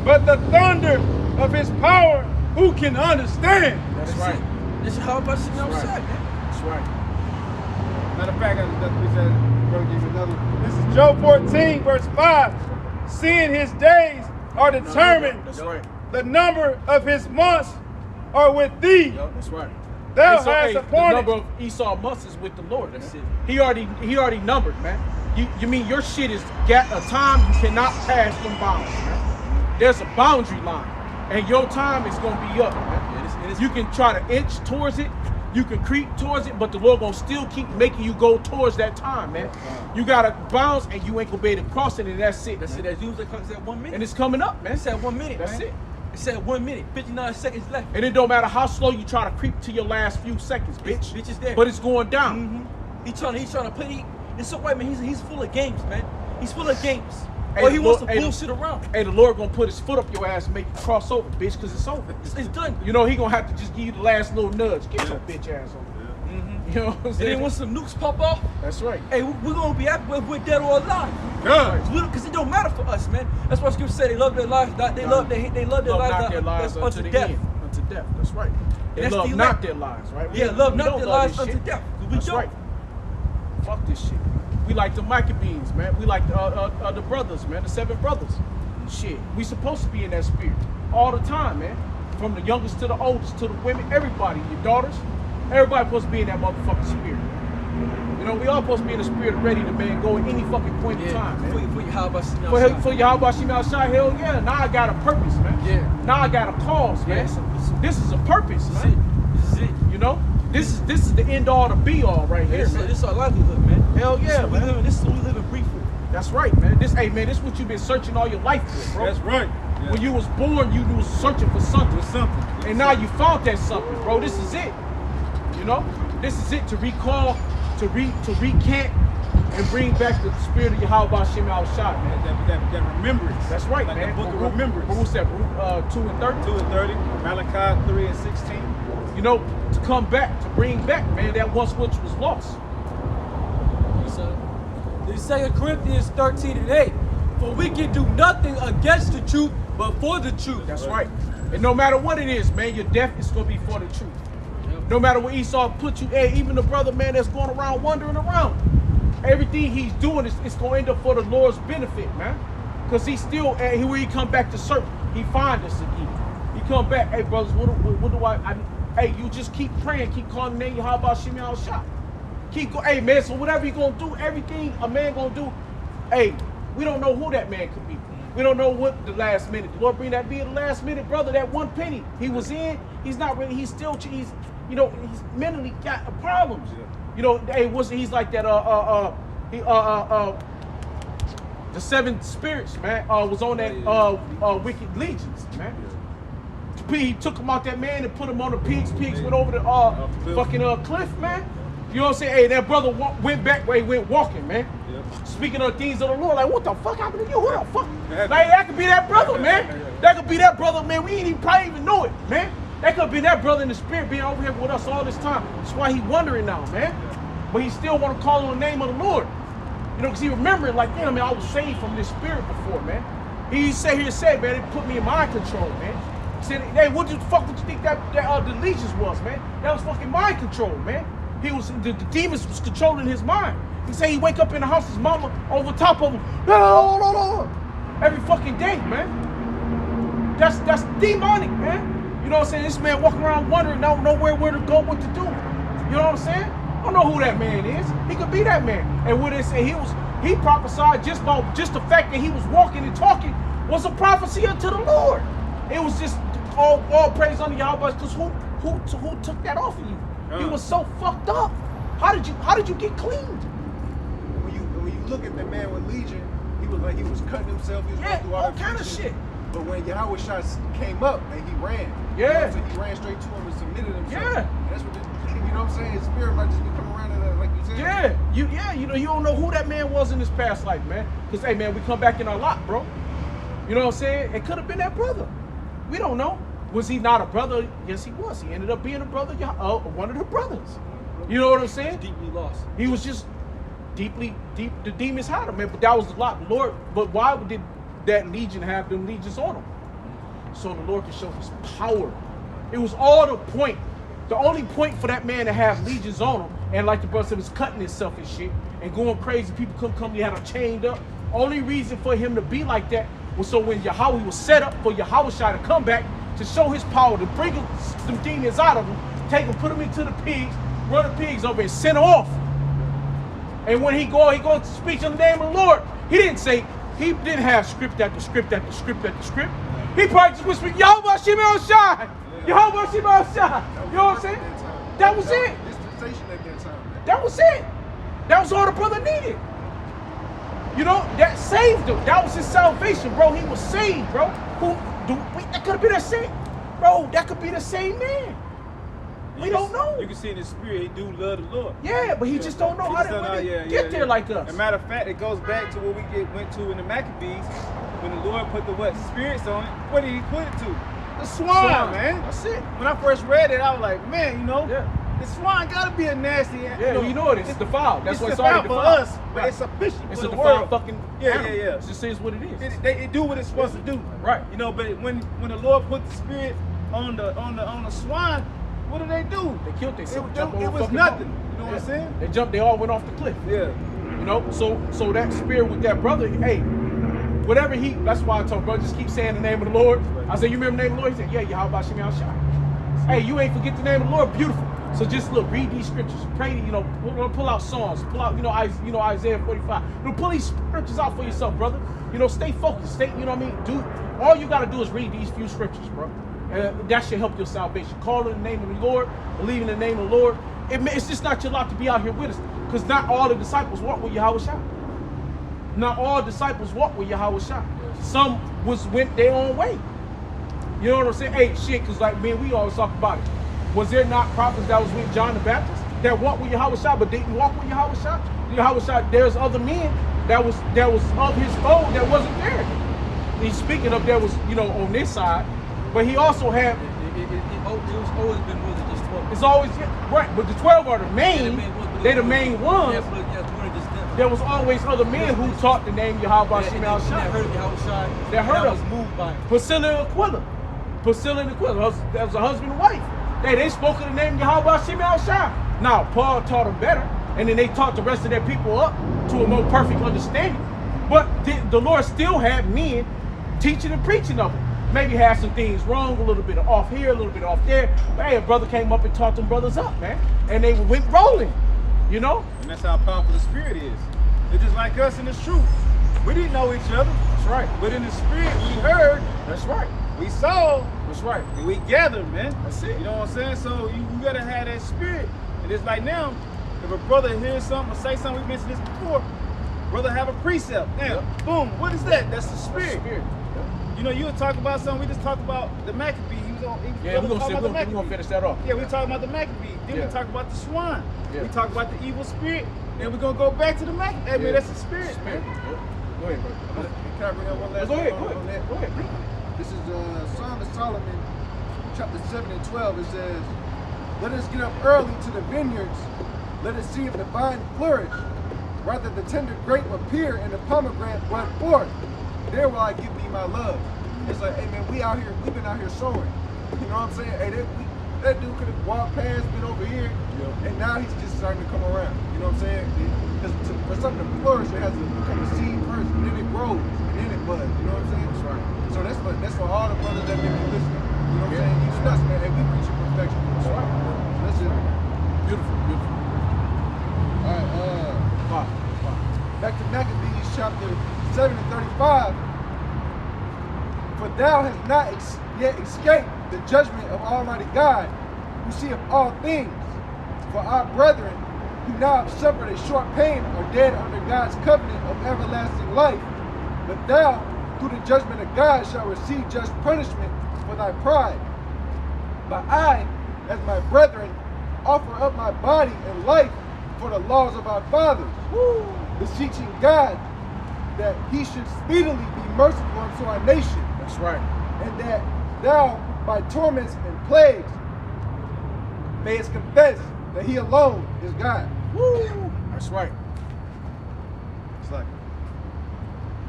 But the thunder of his power, who can understand? That's right. This is how about sitting outside, right. man. That's right. Matter of fact, this is Job 14, verse 5. Seeing his days are determined, That's right. the number of his months are with thee. That's right. Thou Hey, so, hast the appointed. number of Esau months is with the Lord. That's man. it. He already numbered, man. You mean your shit is got a time you cannot pass them bounds, man. There's a boundary line, and your time is gonna be up, man. You can try to inch towards it, you can creep towards it, but the Lord gonna still keep making you go towards that time, man. You gotta bounce, and you ain't gonna be able to cross it, and that's it. That's it. That's usually comes at 1 minute. And it's coming up, man. It's at 1 minute. That's man. it. It's at 1 minute. 59 seconds left. And it don't matter how slow you try to creep to your last few seconds, bitch. Bitch is there. But it's going down. Mm-hmm. He's trying to play. It's so white, man. He's full of games, man. He's full of games. Hey, Or he the wants to Lord- hey, bullshit around. Hey, the Lord gonna put his foot up your ass and make you cross over, bitch, because it's over. It's done. You know, he gonna have to just give you the last little nudge. Get your bitch ass over. You know what I'm And saying? then once some nukes pop off, That's right. hey, we're gonna be happy whether we're dead or alive. Good. Because it don't matter for us, man. That's why Scripture say they love their lives. They love their Love not lives. their lives unto the death. end. Unto death. That's right. They That's love the not elect. their lives, right? Yeah, We love don't not their love lives this unto shit. death. We That's don't. right. Fuck this shit. We like the Maccabees, man. We like the brothers, man. The 7 brothers. Shit. We supposed to be in that spirit all the time, man. From the youngest to the oldest to the women, everybody, your daughters, everybody supposed to be in that motherfucking spirit. You You know, we all supposed to be in the spirit ready to, man, go at any fucking point in time, man. For Yahweh Shimei For Shai. Yahweh Shimei Shai, hell yeah. Now I got a purpose, man. Yeah. Now I got a cause, man. This is a purpose, man. This is it. You know? This is the end all to be all right here, man. This is our livelihood, man. Hell yeah, man. This is what we live and breathe for. That's right, man. This is what you've been searching all your life for, bro. That's right. Yeah. When you was born, you was searching for something. And now you found that something, bro. This is it. You know? This is it to recall, to recant, and bring back the spirit of Yahweh Shimei Shai, man. That remembrance. That's right, like man. The book of remembrance. What's that? 2 and 30? 2 and 30, Malachi 3 and 16. You know, to come back, to bring back, man, that once which was lost. In 2 Corinthians 13 and 8, for we can do nothing against the truth, but for the truth. That's right. And no matter what it is, man, your death is going to be for the truth. No matter what Esau put you, hey, even the brother, man, that's going around wandering around, everything he's doing it's going to end up for the Lord's benefit, man. Because he still, where he come back to serve, he find us again. He come back, hey, brothers, what do I hey, you just keep praying, keep calling the name Yahweh Shimei Shai. Keep going, hey, man, so whatever you're going to do, everything a man going to do, hey, we don't know who that man could be. We don't know what the last minute. The Lord bring that be the last minute, brother, that 1 penny he was in, he's not really, he's still, he's mentally got problems. You know, hey, he's like that, the 7 spirits, man, was on that wicked legions, man. He took him out that man and put him on the pigs. Pigs went over the fucking cliff, man. You know what I'm saying? Hey, that brother went back where he went walking, man. Yep. Speaking of the things of the Lord, like, what the fuck happened to you? Who the fuck? Like, that could be that brother, man. That could be that brother, man. We ain't even probably even know it, man. That could be that brother in the spirit being over here with us all this time. That's why he wondering now, man. But he still want to call on the name of the Lord. You know, because he remembered, like, damn, man, I was saved from this spirit before, man. He said, man, it put me in mind control, man. He said, hey, what the fuck would you think that the legions was, man? That was fucking mind control, man. He was the demons was controlling his mind. He said he wake up in the house, his mama over top of him, every fucking day, man. That's demonic, man. You know what I'm saying? This man walking around wondering, don't know where to go, what to do. You know what I'm saying? I don't know who that man is. He could be that man. And what they say, he prophesied just the fact that he was walking and talking was a prophecy unto the Lord. It was just all praise unto Yahweh, because who took that off of you? He was so fucked up. How did you get cleaned? When you look at the man with Legion, he was cutting himself. He was going through all kind of shit. But when Yahweh Shai came up and he ran, yeah, so he ran straight to him and submitted himself. Yeah, that's what you know what I'm saying. His spirit might just be coming around and like you said. Yeah, you know, you don't know who that man was in his past life, man. Because hey, man, we come back in our lot, bro. You know what I'm saying? It could have been that brother. We don't know. Was he not a brother? Yes, he was. He ended up being a brother, one of the brothers. You know what I'm saying? Deeply lost. He was just deep. The demons had him, man. But that was the lot, Lord. But why did that legion have them legions on him? So the Lord could show his power. It was all the point. The only point for that man to have legions on him, and like the brother said, was cutting himself and shit and going crazy. People couldn't come. He had him chained up. Only reason for him to be like that was so when Yahweh was set up for Yahweh Shai to come back to show his power, to bring some demons out of him, take them, put them into the pigs, run the pigs over and send them off. And when he goes to speak in the name of the Lord, he didn't have script after script after script after script. He probably just whispered, Yahweh Shimei Shai, Yahweh Shimei Shai. You know what I'm saying? That was it. Dispensation at that time. That was it. That was all the brother needed. You know, that saved him. That was his salvation, bro. He was saved, bro. That could have been the same, bro. That could be the same man. We don't know. You can see in his spirit, he do love the Lord. Yeah, but he just don't know how to get there like us. As a matter of fact, it goes back to what we went to in the Maccabees, when the Lord put the spirits on it. What did he put it to? The swine, man. That's it. When I first read it, I was like, man, you know, the swine gotta be a nasty. Yeah, you know it. It's defiled. That's why it's defiled for us, but right. it's sufficient it's for a the defiled world. Fucking Yeah. It just is what it is. It do what it's supposed to do. Right. You know, but when the Lord put the spirit on the swine, what did they do? They killed themselves. It was nothing. You know what I'm saying? They jumped. They all went off the cliff. Yeah. You know. So that spirit with that brother, hey, whatever that's why I told bro, just keep saying the name of the Lord. I said, you remember the name of the Lord? He said, yeah, Yahweh Shimei Shai. Hey, you ain't forget the name of the Lord. Beautiful. So just look, read these scriptures, pray, pull out Psalms, pull out, Isaiah 45. Pull these scriptures out for yourself, brother. Stay focused, stay, all you gotta do is read these few scriptures, bro. And that should help your salvation. Call in the name of the Lord, believe in the name of the Lord. It's just not your lot to be out here with us. Because not all the disciples walked with Yahweh Shai. Not all disciples walked with Yahweh Shai. Some went their own way. You know what I'm saying? Hey, shit, because like, man, we always talk about it. Was there not prophets that was with John the Baptist that walked with Yahweh Shai but didn't walk with Yahweh Shai? Yahweh Shai, there's other men that was of his fold that wasn't there. He's speaking of there was, on this side, but he also had. It's always been more than just 12. It's always, right, but the 12 are the main. They're the main ones. Yeah, but more than just them. There was always other men who taught the name Yahweh Shem Al Shai. That heard of Yahweh Shai. That heard of was moved by him. Priscilla and Aquila. That was a husband and wife. They spoke of the name Yahweh Shem Al Shai. Now, Paul taught them better, and then they taught the rest of their people up to a more perfect understanding. But the Lord still had men teaching and preaching of them. Maybe had some things wrong, a little bit off here, a little bit off there. But hey, a brother came up and taught them brothers up, man. And they went rolling, And that's how powerful the Spirit is. It's just like us in the truth. We didn't know each other. That's right. But in the Spirit, we heard. That's right. We saw. That's right. And we gathered, man. That's it. You know what I'm saying? So you gotta have that Spirit. And it's like now, if a brother hears something or say something, we mentioned this before, brother have a precept. Now, boom, what is that? That's the Spirit. You were talking about something, we just talked about the Maccabee. We're gonna finish that off. Yeah, we talking about the Maccabee. Then we talk about the swan. Yeah. We talk about the evil spirit. Then we're gonna go back to the Maccabee. Hey, man, that's the spirit. Go ahead, bro. Can I bring up one last Go ahead. on that? Go ahead. This is Song of Solomon, chapter 7 and 12. It says, "Let us get up early to the vineyards. Let us see if the vine flourish. Rather the tender grape appear and the pomegranate bud forth. There will I give thee my love." It's like, hey man, we've been out here sowing. You know what I'm saying? Hey, that dude could have walked past, been over here, and now he's just starting to come around. You know what I'm saying? Because for something to flourish, it has to become a seed first, and then it grows, and then it buds. You know what I'm saying? That's right. So that's for all the brothers that may be listening. You know what I'm saying? Use us, man. Hey, we preach perfection. That's right. That's it. Beautiful. All right. Back to Maccabees chapter 7 and 35. "For thou hast not yet escaped the judgment of Almighty God, who seeth all things. For our brethren, who now have suffered a short pain, are dead under God's covenant of everlasting life. But thou, through the judgment of God, shalt receive just punishment for thy pride. But I, as my brethren, offer up my body and life for the laws of our fathers, beseeching God that he should speedily be merciful unto our nation. That's right. And that thou, by torments and plagues, mayest confess that he alone is God." That's right. It's like,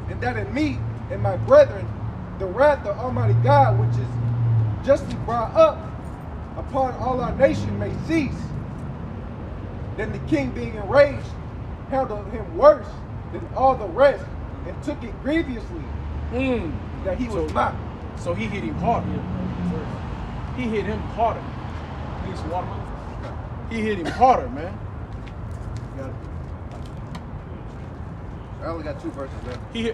"And that in me and my brethren, the wrath of Almighty God, which is justly brought up upon all our nation, may cease. Then the king, being enraged, handled him worse than all the rest, and took it grievously that he was mocked." So he hit him harder. He hit him harder. Need some water? He hit him harder, man. Got it. I only got 2 verses left. Yeah,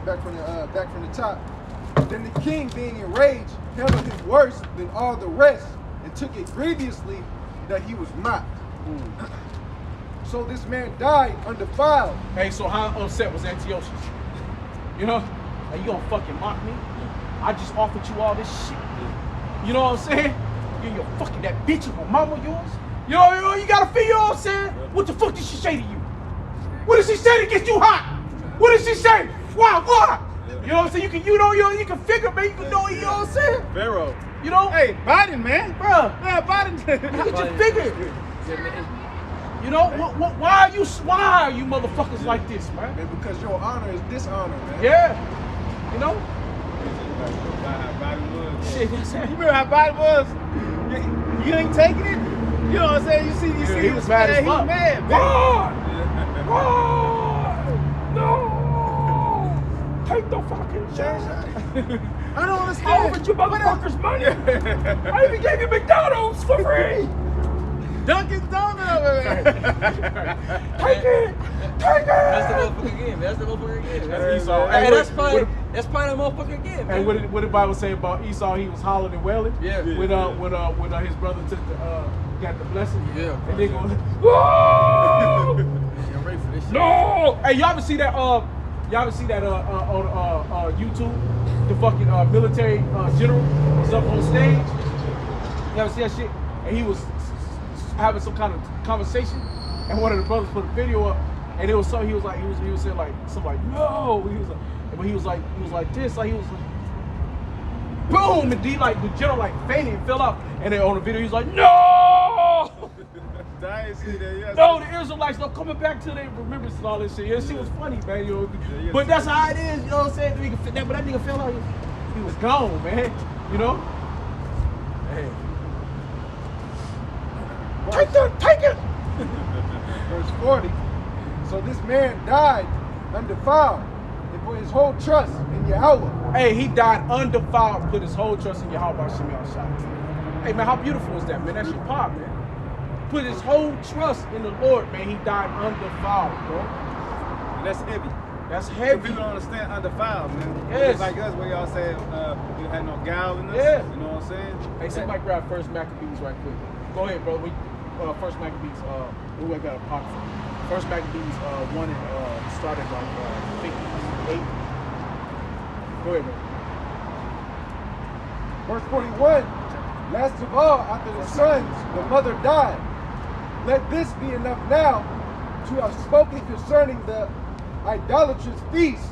back from the top. "Then the king, being enraged, handled him worse than all the rest, and took it grievously that he was mocked. So this man died undefiled." Hey, so how upset was Antiochus? Are you gonna fucking mock me? I just offered you all this shit. You know what I'm saying? You're fucking that bitch of a mama yours. You gotta feel, you know what I'm saying? What the fuck did she say to you? What did she say to get you hot? What did she say? Why? You know what I'm saying? You can figure, man. You can know, you know what I'm saying? Pharaoh. Hey, Biden, man. Bruh. Yeah, Biden. You can just figure. Why are you motherfuckers like this, man? And because your honor is dishonor, man. Yeah. Shit, you remember how Biden was? You ain't taking it? You know what I'm saying? You see, he was mad as fuck. He was mad, man. God! No! Take the fucking shit. I don't understand. I offered you motherfuckers money. I even gave you McDonald's for free. Dunkin' Donuts. Take it. That's the motherfucking game. That's the motherfucking game. That's Esau. Hey, Hey, that's what- probably what- that's probably the motherfucking game. Hey, what did the Bible say about Esau? He was hollering and wailing. Yeah. When his brother took got the blessing. Yeah. And they going, whoa! I'm ready for this shit. No! Hey, y'all ever see that? Y'all ever see that on YouTube? The fucking military general was up on stage. You ever see that shit? And he was having some kind of conversation, and one of the brothers put a video up, and it was something he was saying like something like no. He was like this, like he was like boom, and the general like fainted and fell out, and then on the video he was like no. I ain't see that. Yes. No, the Israelites not coming back to their remembrance and all this shit. Yeah, shit was funny, man. You know, but that's how it is. You know what I'm saying? But that nigga fell out. He was gone, man. You know. Hey. Take it. Verse 40. So this man died undefiled and put his whole trust in Yahweh. Hey, he died undefiled, put his whole trust in Yahweh Shemel Shai. Hey, man, how beautiful is that, man? That's your pop, man. Put his whole trust in the Lord, man. He died undefiled, bro. That's heavy. That's Some heavy. people don't understand undefiled, man. Yes. It's like us where y'all say you had no gal in us. Yeah. You know what I'm saying? Hey, somebody grab First Maccabees right quick. Go ahead, bro. First Maccabees, we got a pocket. First Maccabees 1 and started like 58. Go ahead, bro. Verse 41. Last of all, after the sons, the mother died. Let this be enough now to have spoken concerning the idolatrous feasts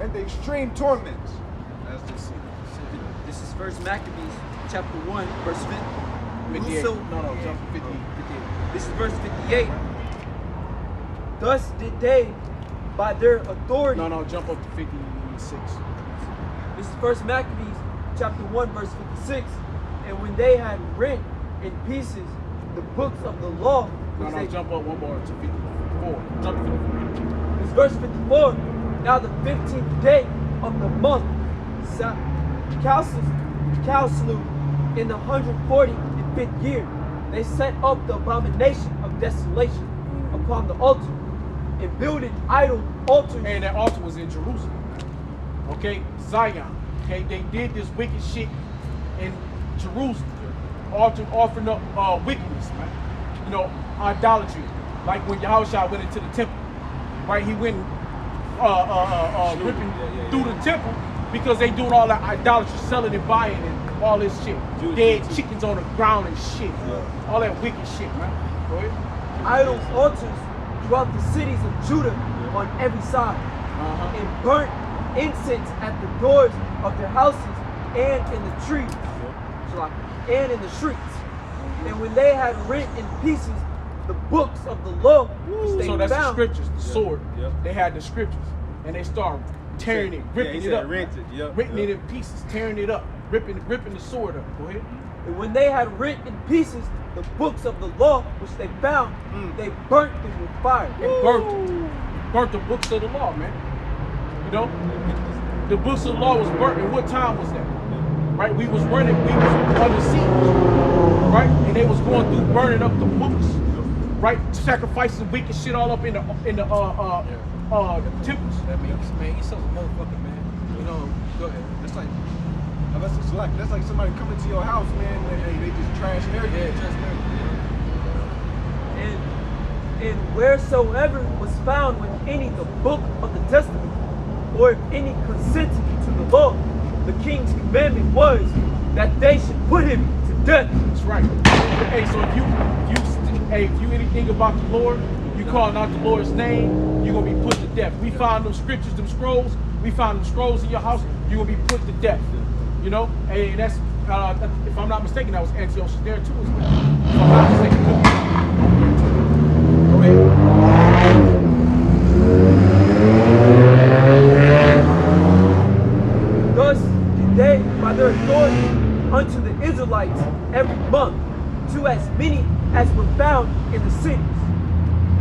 and the extreme torments. That's just This is First Maccabees, chapter 1, verse 50. 58. Whoso- No, jump to 58. This is verse 58. Thus did they, by their authority. No, jump up to 56. This is First Maccabees, chapter 1, verse 56. And when they had rent in pieces the books of the law, which they, Jump up one more to 54. Jump to 54. this is verse 54. Now the 15th day of the month, Calslu, in the 145th year, they set up the abomination of desolation upon the altar and builded idol altars. And that altar was in Jerusalem. Okay, Zion. Okay, they did this wicked shit in Jerusalem, offering up wickedness, man. You know, idolatry. Like when Yahushua went into the temple, right? He went ripping through the temple because they doing all that idolatry, selling and buying and all this shit. Dead chickens on the ground and shit. All that wicked shit, man. Go ahead. Idol altars throughout the cities of Judah on every side, and burnt incense at the doors of their houses and in the trees, and in the streets. And when they had rent in pieces the books of the law, which they So that's the found, scriptures, the sword. They had the scriptures, and they started tearing it, ripping it up, ripping it in pieces, tearing it up, ripping the sword up. Go ahead. and when they had rent in pieces the books of the law, which they found, they burnt them with fire. And burnt the books of the law, man. You know, the books of the law was burnt. And what time was that? Right, we was running, we was under siege, right, and they was going through burning up the books, right, sacrificing wicked shit all up in the temples. That means, man, he's such a motherfucker, man. You know, go ahead. That's like somebody coming to your house, man, and they just trash everything. And wheresoever was found with any the book of the testament, or if any consented to the law, the king's commandment was that they should put him to death. That's right. Hey, so if you anything about the Lord, you calling out the Lord's name, you're gonna be put to death. We found them scriptures, them scrolls. We found them scrolls in your house. You're gonna be put to death. You know, and that's if I'm not mistaken, that was Antiochus there too as well. If I'm not mistaken, go ahead. Thus did they, by their authority, unto the Israelites every month, to as many as were found in the cities.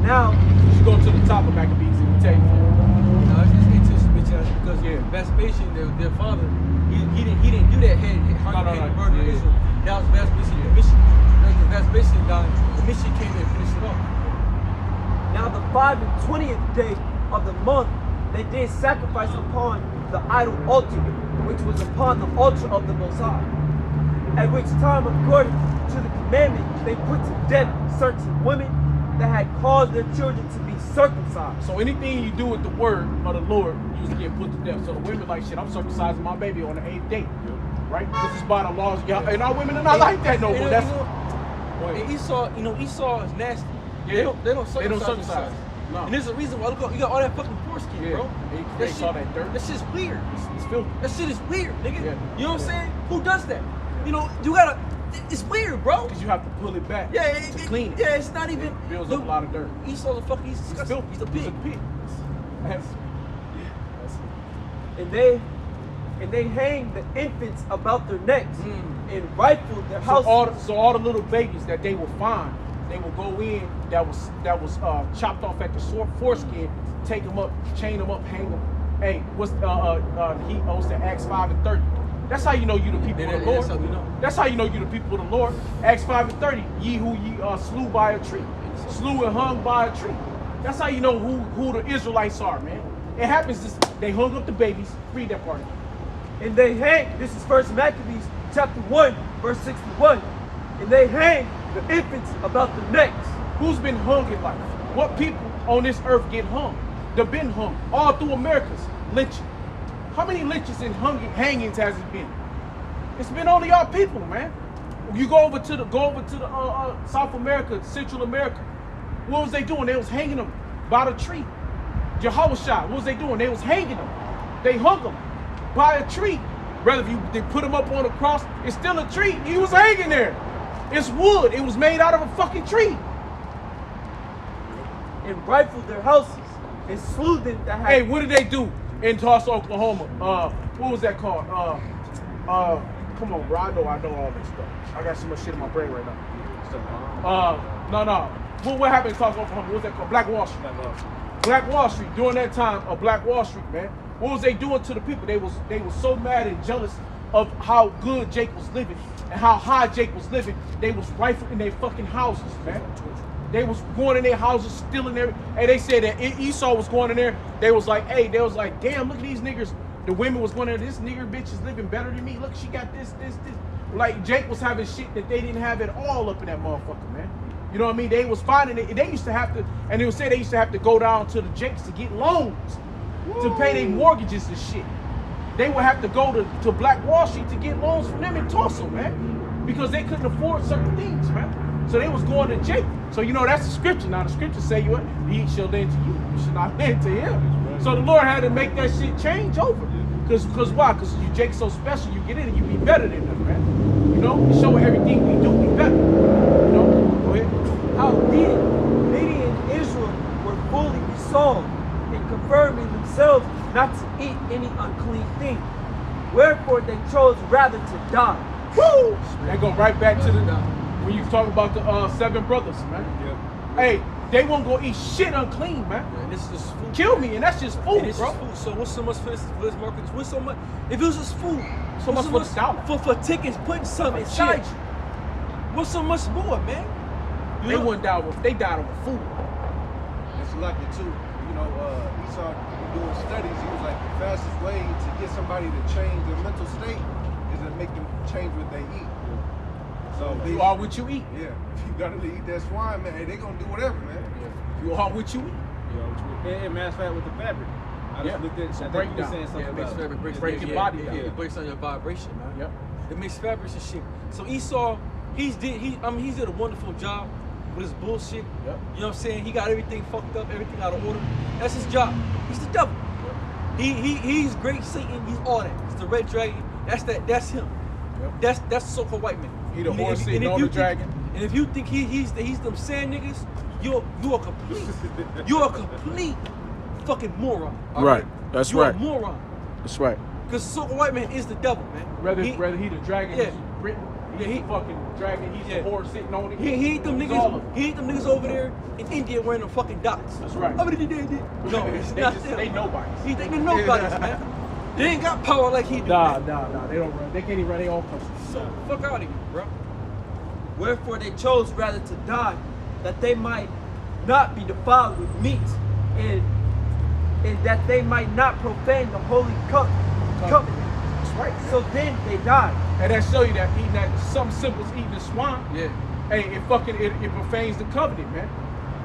Now, You should go to the top of Maccabees and tell you. No, it's just into this bitch ass because Vespasian, their father, he he didn't do that. Murder Israel. That was basically the mission. That's basically the mission came in and finished it off. Now the 5 and 20th day of the month, they did sacrifice upon the idol altar, which was upon the altar of the Most High. At which time, according to the commandment, they put to death certain women that had caused their children to be circumcised. So anything you do with the word of the Lord, you used to get put to death. So the women like, shit, I'm circumcising my baby on the 8th day. Right? This is by the laws. And our women are not like that no more. That's and Esau is nasty. Yeah. They don't circumcise. No. And there's a reason why you got all that fucking foreskin, Yeah. bro. They saw that dirt. That shit's weird. It's filthy. That shit is weird, nigga. Yeah. You know what I'm saying? Who does that? You know, you gotta. It's weird, bro. Because you have to pull it back Yeah, to clean it. Yeah, it's not even. It builds up a lot of dirt. Esau's a fucking. He's It's disgusting. filthy. He's a pig. That's And they hanged the infants about their necks and rifled their So houses. all the little babies that they would find, they would go in that was chopped off at the foreskin, take them up, chain them up, hang them. Hey, what's the Acts 5 and 30? That's how you know you the people of the Lord. That's how we know. That's how you know you the people of the Lord. Acts 5 and 30. Ye who ye slew by a tree, slew and hung by a tree. That's how you know who the Israelites are, man. It happens. They hung up the babies. Read that part. And they hanged, this is 1 Maccabees chapter 1, verse 61. And they hanged the infants about their necks. Who's been hung in life? What people on this earth get hung? They've been hung all through America's lynching. How many lynchings and hangings has it been? It's been only our people, man. You go over to the South America, Central America. What was they doing? They was hanging them by the tree. Jehovah Shah, what was they doing? They was hanging them. They hung them by a tree. Rather, if they put them up on a cross, it's still a tree. He was hanging there. It's wood. It was made out of a fucking tree. And rifled their houses and slew them that had. Hey, what did they do in Tulsa, Oklahoma? What was that called? Come on, bro. I know all this stuff. I got so much shit in my brain right now. No. What happened in Tulsa, Oklahoma? What was that called? Black Wall Street. Black Wall Street. During that time of Black Wall Street, man. What was they doing to the people? They was so mad and jealous of how good Jake was living and how high Jake was living. They was rifling their fucking houses, man. They was going in their houses, stealing their. And they said that Esau was going in there. They was like, damn, look at these niggers. The women was going in there. This nigger bitch is living better than me. Look, she got this. Like Jake was having shit that they didn't have at all up in that motherfucker, man. You know what I mean? They was finding it. They used to have to, and they would say they used to have to go down to the Jakes to get loans to pay their mortgages and shit. They would have to go to Black Wall Street to get loans from them in Tulsa, man, because they couldn't afford certain things, man. So they was going to Jake. So you know that's the scripture. Now the scripture say he shall lend to you, you should not lend to him. So the Lord had to make that shit change over. Cause why? Cause you Jake so special, you get in and you be better than them, man. You know, show everything we do, we better. You know, go ahead. How Midian and Israel were fully resolved in confirming themselves not to eat any unclean thing. Wherefore they chose rather to die. Woo! They go right back to when you talk about the 7 brothers, man. Yeah. Hey, they won't go eat shit unclean, man. And this is just food. Kill me, and that's just food, And it's bro. just food. So what's so much for this market? What's so much? If it was just food, So much for the dollar. for tickets, putting something inside you. What's so much more, man? They wouldn't die over. They died over food. It's lucky too. You know, Esau doing studies. He was like the fastest way to get somebody to change their mental state is to make them change what they eat. So You are what you eat. Yeah, if you gotta eat that swine, man, hey, they gonna do whatever, man. You are what you eat. And matter of fact, with the fabric, I just looked at. I think you were saying something It makes about fabric break your body down. It breaks on your vibration, man. Yep. It makes fabrics and shit. So Esau, he did a wonderful job with his bullshit. Yep. You know what I'm saying? He got everything fucked up, everything out of order. That's his job. He's the devil. He's great Satan. He's all that. He's the red dragon. That's him. Yep. That's so-called white man. He the And horse if- sitting and if on you the think- dragon. And if you think he's them sand niggas, you're a complete fucking moron. all Right. That's you're right. a moron. That's right. Because so-called white man is the devil, man. Whether He- he the dragon, Yeah. he's written. He's Yeah, he- the fucking dragon. He's Yeah. the horse sitting on it. He ain't them He's all of niggas. it. He ain't them niggas over there in India wearing them fucking dots. That's right. No, it's They not just- them. they nobodies. They nobodies, man. They ain't got power like he do. Nah, man. they don't run. They can't even run their own country. So fuck out of here, bro. Wherefore they chose rather to die, that they might not be defiled with meat, and that they might not profane the holy covenant. That's right. So then they died. And that show you that eating that something simple as eating the swine. Yeah. Hey, it profanes the covenant, man.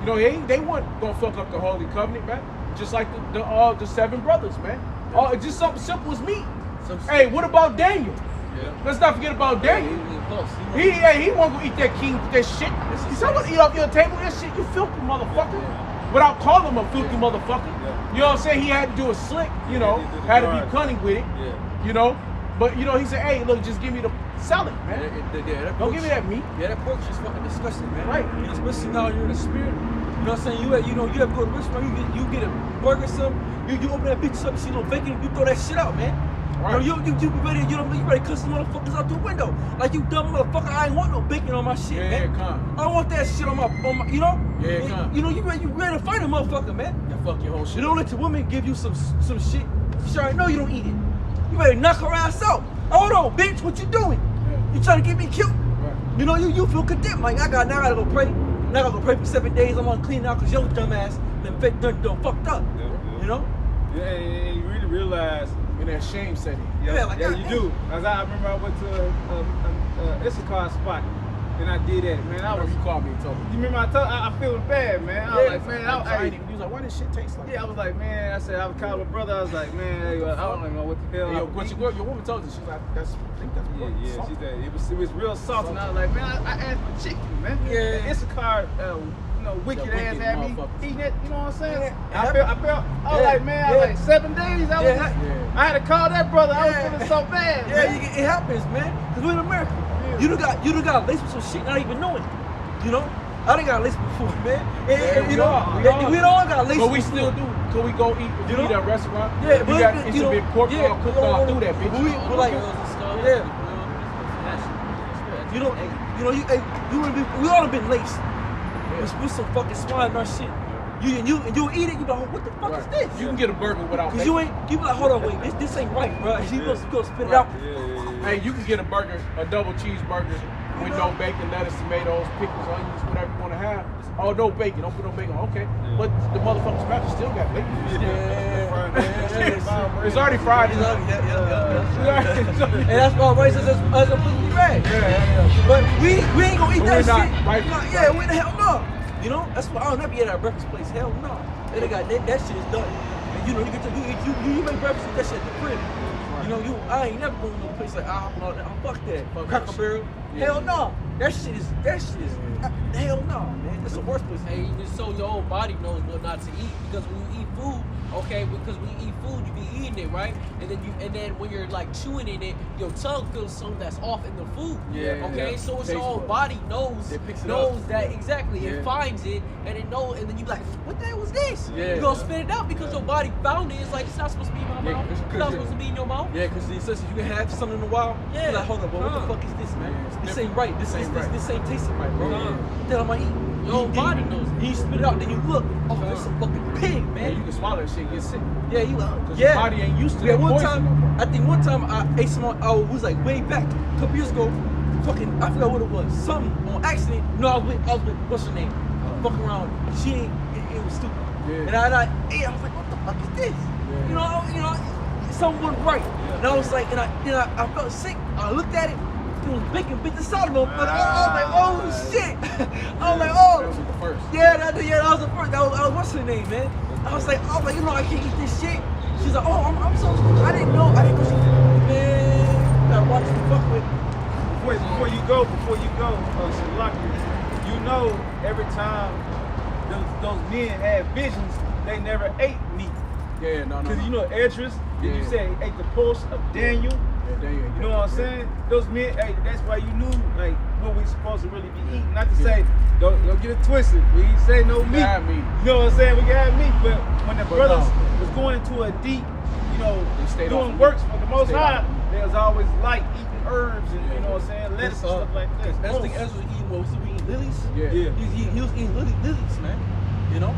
You know, they weren't gonna fuck up the holy covenant, man. Just like the 7 brothers, man. Oh, it's just something simple as meat. Hey, what about Daniel? Yeah. Let's not forget about Daniel. He won't go eat that king with that shit. You someone eat off your table that shit, you filthy motherfucker. Without calling him a filthy motherfucker. You know what I'm saying? He had to do it slick, you know, had to be cunning with it. You know? But you know, he said, hey, look, just give me the salad, man. Don't give me that meat. Yeah, that pork is fucking disgusting, man. Right. You know, especially now you're in the spirit. You know what I'm saying? You have to go to the restaurant, you get a burger or something, you open that bitch up, you see no bacon, you throw that shit out, man. Right. You be ready, you ready to cuss the motherfuckers out the window. Like, you dumb motherfucker, I ain't want no bacon on my shit, man. I don't want that shit on my you know? You know, you ready to fight a motherfucker, man. Yeah, fuck your whole shit. You don't let your woman give you some shit. She already know you don't eat it. You better knock her ass out. Hold on, bitch, what you doing? You trying to get me killed? Right. You know, you feel condemned. Like, now I gotta go pray. Now I gotta go pray for 7 days. I'm gonna clean out because your dumb ass done fucked up. You know? Yeah, and you really realize. And that shame setting. Yeah, you do. As I remember, I went to Issachar spot, and I did that, man. You called me and told me. You remember I feeling bad, man. I was like, man, he was like, why this shit taste like? Yeah, I was like, man. I said, I was calling my brother. I was like, man, I don't even know what the hell. Your woman told you, she's like, I think that's pork. Yeah, she said it was real salty, and I was like, man, I asked for chicken, man. Yeah, and Issachar, wicked ass had me eating it. You know what I'm saying? I was like, man, I was like 7 days. I had to call that brother. I was feeling so bad. Yeah, it happens, man. Cause we're in America. Yeah. You done got laced with some shit, not even knowing. You know, I done got laced before, man. And, we all got laced. But we still do. Can we go eat? Eat at a restaurant? Yeah, but it's a big pork roll cooked all through that bitch. We're like, we all have been laced. With some fucking swine and our shit. You eat it, you be like, what the fuck is this? You can get a burger without bacon. Cause you be like, hold on, wait, this ain't right, bro. You gonna spit it out. Hey, you can get a burger, a double cheeseburger with no bacon, lettuce, tomatoes, pickles, onions, whatever you want to have. Oh, no bacon. Don't put no bacon. Okay. But the motherfucking scratcher still got bacon. It's already fried. And that's why racism is completely bad. But we ain't gonna eat that shit. We the hell no. You know, that's why I'll never eat at a breakfast place. Hell no. They got that shit is done. And you know, you make breakfast with that shit at the crib. You know, I ain't never going to no place like, fuck that. Cracker Barrel. Hell no. That shit is hell no, man. That's the worst place. Hey, just so your own body knows what not to eat. Because when you eat food, because when you eat food, you be eating it, right? And then when you're like chewing in it, your tongue feels something that's off in the food. So it's your own body knows that exactly. It finds it and it knows, and then you be like, what the hell was this? You gonna spit it out because your body found it. It's like, it's not supposed to be in my mouth. It's not supposed to be in your mouth. Yeah, because you can have something in a while. You're like, hold on, bro, what the fuck is this, man? This ain't right. This ain't tasting right, bro. What the hell am I eating? Your own body knows it. You spit it out, then you look. Oh, that's a fucking pig, man. You can swallow that shit and get sick. Yeah, because your body ain't used to that poison. I think one time I ate some. I was like way back a couple years ago. Fucking, I forgot what it was. Something on accident. No, I was with what's her name? Fucking around. She ain't. It was stupid. And I ate. I was like, what the fuck is this? You know, something wasn't right. And I was like, and I felt sick. I looked at it. It was bacon bit the side of them. But I was like, oh shit. I was like, oh. That was the first. That was the first. That was what's her name, man? I was like, you know, I can't eat this shit. She's like, oh, I'm so. I didn't know she. Man, gotta watch the fuck with. Before you go, Shalaki, you know, every time those men had visions, they never ate meat. Yeah, no. Because you know, Esdras, you say he ate the pulse of Daniel. Yeah, Daniel. You know what I'm saying? Those men, hey, that's why you knew like what we supposed to really be eating. Not to say, don't get it twisted. We ain't say no meat. You know what I'm saying? We can have meat, but when the brothers was going into a deep, you know, doing works for the Most High, they was always like eating herbs and you know what I'm saying, lettuce and stuff like that. That's the Ezra was eating. What was he eating? Lilies? Yeah. He was eating lilies, man. You know.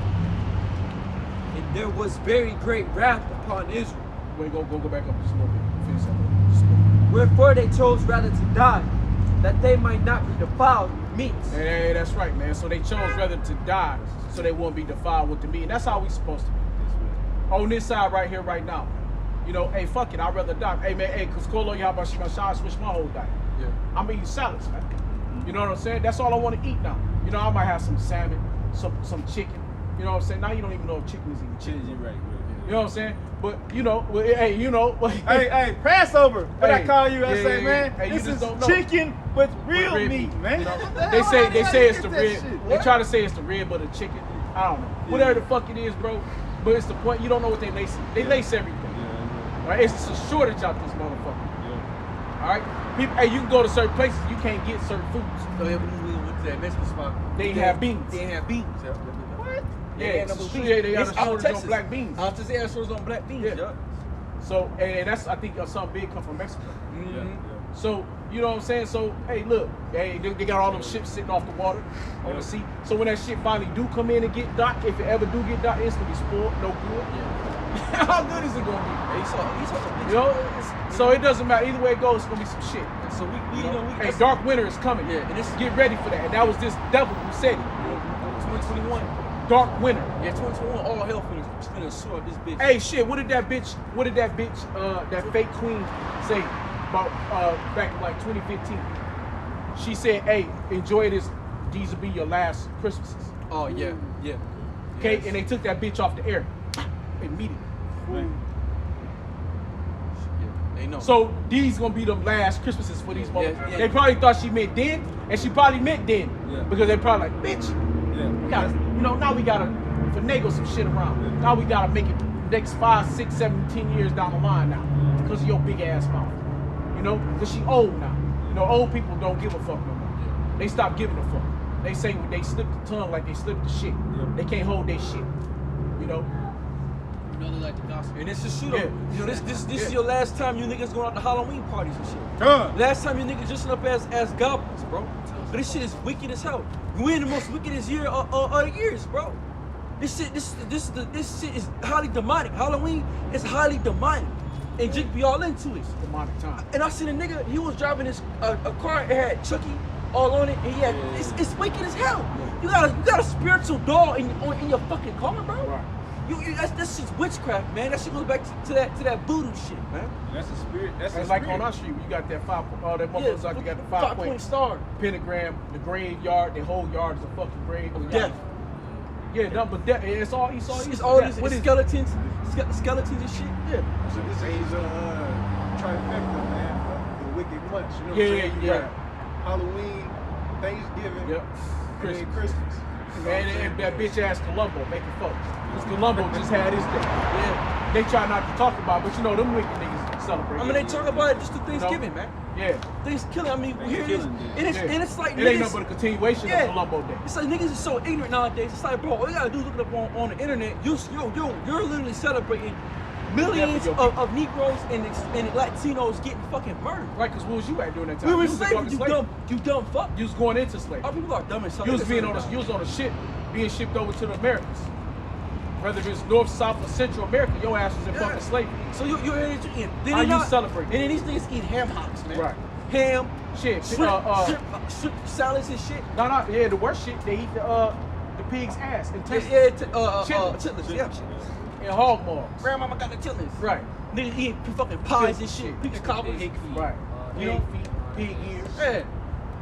And there was very great wrath upon Israel, Wait, go back up just a little bit. Finish that little. Just a little bit. Wherefore they chose rather to die, that they might not be defiled with meat. Hey, that's right, man. So they chose rather to die so they won't be defiled with the meat. And that's how we supposed to be. On this side right here, right now. You know, hey, fuck it, I'd rather die. Hey, man, hey, because Kolo, y'all about to switch my whole diet. Yeah. I'm eating salads, man. You know what I'm saying? That's all I want to eat now. You know, I might have some salmon, some chicken. You know what I'm saying? Now you don't even know if chicken is even chicken. Right. You know what I'm saying? But, you know, hey, you know. Hey, Passover. What I Hey, call you? I yeah, say, yeah, man, hey, you this just is don't know. chicken with real Red meat, man. You know? What the They hell? say How it's the get that red. shit? They try to say it's the red butter chicken. I don't know. Whatever the fuck it is, bro. But it's the point. You don't know what they lace. They lace everything. Right? It's a shortage out this motherfucker. All right. People, hey, you can go to certain places. You can't get certain foods. So we went to that Mexican spot. They have beans. They ain't have beans. What? They Yeah, ain't it's no true. beans. Yeah, they got It's a out shortage Texas. on black beans. Out Texas, they have shortage on black beans. Yeah. Yeah. So, and that's, I think, something big come from Mexico. Mm-hmm. So, you know what I'm saying? So, hey, look, hey, they got all them ships sitting off the water on the sea. So when that shit finally do come in and get docked, if it ever do get docked, it's gonna be spoiled, no good. How good is it gonna be? He saw some You know? So it doesn't matter. Either way it goes, it's gonna be some shit. So we Hey, dark winter is coming. Yeah, and this- get ready for that. And that was this devil who said it. 2021. Dark winter. Yeah, 2021. All hell finna sort this bitch. Hey, shit. What did that bitch? That fake queen say about back in like 2015? She said, "Hey, enjoy this. These will be your last Christmases." Oh yeah. Okay, Yes. and they took that bitch off the air immediately. Yeah, they know. So these gonna be the last Christmases for these motherfuckers. yeah. They probably thought she meant then, and she probably meant then. Yeah. Because they probably like, bitch, we gotta, you know, now we gotta finagle some shit around. Now we gotta make it next 5, 6, 7, 10 years down the line now. Because of your big ass mouth. You know? Because she old now. You know, old people don't give a fuck no more. They stop giving a fuck. They say they slip the tongue like they slip the shit. They can't hold their shit. You know? You know they like the gospel. And it's a shooter. Yeah. You know, this is your last time you niggas going out to Halloween parties and shit. Done. Last time you niggas dressing up as goblins, bro. But this shit is wicked as hell. We're in the most wickedest year of the years, bro. This shit is highly demonic. Halloween is highly demonic. And just be all into it. Demonic time. And I seen a nigga, he was driving a car, it had Chucky all on it, and he had, it's wicked as hell. You got a spiritual doll in your fucking car, bro. Right. That's shit's witchcraft, man. That shit goes back to that voodoo shit, man. That's a spirit. That's a It's like spirit. on our street, you got that that motherfuckers like you got the 5 point star. pentagram, the graveyard, the whole yard is a fucking grave of Death. Yeah, nothing but death. It's all It's all death. these What is skeletons and shit. Yeah. So this age of trifecta, man, the wicked months. You know what Yeah, I'm saying? You yeah. got Halloween, Thanksgiving, Yep. and then Christmas. You know what I'm And saying? that bitch ass Columbo making fuck. Because Columbo just had his day. Yeah. They try not to talk about it, but you know, them wicked niggas celebrate. I mean, they talk about it just to Thanksgiving, man. Yeah. Thanksgiving, I mean, we hear this, and it's like It ain't niggas. nothing but a continuation of Columbo Day. It's like niggas is so ignorant nowadays. It's like, bro, all you gotta do is look it up on the internet. You're literally celebrating millions of Negroes and Latinos getting fucking murdered. Right, because where was you at during that time? We were You was a enslaved, fucking you dumb fuck. You was going into slavery. Our people are dumb as hell. You was on a ship being shipped over to the Americas. Whether it's North, South, or Central America, your ass was in fucking slavery. So you're in. Then How they you not celebrate? And then these niggas eat ham hocks, man. Right. Ham, Shit. shrimp salads and shit. Yeah, the worst shit, they eat the pig's ass and taste Chitlins, yeah. and hog maws. Grandmama got the chitlins. Right. Niggas eat fucking pies and shit. Peach cobbler. Right. You know? Pig ears. Yeah.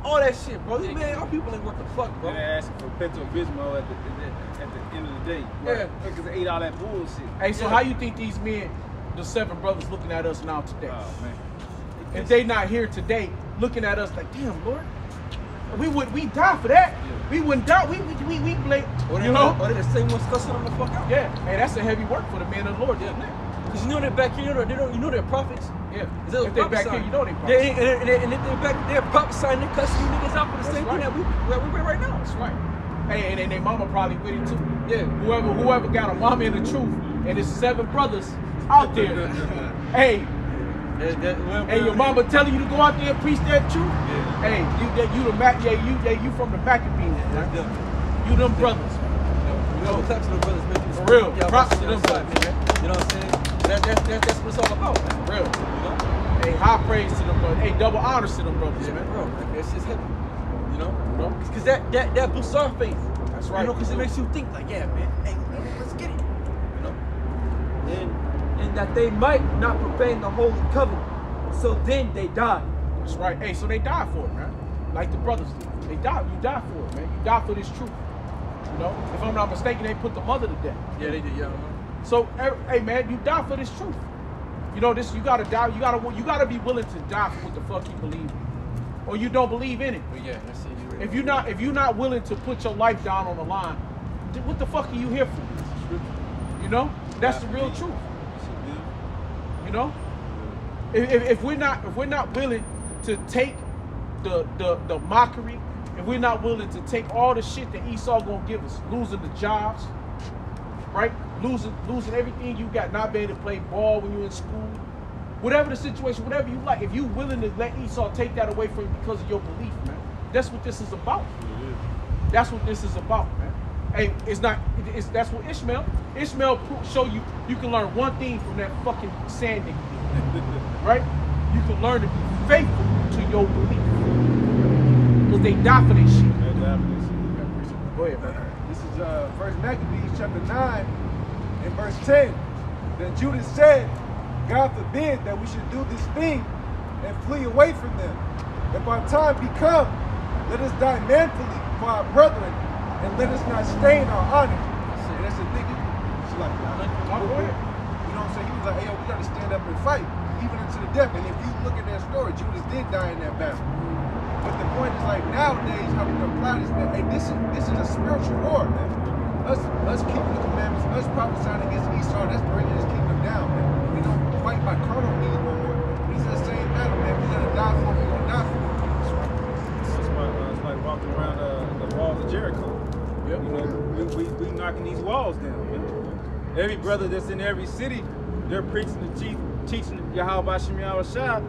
All that shit, bro. Man, our people ain't worth the fuck, bro. They're asking for Pepto-Bismol at the end of the day. Yeah. Because they ate all that bullshit. Hey, so how you think these men, the 7 brothers looking at us now today? Oh, man. If they not here today, looking at us like, damn, Lord, we die for that. We wouldn't die. We blame, you know? Or they the same ones cussing them the fuck out. Yeah, hey, that's a heavy work for the men of the Lord, isn't it? Because you know they're back here, you know they're prophets. Yeah. They're If they back here, prophesying. you know they prophets. And if they're back there prophesying, they're cussing you niggas out for the That's same right. thing that we're right now. That's right. Hey, and their mama probably with it too. Yeah. Whoever got a mama in the truth, and there's 7 brothers out there. Hey, hey, your mama telling you to go out there and preach that truth. Yeah. Hey, you from the Maccabees, man. You them brothers. You know, clap to the brothers, man. For real. Yeah, Props to them outside, brothers, man. You know what I'm saying? That's what it's all about, man. Real. You know? Hey, high praise to them brothers. Hey, double honors to them brothers, Yeah, man. bro. That's just heavy. You know? Because that boosts our faith. That's right. You know, because it makes you think like, yeah, man. Hey, let's get it. You know? And that they might not profane the holy covenant. So then they died. That's right. Hey, so they died for it, man. Like the brothers did. They died. You died for it, man. You died for this truth. You know? If I'm not mistaken, they put the mother to death. Yeah, they did. Yeah. So, hey, man, you die for this truth. You know this. You gotta die. You gotta be willing to die for what the fuck you believe in, or you don't believe in it. But yeah, that's it. If you're not willing to put your life down on the line, what the fuck are you here for? You know, that's the real truth. You know, if we're not willing to take the mockery, if we're not willing to take all the shit that Esau gonna give us, losing the jobs, right? Losing everything you got, not being able to play ball when you're in school, whatever the situation, whatever you like, if you're willing to let Esau take that away from you because of your belief, man, that's what this is about. That's what this is about, man. Hey, that's what Ishmael show you. You can learn one thing from that fucking sand nigga, right? You can learn to be faithful to your belief, because they die for this shit. Go ahead, man. This is First Maccabees chapter 9 and verse 10. Then Judas said, God forbid that we should do this thing and flee away from them. If our time be come, let us die manfully for our brethren, and let us not stain our honor. And that's the thing. It's like, Go ahead. you know what I'm saying? He was like, hey, yo, we got to stand up and fight, even unto the death. And if you look at that story, Judas did die in that battle. But the point is, like, nowadays, how we can apply this, man, hey, this is a spiritual war, man. Us keeping the commandments, us prophesying against Esau, that's bringing his kingdom down, man. We don't fight by carnal means no more. It's the same battle, man. We're gonna die for it, we're gonna die for it. It's like walking around the walls of Jericho. Yep. You know, we knocking these walls down, man. Every brother that's in every city, they're preaching teaching Yahweh Shem Shah,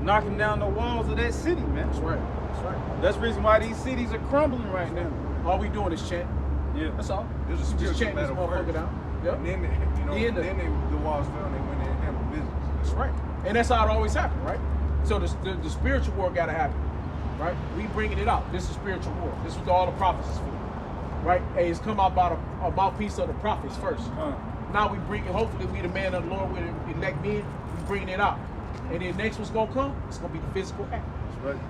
knocking down the walls of that city, man. That's right. That's right. That's the reason why these cities are crumbling right now. All we doing is chant. Yeah. That's all. There's a Just spiritual chant this battle motherfucker first. down. Yep. And then, the walls fell and they went in and handled business. That's right. And that's how it always happened, right? So the spiritual war got to happen, right? We bringing it out. This is spiritual war. This is what all the prophets is for, right? Hey, it's come out by a mouthpiece of the prophets first. Now we bring it. Hopefully, we the man of the Lord with the elect men. We bringing it out, and then next what's gonna come? It's gonna be the physical act. That's right.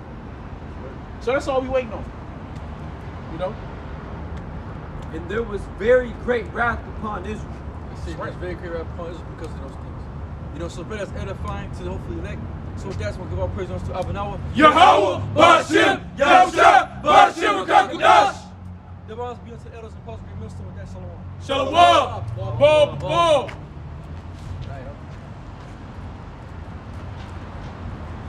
So that's all we waiting on. You know? And there was very great wrath upon Israel. It's very clear upon Israel because of those things. You know, so that's edifying to hopefully elect. So with that, we'll give our praise to Abanawa. Yahweh, Bashim, Yahusha, Bashim, Kakudash. The boss be unto the elders and apostles, be minister with that. Shalom. Shalom. Boom, boom.